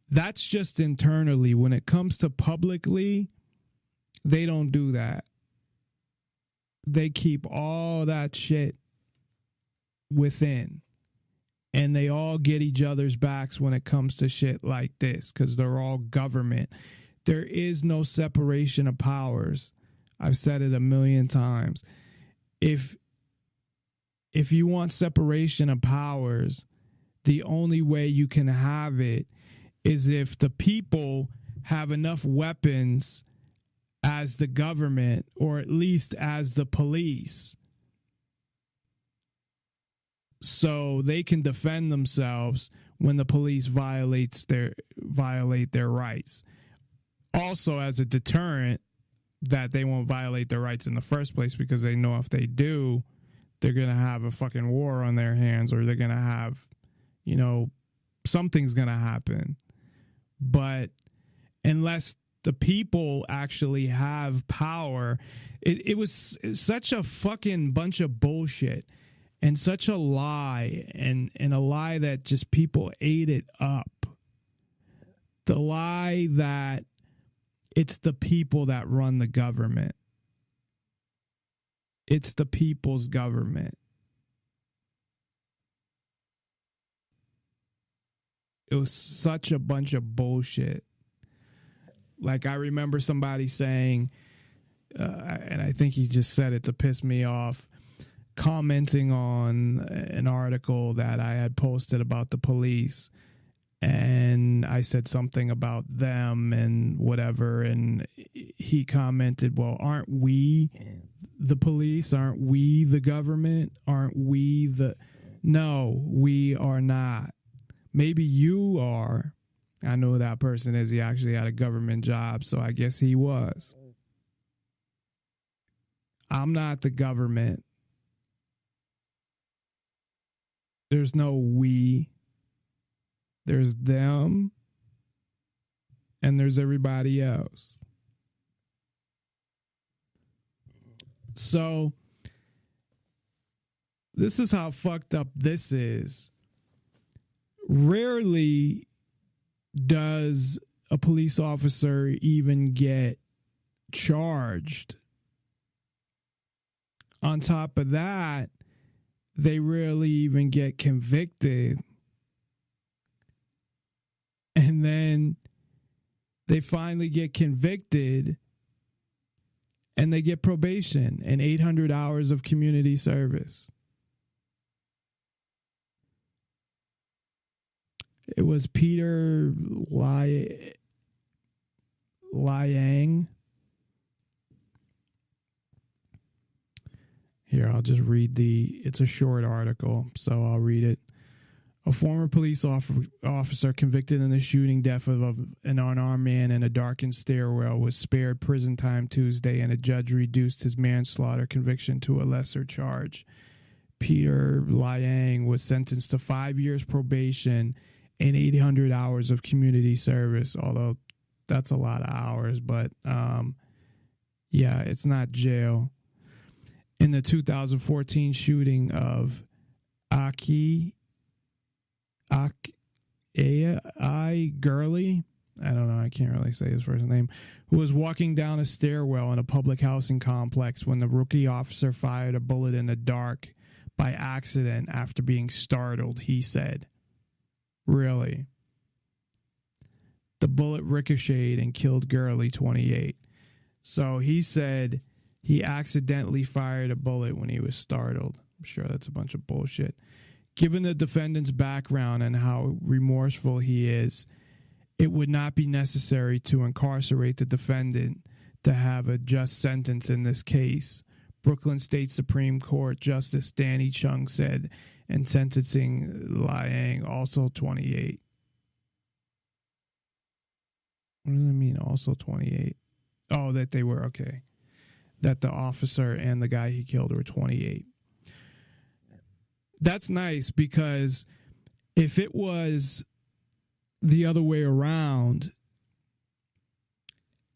That's just internally. When it comes to publicly, they don't do that. They keep all that shit within. And they all get each other's backs when it comes to shit like this because they're all government. There is no separation of powers. I've said it a million times. If you want separation of powers, the only way you can have it is if the people have enough weapons as the government, or at least as the police, so they can defend themselves when the police violate their rights. Also as a deterrent that they won't violate their rights in the first place, because they know if they do, they're going to have a fucking war on their hands, or they're going to have, something's going to happen. But unless the people actually have power, it was such a fucking bunch of bullshit and such a lie, and a lie that just people ate it up. The lie that it's the people that run the government. It's the people's government. It was such a bunch of bullshit. Like, I remember somebody saying, and I think he just said it to piss me off, commenting on an article that I had posted about the police. And I said something about them and whatever. And he commented, well, aren't we the police? Aren't we the government? Aren't we the... No, we are not. Maybe you are. I know who that person is. He actually had a government job, so I guess he was. I'm not the government. There's no we. There's them. And there's everybody else. So, this is how fucked up this is. Rarely does a police officer even get charged. On top of that, they rarely even get convicted. And then they finally get convicted and they get probation and 800 hours of community service. It was Peter Liang. Here, I'll just read it's a short article, so I'll read it. A former police officer convicted in the shooting death of an unarmed man in a darkened stairwell was spared prison time Tuesday, and a judge reduced his manslaughter conviction to a lesser charge. Peter Liang was sentenced to 5 years probation and 800 hours of community service, although that's a lot of hours, but yeah, it's not jail. In the 2014 shooting of Gurley, I don't know, I can't really say his first name, who was walking down a stairwell in a public housing complex when the rookie officer fired a bullet in the dark by accident after being startled, he said. Really? The bullet ricocheted and killed Gurley, 28. So he said he accidentally fired a bullet when he was startled. I'm sure that's a bunch of bullshit. Given the defendant's background and how remorseful he is, it would not be necessary to incarcerate the defendant to have a just sentence in this case, Brooklyn State Supreme Court Justice Danny Chung said, and sentencing Liang, also 28. What does it mean, also 28? Oh, that they were, okay. That the officer and the guy he killed were 28. That's nice, because if it was the other way around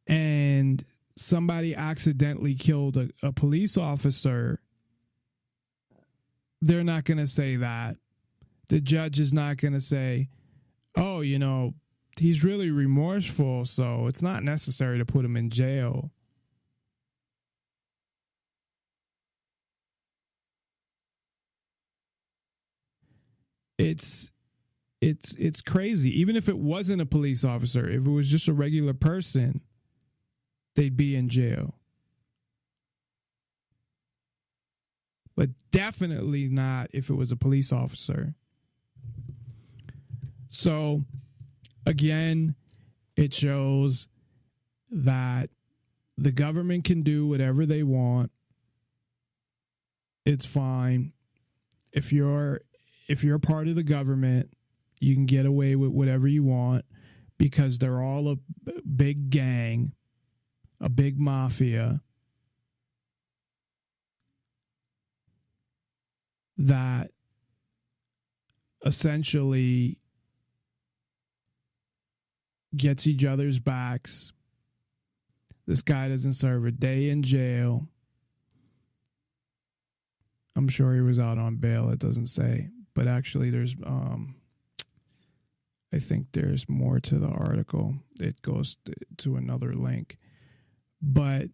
and somebody accidentally killed a police officer, they're not going to say that. The judge is not going to say, oh, you know, he's really remorseful, so it's not necessary to put him in jail. It's crazy. Even if it wasn't a police officer, if it was just a regular person, they'd be in jail. But definitely not if it was a police officer. So, again, it shows that the government can do whatever they want. It's fine. If you're part of the government, you can get away with whatever you want because they're all a big gang, a big mafia that essentially gets each other's backs. This guy doesn't serve a day in jail. I'm sure he was out on bail. It doesn't say. But actually, there's, I think there's more to the article. It goes to another link. But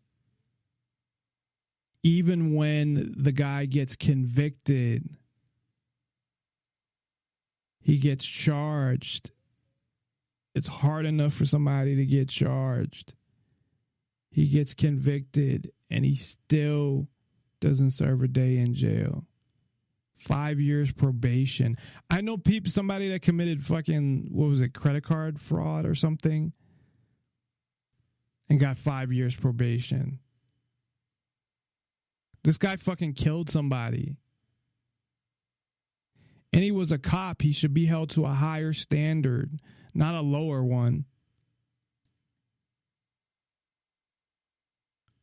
even when the guy gets convicted, he gets charged. It's hard enough for somebody to get charged. He gets convicted, and he still doesn't serve a day in jail. 5 years probation. I know somebody that committed fucking, what was it, credit card fraud or something, and got 5 years probation. This guy fucking killed somebody. And he was a cop. He should be held to a higher standard, not a lower one.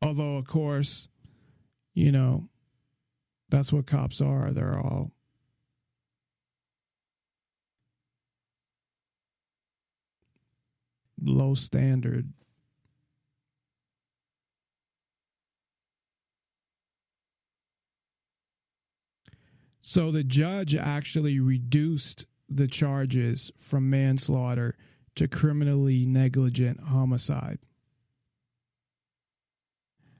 Although, of course, you know, that's what cops are. They're all low standard. So the judge actually reduced the charges from manslaughter to criminally negligent homicide.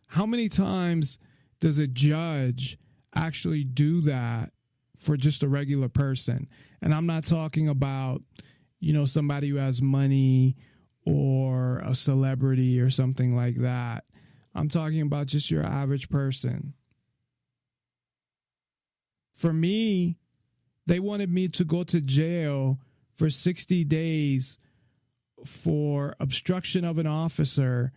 How many times does a judge actually do that for just a regular person? And I'm not talking about, you know, somebody who has money or a celebrity or something like that. I'm talking about just your average person. For me, they wanted me to go to jail for 60 days for obstruction of an officer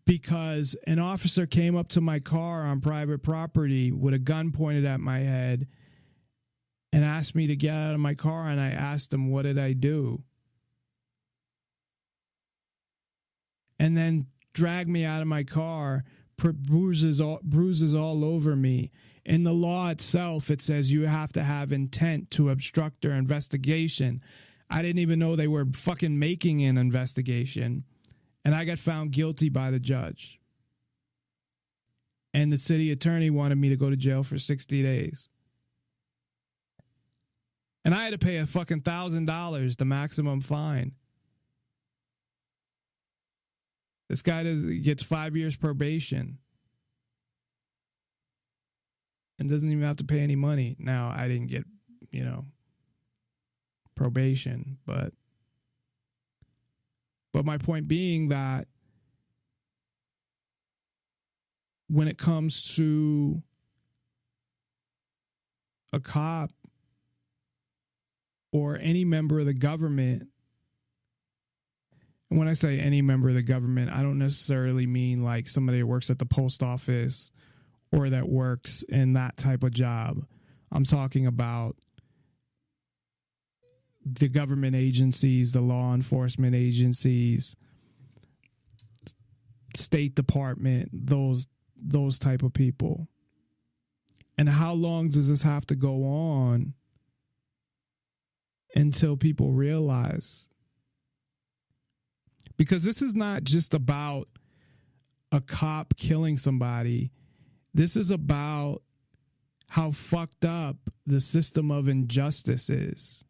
because an officer came up to my car on private property with a gun pointed at my head and asked me to get out of my car, and I asked him, what did I do? And then dragged me out of my car, bruises all over me. In the law itself, it says you have to have intent to obstruct their investigation. I didn't even know they were fucking making an investigation. And I got found guilty by the judge. And the city attorney wanted me to go to jail for 60 days. And I had to pay a fucking $1,000, the maximum fine. This guy gets 5 years probation. And doesn't even have to pay any money. Now, I didn't get, you know, probation, but But my point being that when it comes to a cop or any member of the government, and when I say any member of the government, I don't necessarily mean like somebody that works at the post office or that works in that type of job. I'm talking about the government agencies, the law enforcement agencies, State Department, those type of people. And how long does this have to go on until people realize? Because this is not just about a cop killing somebody. This is about how fucked up the system of injustice is.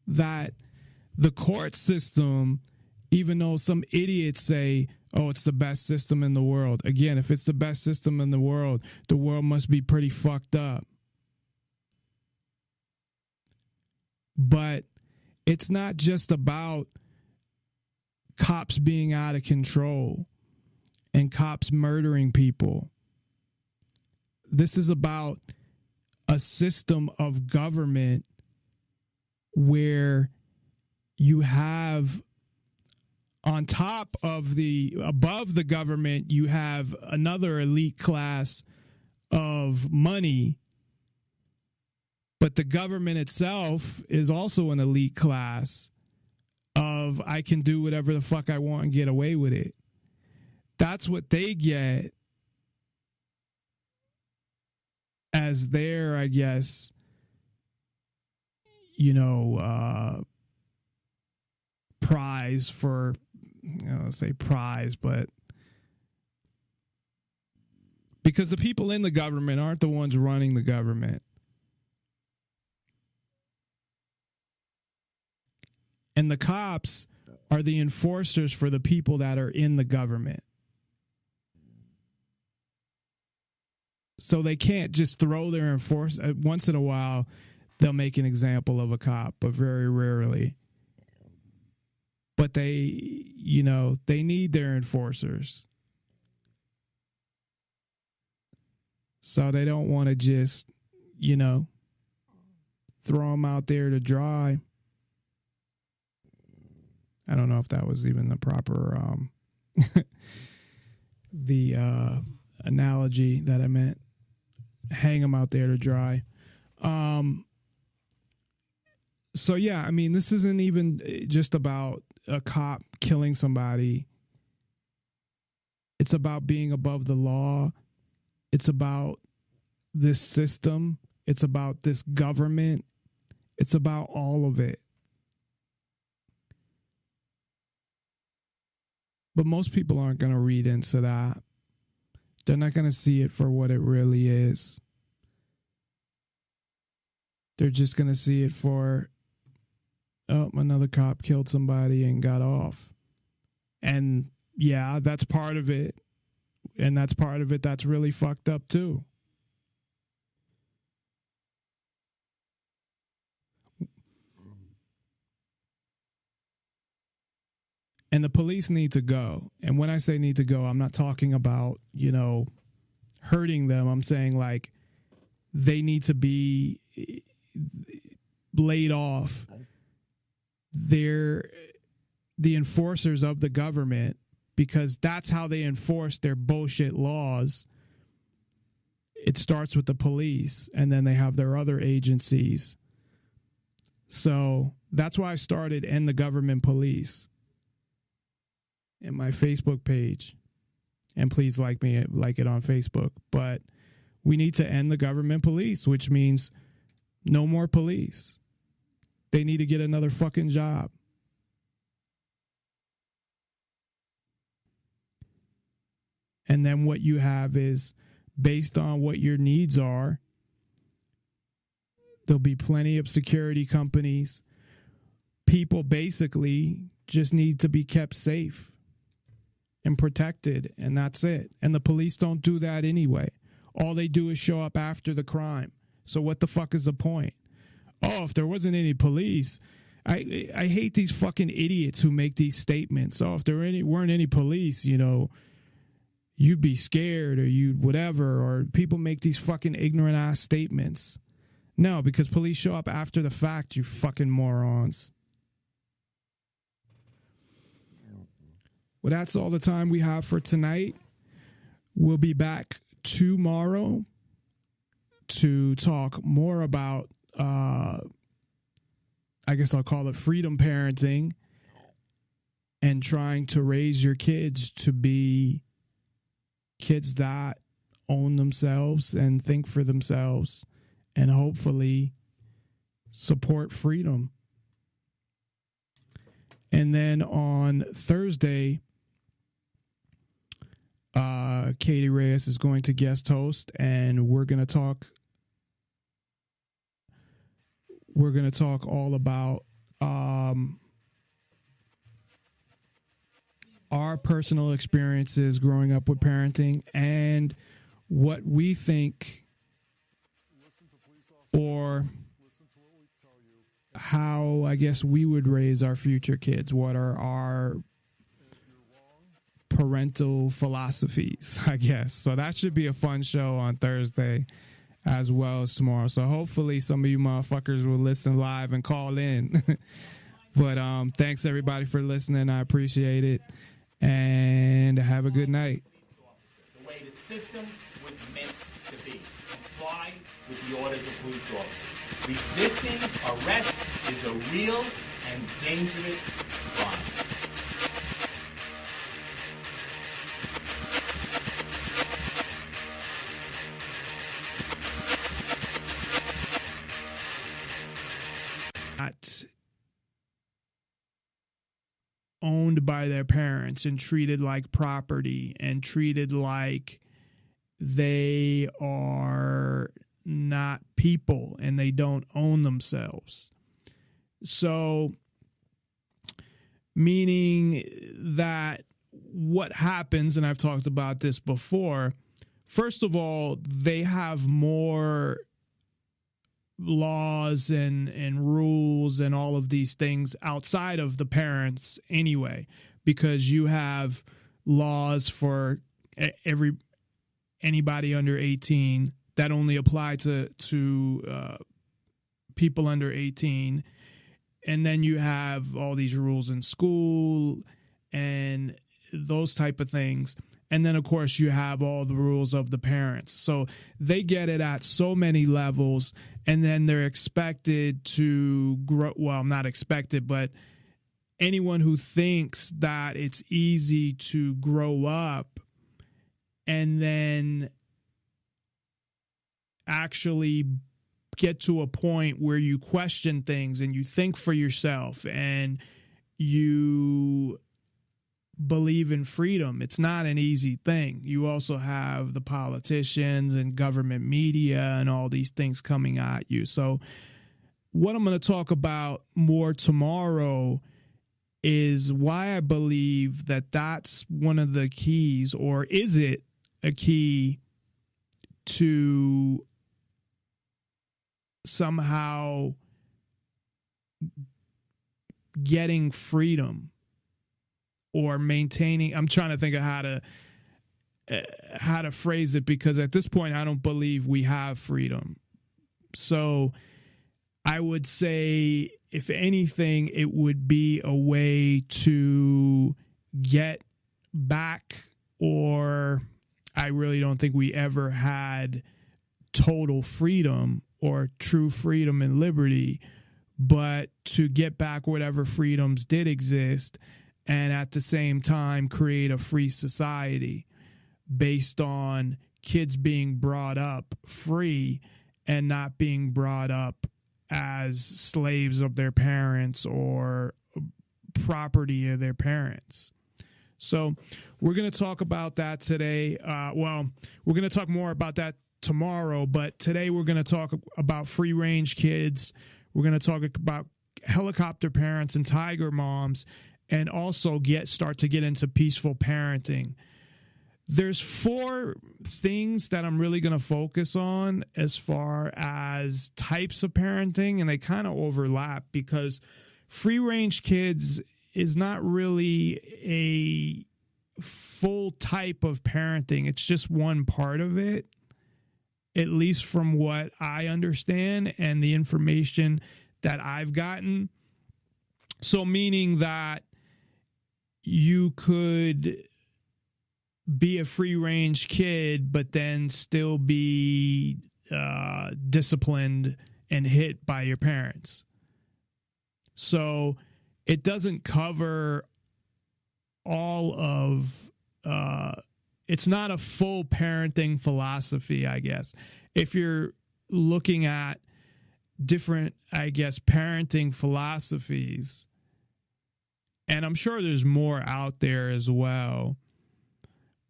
That the court system, even though some idiots say, oh, it's the best system in the world. Again, if it's the best system in the world must be pretty fucked up. But it's not just about cops being out of control and cops murdering people. This is about a system of government where you have above the government, you have another elite class of money, but the government itself is also an elite class of I can do whatever the fuck I want and get away with it. That's what they get as their, I guess, prize for, say prize, but because the people in the government aren't the ones running the government. And the cops are the enforcers for the people that are in the government. So they can't just throw their enforcement. Once in a while, they'll make an example of a cop, but very rarely. But they need their enforcers. So they don't want to just, throw them out there to dry. I don't know if that was even the proper analogy that I meant. Hang them out there to dry. So yeah, I mean, this isn't even just about a cop killing somebody. It's about being above the law. It's about this system. It's about this government. It's about all of it. But most people aren't going to read into that. They're not going to see it for what it really is. They're just going to see it for, oh, another cop killed somebody and got off. And yeah, that's part of it. And that's part of it that's really fucked up too. And the police need to go. And when I say need to go, I'm not talking about, hurting them. I'm saying like they need to be laid off. They're the enforcers of the government because that's how they enforce their bullshit laws. It starts with the police and then they have their other agencies. So that's why I started End the Government Police in my Facebook page. And please like it on Facebook. But we need to end the government police, which means no more police. They need to get another fucking job. And then what you have is based on what your needs are, there'll be plenty of security companies. People basically just need to be kept safe and protected, and that's it. And the police don't do that anyway. All they do is show up after the crime. So what the fuck is the point? oh, if there wasn't any police, I hate these fucking idiots who make these statements. Oh, if there weren't any police, you know, you'd be scared or you'd whatever, or people make these fucking ignorant ass statements. No, because police show up after the fact, you fucking morons. Well, that's all the time we have for tonight. We'll be back tomorrow to talk more about, I guess I'll call it freedom parenting, and trying to raise your kids to be kids that own themselves and think for themselves and hopefully support freedom. And then on Thursday, Katie Reyes is going to guest host, and we're going to talk all about our personal experiences growing up with parenting and what we think, or how I guess we would raise our future kids. What are our parental philosophies, I guess. So that should be a fun show on Thursday as well as tomorrow. So hopefully some of you motherfuckers will listen live and call in. But thanks everybody for listening. I appreciate it. And have a good night. The way the system was meant to be. Comply with the orders of police officers. Resisting arrest is a real and dangerous crime. Owned by their parents and treated like property and treated like they are not people and they don't own themselves. So, meaning that what happens, and I've talked about this before, first of all, they have more laws and rules and all of these things outside of the parents anyway, because you have laws for anybody under 18 that only apply to people under 18, and then you have all these rules in school and those type of things. And then, of course, you have all the rules of the parents. So they get it at so many levels, and then they're expected to grow. Well, not expected, but anyone who thinks that it's easy to grow up and then actually get to a point where you question things and you think for yourself and you believe in freedom. It's not an easy thing. You also have the politicians and government media and all these things coming at you. So what I'm going to talk about more tomorrow is why I believe that that's one of the keys, or is it a key to somehow getting freedom or maintaining. I'm trying to think of how to phrase it, because at this point I don't believe we have freedom. So I would say, if anything, it would be a way to get back, or I really don't think we ever had total freedom or true freedom and liberty, but to get back whatever freedoms did exist, and at the same time create a free society based on kids being brought up free and not being brought up as slaves of their parents or property of their parents. So we're going to talk about that today. Well, we're going to talk more about that tomorrow, but today we're going to talk about free-range kids. We're going to talk about helicopter parents and tiger moms, and also start to get into peaceful parenting. there's 4 things that I'm really going to focus on as far as types of parenting, and they kind of overlap because free-range kids is not really a full type of parenting. It's just one part of it, at least from what I understand and the information that I've gotten. So meaning that you could be a free-range kid, but then still be disciplined and hit by your parents. So it doesn't cover all of, it's not a full parenting philosophy, I guess. If you're looking at different, I guess, parenting philosophies, and I'm sure there's more out there as well,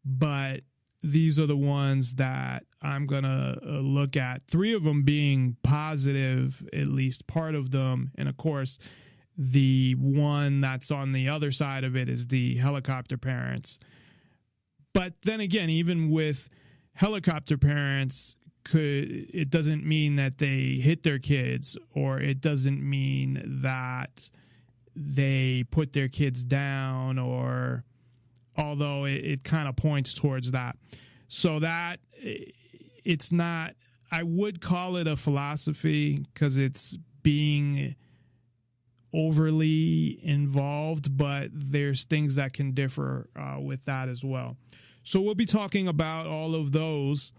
but these are the ones that I'm going to look at. 3 of them being positive, at least part of them. And of course, the one that's on the other side of it is the helicopter parents. But then again, even with helicopter parents, it doesn't mean that they hit their kids, or it doesn't mean that they put their kids down, or although it kind of points towards that. So that it's not, I would call it a philosophy because it's being overly involved, but there's things that can differ with that as well. So we'll be talking about all of those.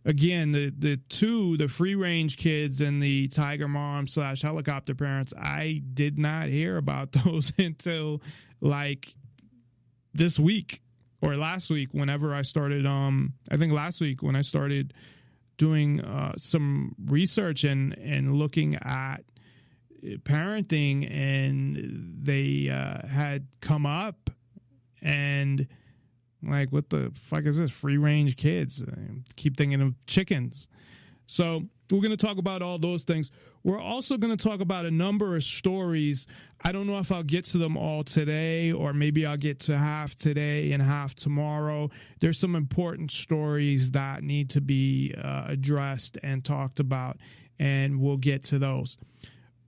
Again, the free-range kids and the tiger mom / helicopter parents, I did not hear about those until like this week or last week, whenever I started, I think last week when I started doing some research and looking at parenting, and they had come up, and like, what the fuck is this? Free-range kids. I keep thinking of chickens. So we're going to talk about all those things. We're also going to talk about a number of stories. I don't know if I'll get to them all today, or maybe I'll get to half today and half tomorrow. There's some important stories that need to be addressed and talked about, and we'll get to those.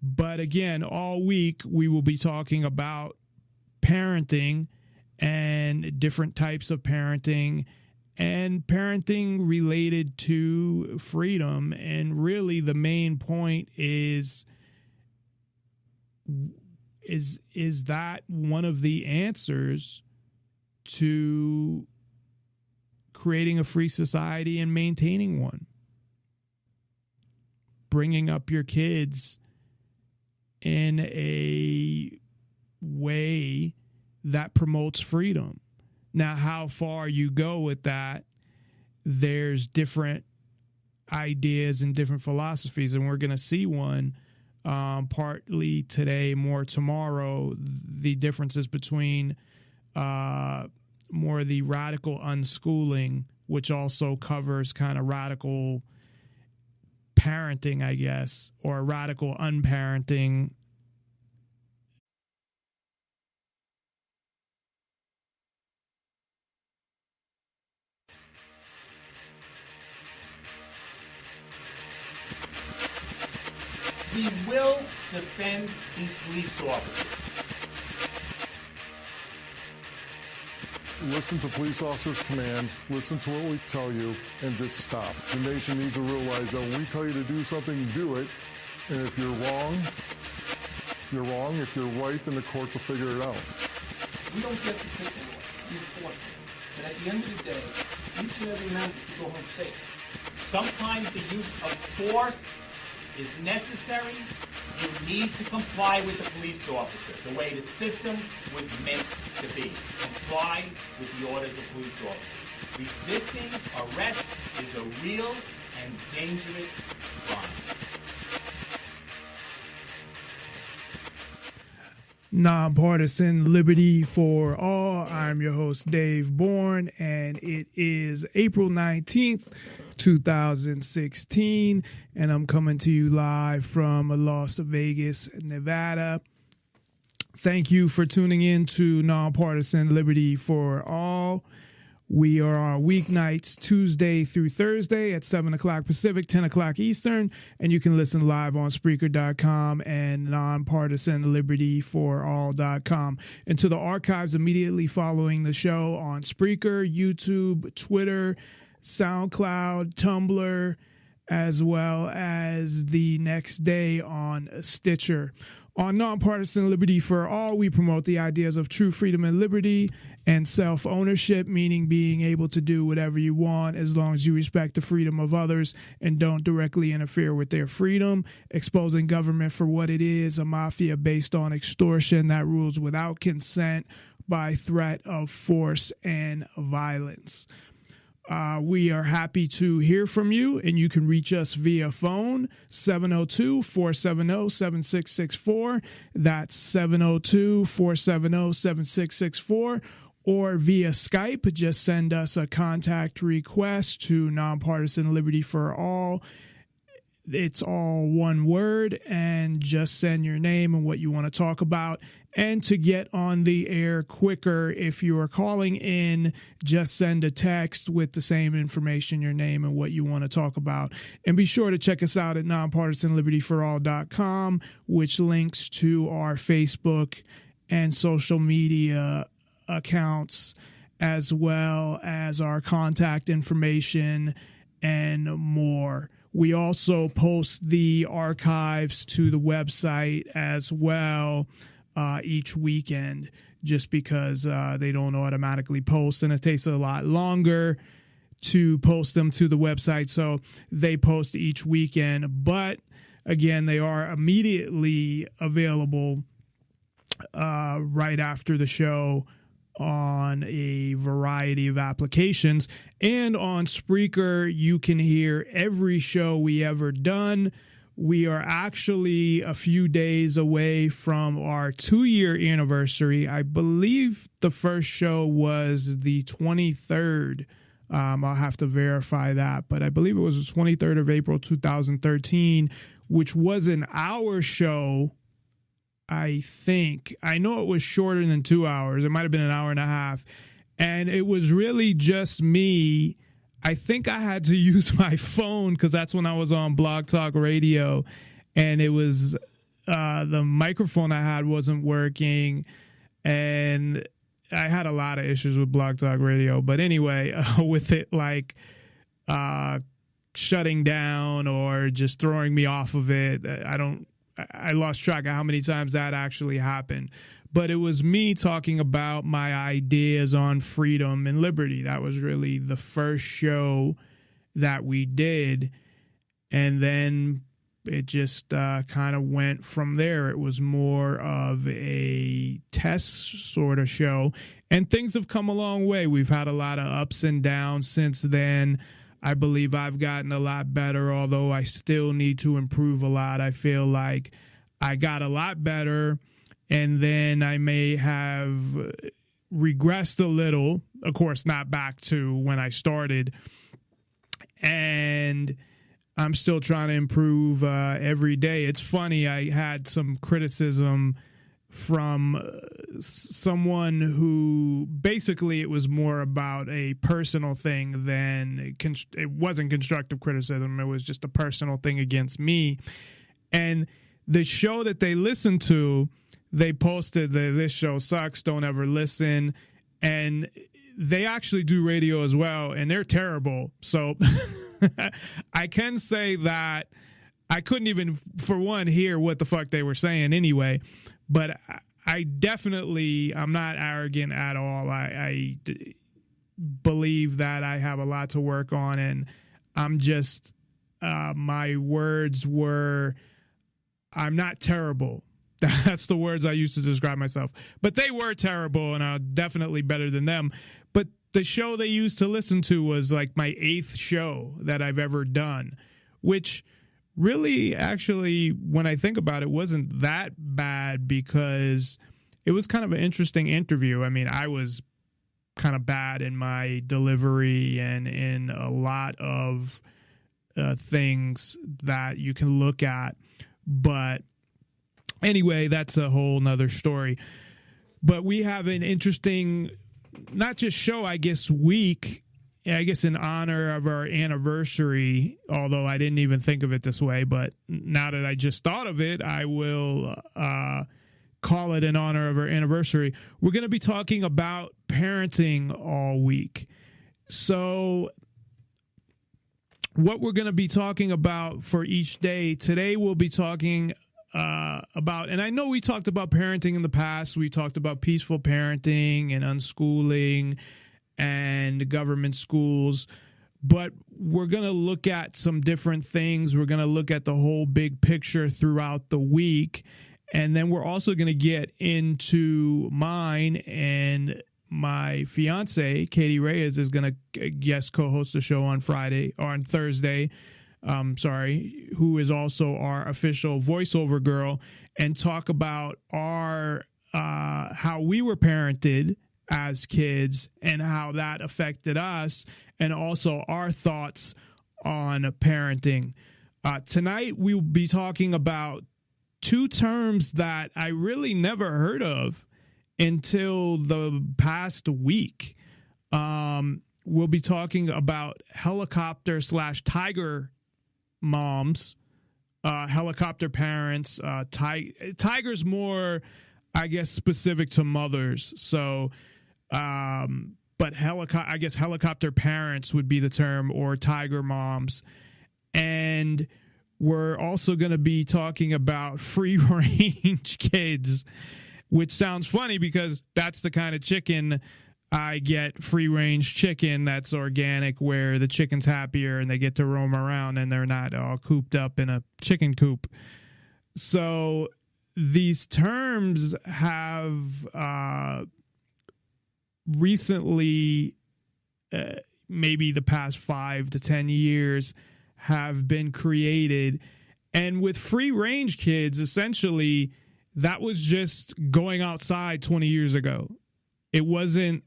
But again, all week we will be talking about parenting and different types of parenting and parenting related to freedom. And really the main point is that one of the answers to creating a free society and maintaining one? Bringing up your kids in a way that promotes freedom. Now, how far you go with that, there's different ideas and different philosophies, and we're going to see one partly today, more tomorrow, the differences between more the radical unschooling, which also covers kind of radical parenting, I guess, or radical unparenting. We will defend these police officers. Listen to police officers' commands, listen to what we tell you, and just stop. The nation needs to realize that when we tell you to do something, do it. And if you're wrong, you're wrong. If you're right, then the courts will figure it out. We don't get to take the law, we enforce it. But at the end of the day, each and every man should go home safe. Sometimes the use of force is necessary. You need to comply with the police officer the way the system was meant to be. Comply with the orders of police officers. Resisting arrest is a real and dangerous crime. Nonpartisan Liberty for All. I'm your host, Dave Bourne, and it is April 19th, 2016, and I'm coming to you live from Las Vegas, Nevada. Thank you for tuning in to Nonpartisan Liberty for All. We are on weeknights Tuesday through Thursday at 7 o'clock Pacific, 10 o'clock Eastern, and you can listen live on Spreaker.com and nonpartisanlibertyforall.com. And to the archives immediately following the show on Spreaker, YouTube, Twitter, SoundCloud, Tumblr, as well as the next day on Stitcher. On Nonpartisan Liberty for All, we promote the ideas of true freedom and liberty and self-ownership, meaning being able to do whatever you want as long as you respect the freedom of others and don't directly interfere with their freedom. Exposing government for what it is, a mafia based on extortion that rules without consent by threat of force and violence. We are happy to hear from you, and you can reach us via phone, 702-470-7664. That's 702-470-7664. Or via Skype, just send us a contact request to Nonpartisan Liberty for All. It's all one word, and just send your name and what you want to talk about. And to get on the air quicker, if you are calling in, just send a text with the same information, your name and what you want to talk about. And be sure to check us out at nonpartisanlibertyforall.com, which links to our Facebook and social media accounts, as well as our contact information and more. We also post the archives to the website as well each weekend, just because they don't automatically post, and it takes a lot longer to post them to the website, so they post each weekend. But again, they are immediately available right after the show on a variety of applications. And on Spreaker, you can hear every show we ever done. We are actually a few days away from our 2-year anniversary. I believe the first show was the 23rd. I'll have to verify that, but I believe it was the 23rd of April, 2013, which was an hour show, I think. I know it was shorter than 2 hours. It might have been an hour and a half. And it was really just me. I think I had to use my phone because that's when I was on Blog Talk Radio, and it was the microphone I had wasn't working, and I had a lot of issues with Blog Talk Radio. But anyway, with it like shutting down or just throwing me off of it, I lost track of how many times that actually happened. But it was me talking about my ideas on freedom and liberty. That was really the first show that we did. And then it just kind of went from there. It was more of a test sort of show. And things have come a long way. We've had a lot of ups and downs since then. I believe I've gotten a lot better, although I still need to improve a lot. I feel like I got a lot better, and then I may have regressed a little, of course, not back to when I started. And I'm still trying to improve every day. It's funny, I had some criticism from someone who basically it was more about a personal thing than it wasn't constructive criticism. It was just a personal thing against me. And the show that they listened to, they posted that this show sucks, don't ever listen. And they actually do radio as well, and they're terrible. So I can say that I couldn't even, for one, hear what the fuck they were saying anyway. But I'm not arrogant at all. I believe that I have a lot to work on, and I'm just, my words were, I'm not terrible. That's the words I used to describe myself. But they were terrible, and I'm definitely better than them. But the show they used to listen to was like my 8th show that I've ever done, which really, actually, when I think about it, wasn't that bad because it was kind of an interesting interview. I mean, I was kind of bad in my delivery and in a lot of things that you can look at. But anyway, that's a whole nother story. But we have an interesting not just show, I guess, week, I guess in honor of our anniversary, although I didn't even think of it this way, but now that I just thought of it, I will call it in honor of our anniversary. We're going to be talking about parenting all week. So what we're going to be talking about for each day, today we'll be talking about, and I know we talked about parenting in the past. We talked about peaceful parenting and unschooling and government schools, but we're going to look at some different things. We're going to look at the whole big picture throughout the week. And then we're also going to get into mine, and my fiance, Katie Reyes, is going to guest co-host the show on Thursday, who is also our official voiceover girl, and talk about our how we were parented as kids and how that affected us, and also our thoughts on parenting. Tonight, we'll be talking about two terms that I really never heard of until the past week. We'll be talking about helicopter/tiger moms, helicopter parents, tigers more, I guess, specific to mothers. So, but helicopter parents would be the term, or tiger moms. And we're also going to be talking about free range kids, which sounds funny because that's the kind of chicken I get, free range chicken that's organic, where the chicken's happier and they get to roam around and they're not all cooped up in a chicken coop. So these terms have recently, maybe the past 5 to 10 years, have been created. And with free range kids, essentially, that was just going outside 20 years ago. It wasn't,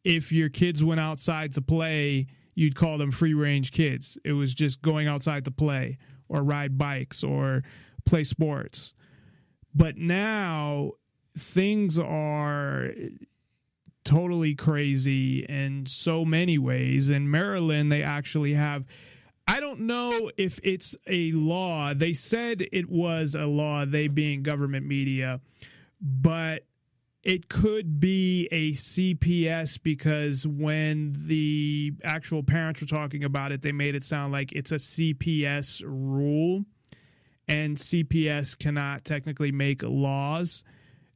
if your kids went outside to play, you'd call them free range kids. It was just going outside to play or ride bikes or play sports. But now things are totally crazy in so many ways. In Maryland, they actually have, I don't know if it's a law. They said it was a law, they being government media, but it could be a CPS, because when the actual parents were talking about it, they made it sound like it's a CPS rule, and CPS cannot technically make laws.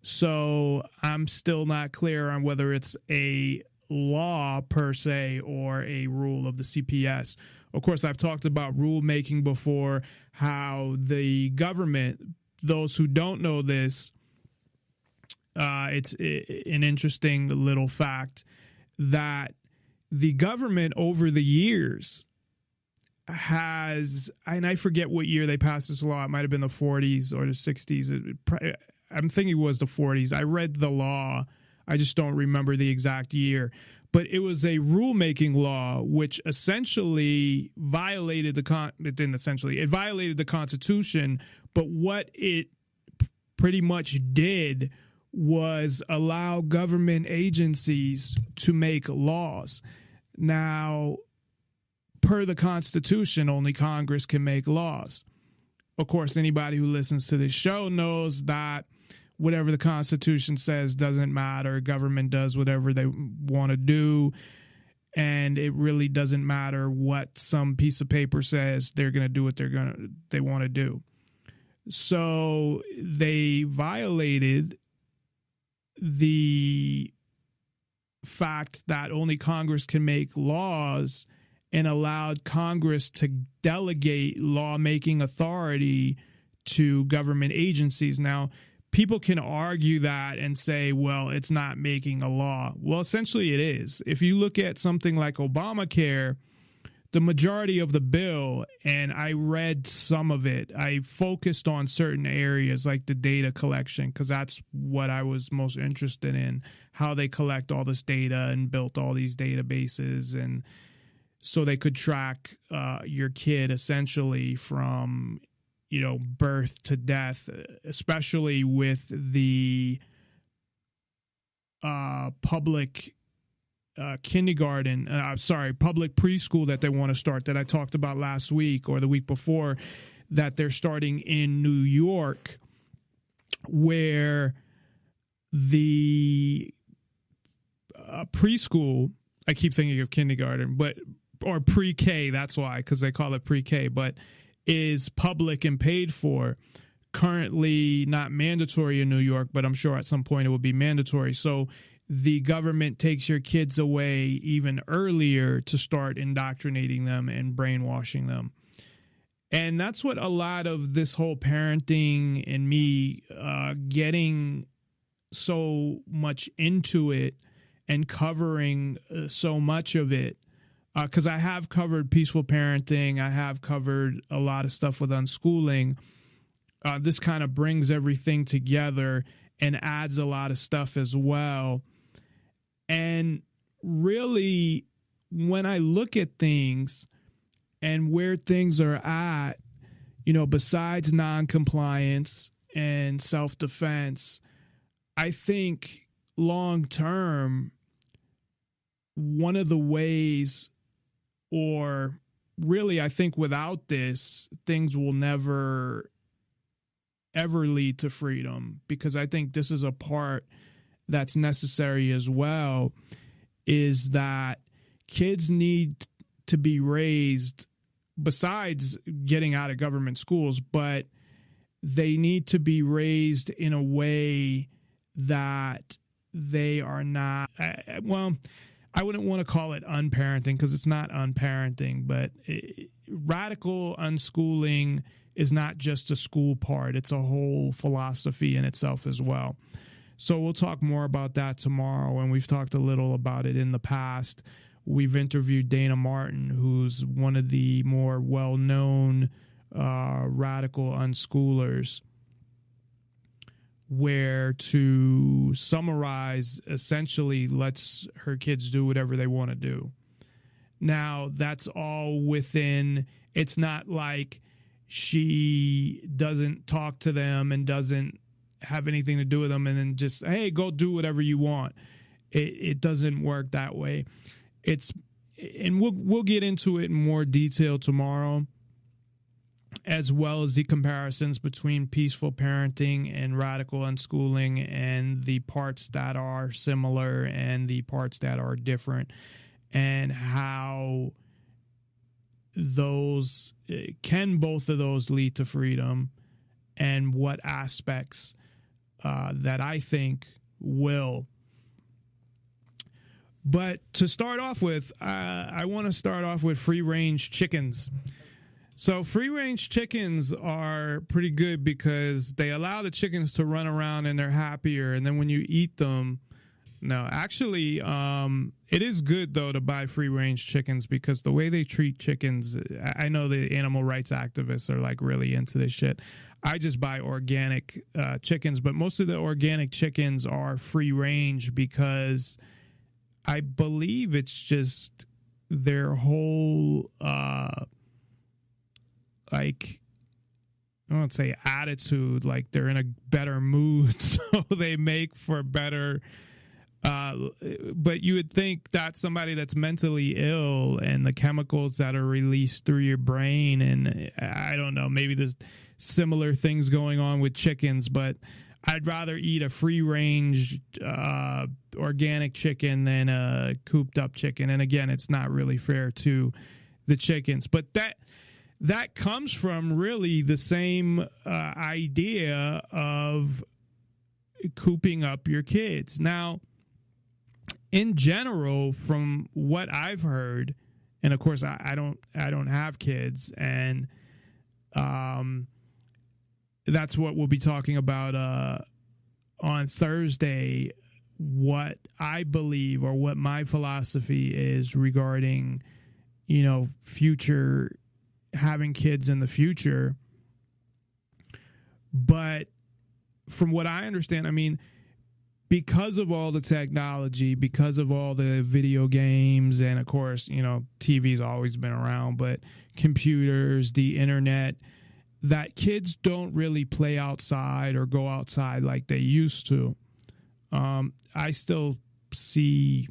So I'm still not clear on whether it's a law per se or a rule of the CPS. Of course, I've talked about rulemaking before, how the government, those who don't know this, it's an interesting little fact that the government over the years has, and I forget what year they passed this law. It might have been the 40s or the 60s. I'm thinking it was the 40s. I read the law. I just don't remember the exact year. But it was a rulemaking law which essentially violated it violated the Constitution. But what it pretty much did was allow government agencies to make laws. Now, per the Constitution, only Congress can make laws. Of course, anybody who listens to this show knows that whatever the Constitution says doesn't matter. Government does whatever they want to do, and it really doesn't matter what some piece of paper says. They're going to do what they want to do. So they violated the fact that only Congress can make laws and allowed Congress to delegate lawmaking authority to government agencies. Now, people can argue that and say, well, it's not making a law. Well, essentially it is. If you look at something like Obamacare, the majority of the bill, and I read some of it, I focused on certain areas like the data collection, because that's what I was most interested in, how they collect all this data and built all these databases, and so they could track your kid essentially from, birth to death, especially with the public kindergarten, public preschool that they want to start that I talked about last week or the week before, that they're starting in New York, where the preschool, I keep thinking of kindergarten, or pre-K, that's why, because they call it pre-K, but is public and paid for. Currently not mandatory in New York, but I'm sure at some point it will be mandatory. So the government takes your kids away even earlier to start indoctrinating them and brainwashing them. And that's what a lot of this whole parenting and me getting so much into it and covering so much of it, because I have covered peaceful parenting. I have covered a lot of stuff with unschooling. This kind of brings everything together and adds a lot of stuff as well. And really, when I look at things and where things are at, besides non-compliance and self-defense, I think long term, one of the ways, or really, I think without this, things will never ever lead to freedom, because I think this is a part that's necessary as well, is that kids need to be raised, besides getting out of government schools, but they need to be raised in a way that they are not, I wouldn't want to call it unparenting, because it's not unparenting, but radical unschooling is not just a school part. It's a whole philosophy in itself as well. So we'll talk more about that tomorrow, and we've talked a little about it in the past. We've interviewed Dana Martin, who's one of the more well-known radical unschoolers, where, to summarize, essentially lets her kids do whatever they want to do. Now, that's all within, it's not like she doesn't talk to them and doesn't have anything to do with them and then just, hey, go do whatever you want. It doesn't work that way. And we'll get into it in more detail tomorrow, as well as the comparisons between peaceful parenting and radical unschooling, and the parts that are similar and the parts that are different, and how both of those lead to freedom, and what aspects that I think will. But to start off with, I want to start off with free-range chickens. So free-range chickens are pretty good because they allow the chickens to run around and they're happier. And then when you eat them, no, actually, it is good, though, to buy free-range chickens, because the way they treat chickens, I know the animal rights activists are like really into this shit. I just buy organic chickens, but most of the organic chickens are free-range because I believe it's just their whole, I won't say attitude, like they're in a better mood, so they make for better. But you would think that somebody that's mentally ill, and the chemicals that are released through your brain, and I don't know, maybe there's similar things going on with chickens, but I'd rather eat a free-range organic chicken than a cooped-up chicken. And again, it's not really fair to the chickens. But that comes from really the same idea of cooping up your kids. Now, in general, from what I've heard, and of course I don't have kids, and that's what we'll be talking about on Thursday, what I believe, or what my philosophy is regarding, future, having kids in the future. But from what I understand, I mean, because of all the technology, because of all the video games, and of course, TV's always been around, but computers, the internet, that kids don't really play outside or go outside like they used to. I still see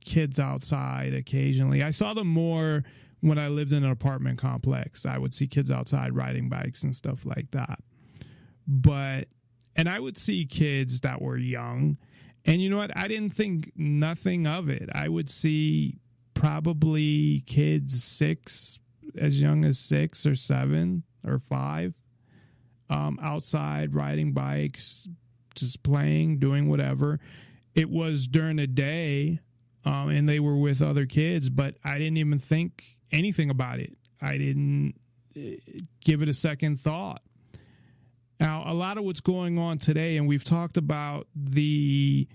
kids outside occasionally. I saw them more when I lived in an apartment complex. I would see kids outside riding bikes and stuff like that. And I would see kids that were young. And you know what? I didn't think nothing of it. I would see probably kids as young as 6 or 7 or 5, outside riding bikes, just playing, doing whatever. It was during the day, and they were with other kids, but I didn't even think anything about it. I didn't give it a second thought. Now, a lot of what's going on today, and we've talked about the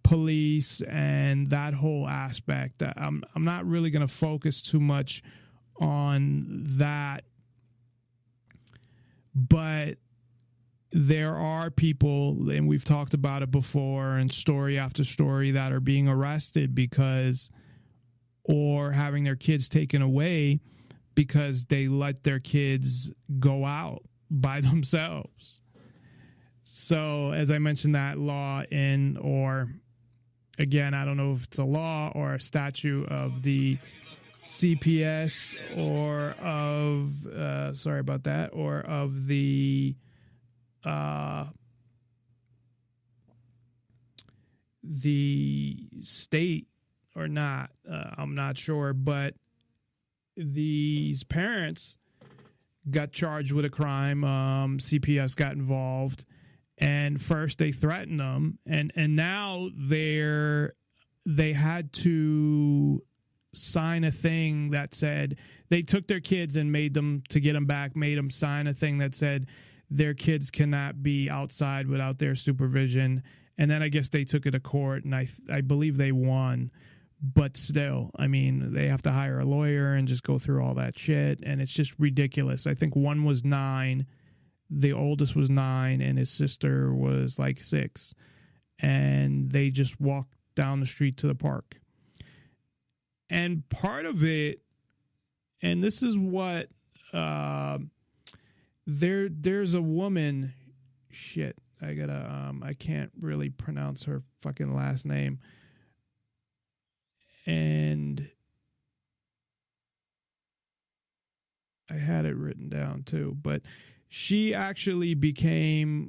police and that whole aspect. I'm not really going to focus too much on that, but there are people, and we've talked about it before, and story after story, that are being arrested or having their kids taken away because they let their kids go out by themselves. So, as I mentioned, that law again, I don't know if it's a law or a statute of the CPS or of the state or not. I'm not sure, but these parents got charged with a crime. CPS got involved, and first they threatened them, and now they had to sign a thing that said they took their kids and made them sign a thing that said their kids cannot be outside without their supervision. And then I guess they took it to court, and I believe they won. But still, I mean, they have to hire a lawyer and just go through all that shit, and it's just ridiculous. I think one was 9, the oldest was 9, and his sister was like 6, and they just walked down the street to the park. And part of it, and this is what there's a woman. Shit, I can't really pronounce her fucking last name. And I had it written down too, but she actually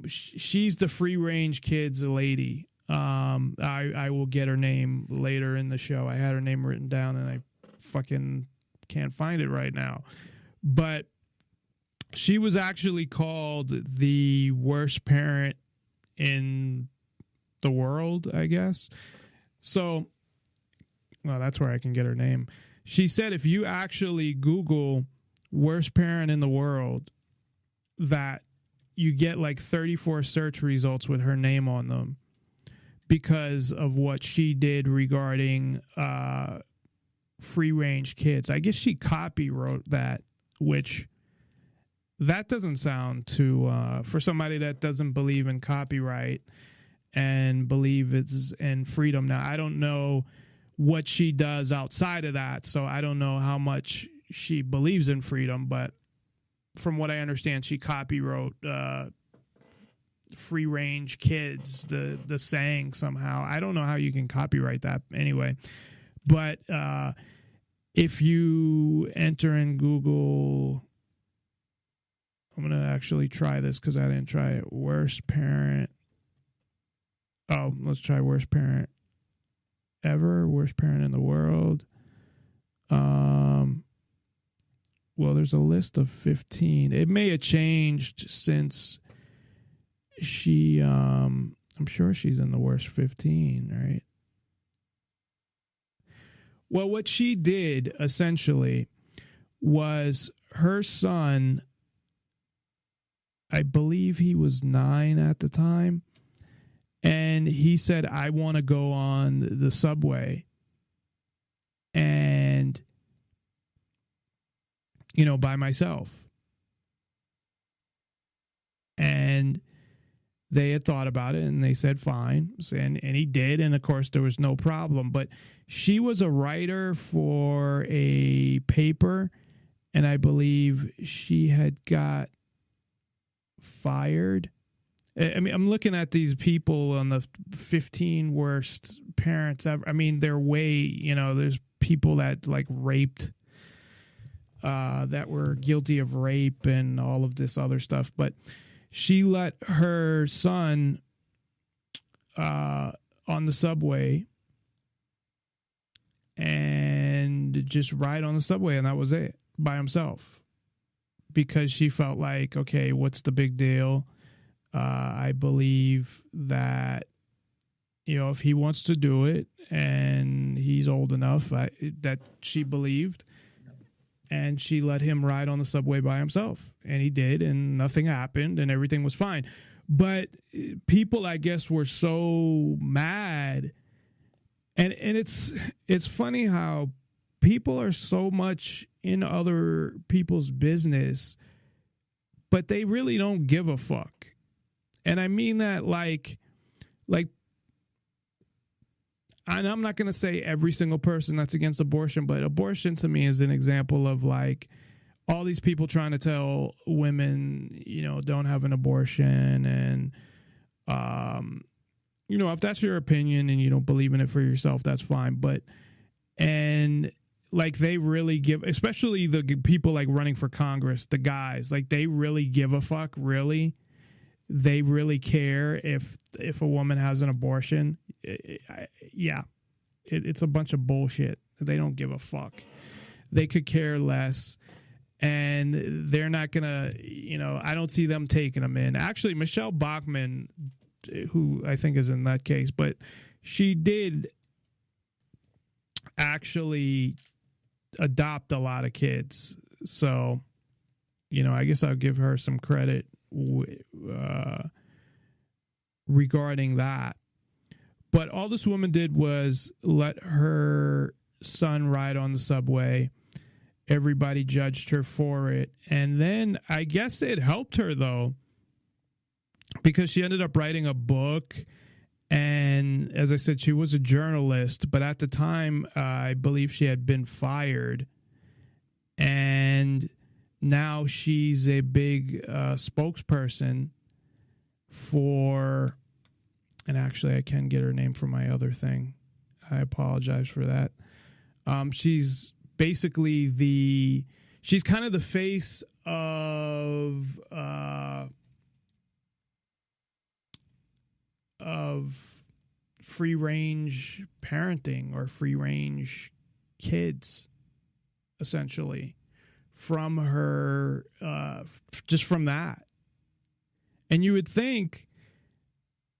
she's the free range kids lady. I will get her name later in the show. I had her name written down and I fucking can't find it right now. But she was actually called the worst parent in the world, I guess. So, well, that's where I can get her name. She said if you actually Google worst parent in the world, that you get like 34 search results with her name on them because of what she did regarding free range kids. I guess she copywrote that, which that doesn't sound too for somebody that doesn't believe in copyright and believe it's in freedom. Now, I don't know what she does outside of that, so I don't know how much she believes in freedom, but from what I understand, she copywrote free range kids, the saying somehow. I don't know how you can copyright that anyway. But if you enter in Google, I'm going to actually try this because I didn't try it. Worst parent. Oh, let's try worst parent ever. Worst parent in the world. Well, there's a list of 15. It may have changed since she, I'm sure she's in the worst 15, right? Well, what she did essentially was her son, I believe he was 9 at the time, and he said, I want to go on the subway and, by myself. And they had thought about it and they said, fine. And he did. And of course, there was no problem. But she was a writer for a paper. And I believe she had got fired. I mean, I'm looking at these people on the 15 worst parents ever. I mean, they're way, there's people that like raped, that were guilty of rape and all of this other stuff. But she let her son on the subway and just ride on the subway, and that was it, by himself, because she felt like, okay, what's the big deal? I believe that, if he wants to do it and he's old enough, that she believed, and she let him ride on the subway by himself, and he did, and nothing happened, and everything was fine. But people, I guess, were so mad, and it's funny how people are so much in other people's business, but they really don't give a fuck. And I mean that like, and I'm not going to say every single person that's against abortion, but abortion to me is an example of like all these people trying to tell women, don't have an abortion. And, if that's your opinion and you don't believe in it for yourself, that's fine. And like they really give, especially the people like running for Congress, the guys, like they really give a fuck, really. They really care if a woman has an abortion. It's a bunch of bullshit. They don't give a fuck. They could care less, and they're not gonna. I don't see them taking them in. Actually, Michelle Bachmann, who I think is in that case, but she did actually adopt a lot of kids. So, I guess I'll give her some credit regarding that. But all this woman did was let her son ride on the subway. Everybody judged her for it. And then I guess it helped her, though, because she ended up writing a book. And as I said, she was a journalist. But at the time, I believe she had been fired. And now she's a big spokesperson for, and actually I can get her name from my other thing. I apologize for that. She's basically she's kind of the face of free range parenting or free range kids, essentially, from her, just from that. And you would think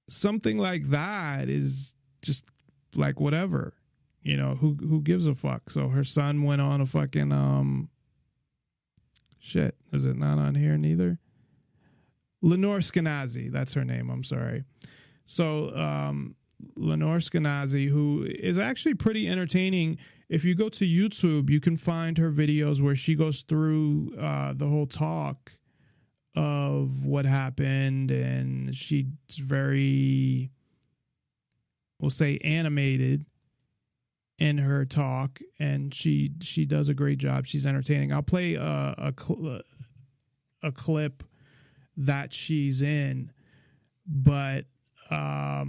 something like that is just like whatever, who gives a fuck? So her son went on a fucking, shit, is it not on here neither? Lenore Skenazy, that's her name, I'm sorry. So Lenore Skenazy, who is actually pretty entertaining. If you go to YouTube, you can find her videos where she goes through the whole talk of what happened, and she's very, we'll say, animated in her talk, and she does a great job. She's entertaining. I'll play a clip that she's in, but I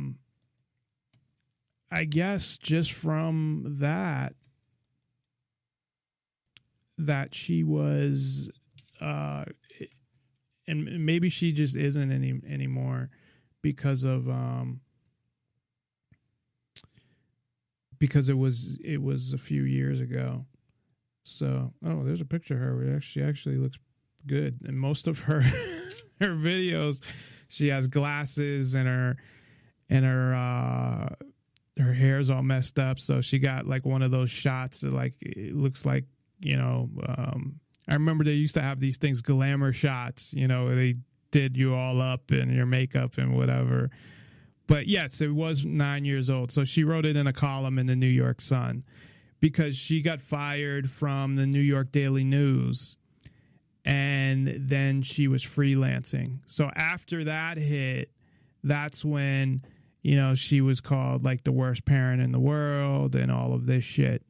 guess just from that she was, and maybe she just isn't anymore because of because it was a few years ago. So, there's a picture of her where she actually looks good. And most of her her videos, she has glasses and her hair's all messed up. So she got like one of those shots that like it looks like, I remember they used to have these things, glamour shots, they did you all up in your makeup and whatever. But yes, it was 9 years old. So she wrote it in a column in the New York Sun because she got fired from the New York Daily News, and then she was freelancing. So after that hit, that's when, she was called like the worst parent in the world and all of this shit.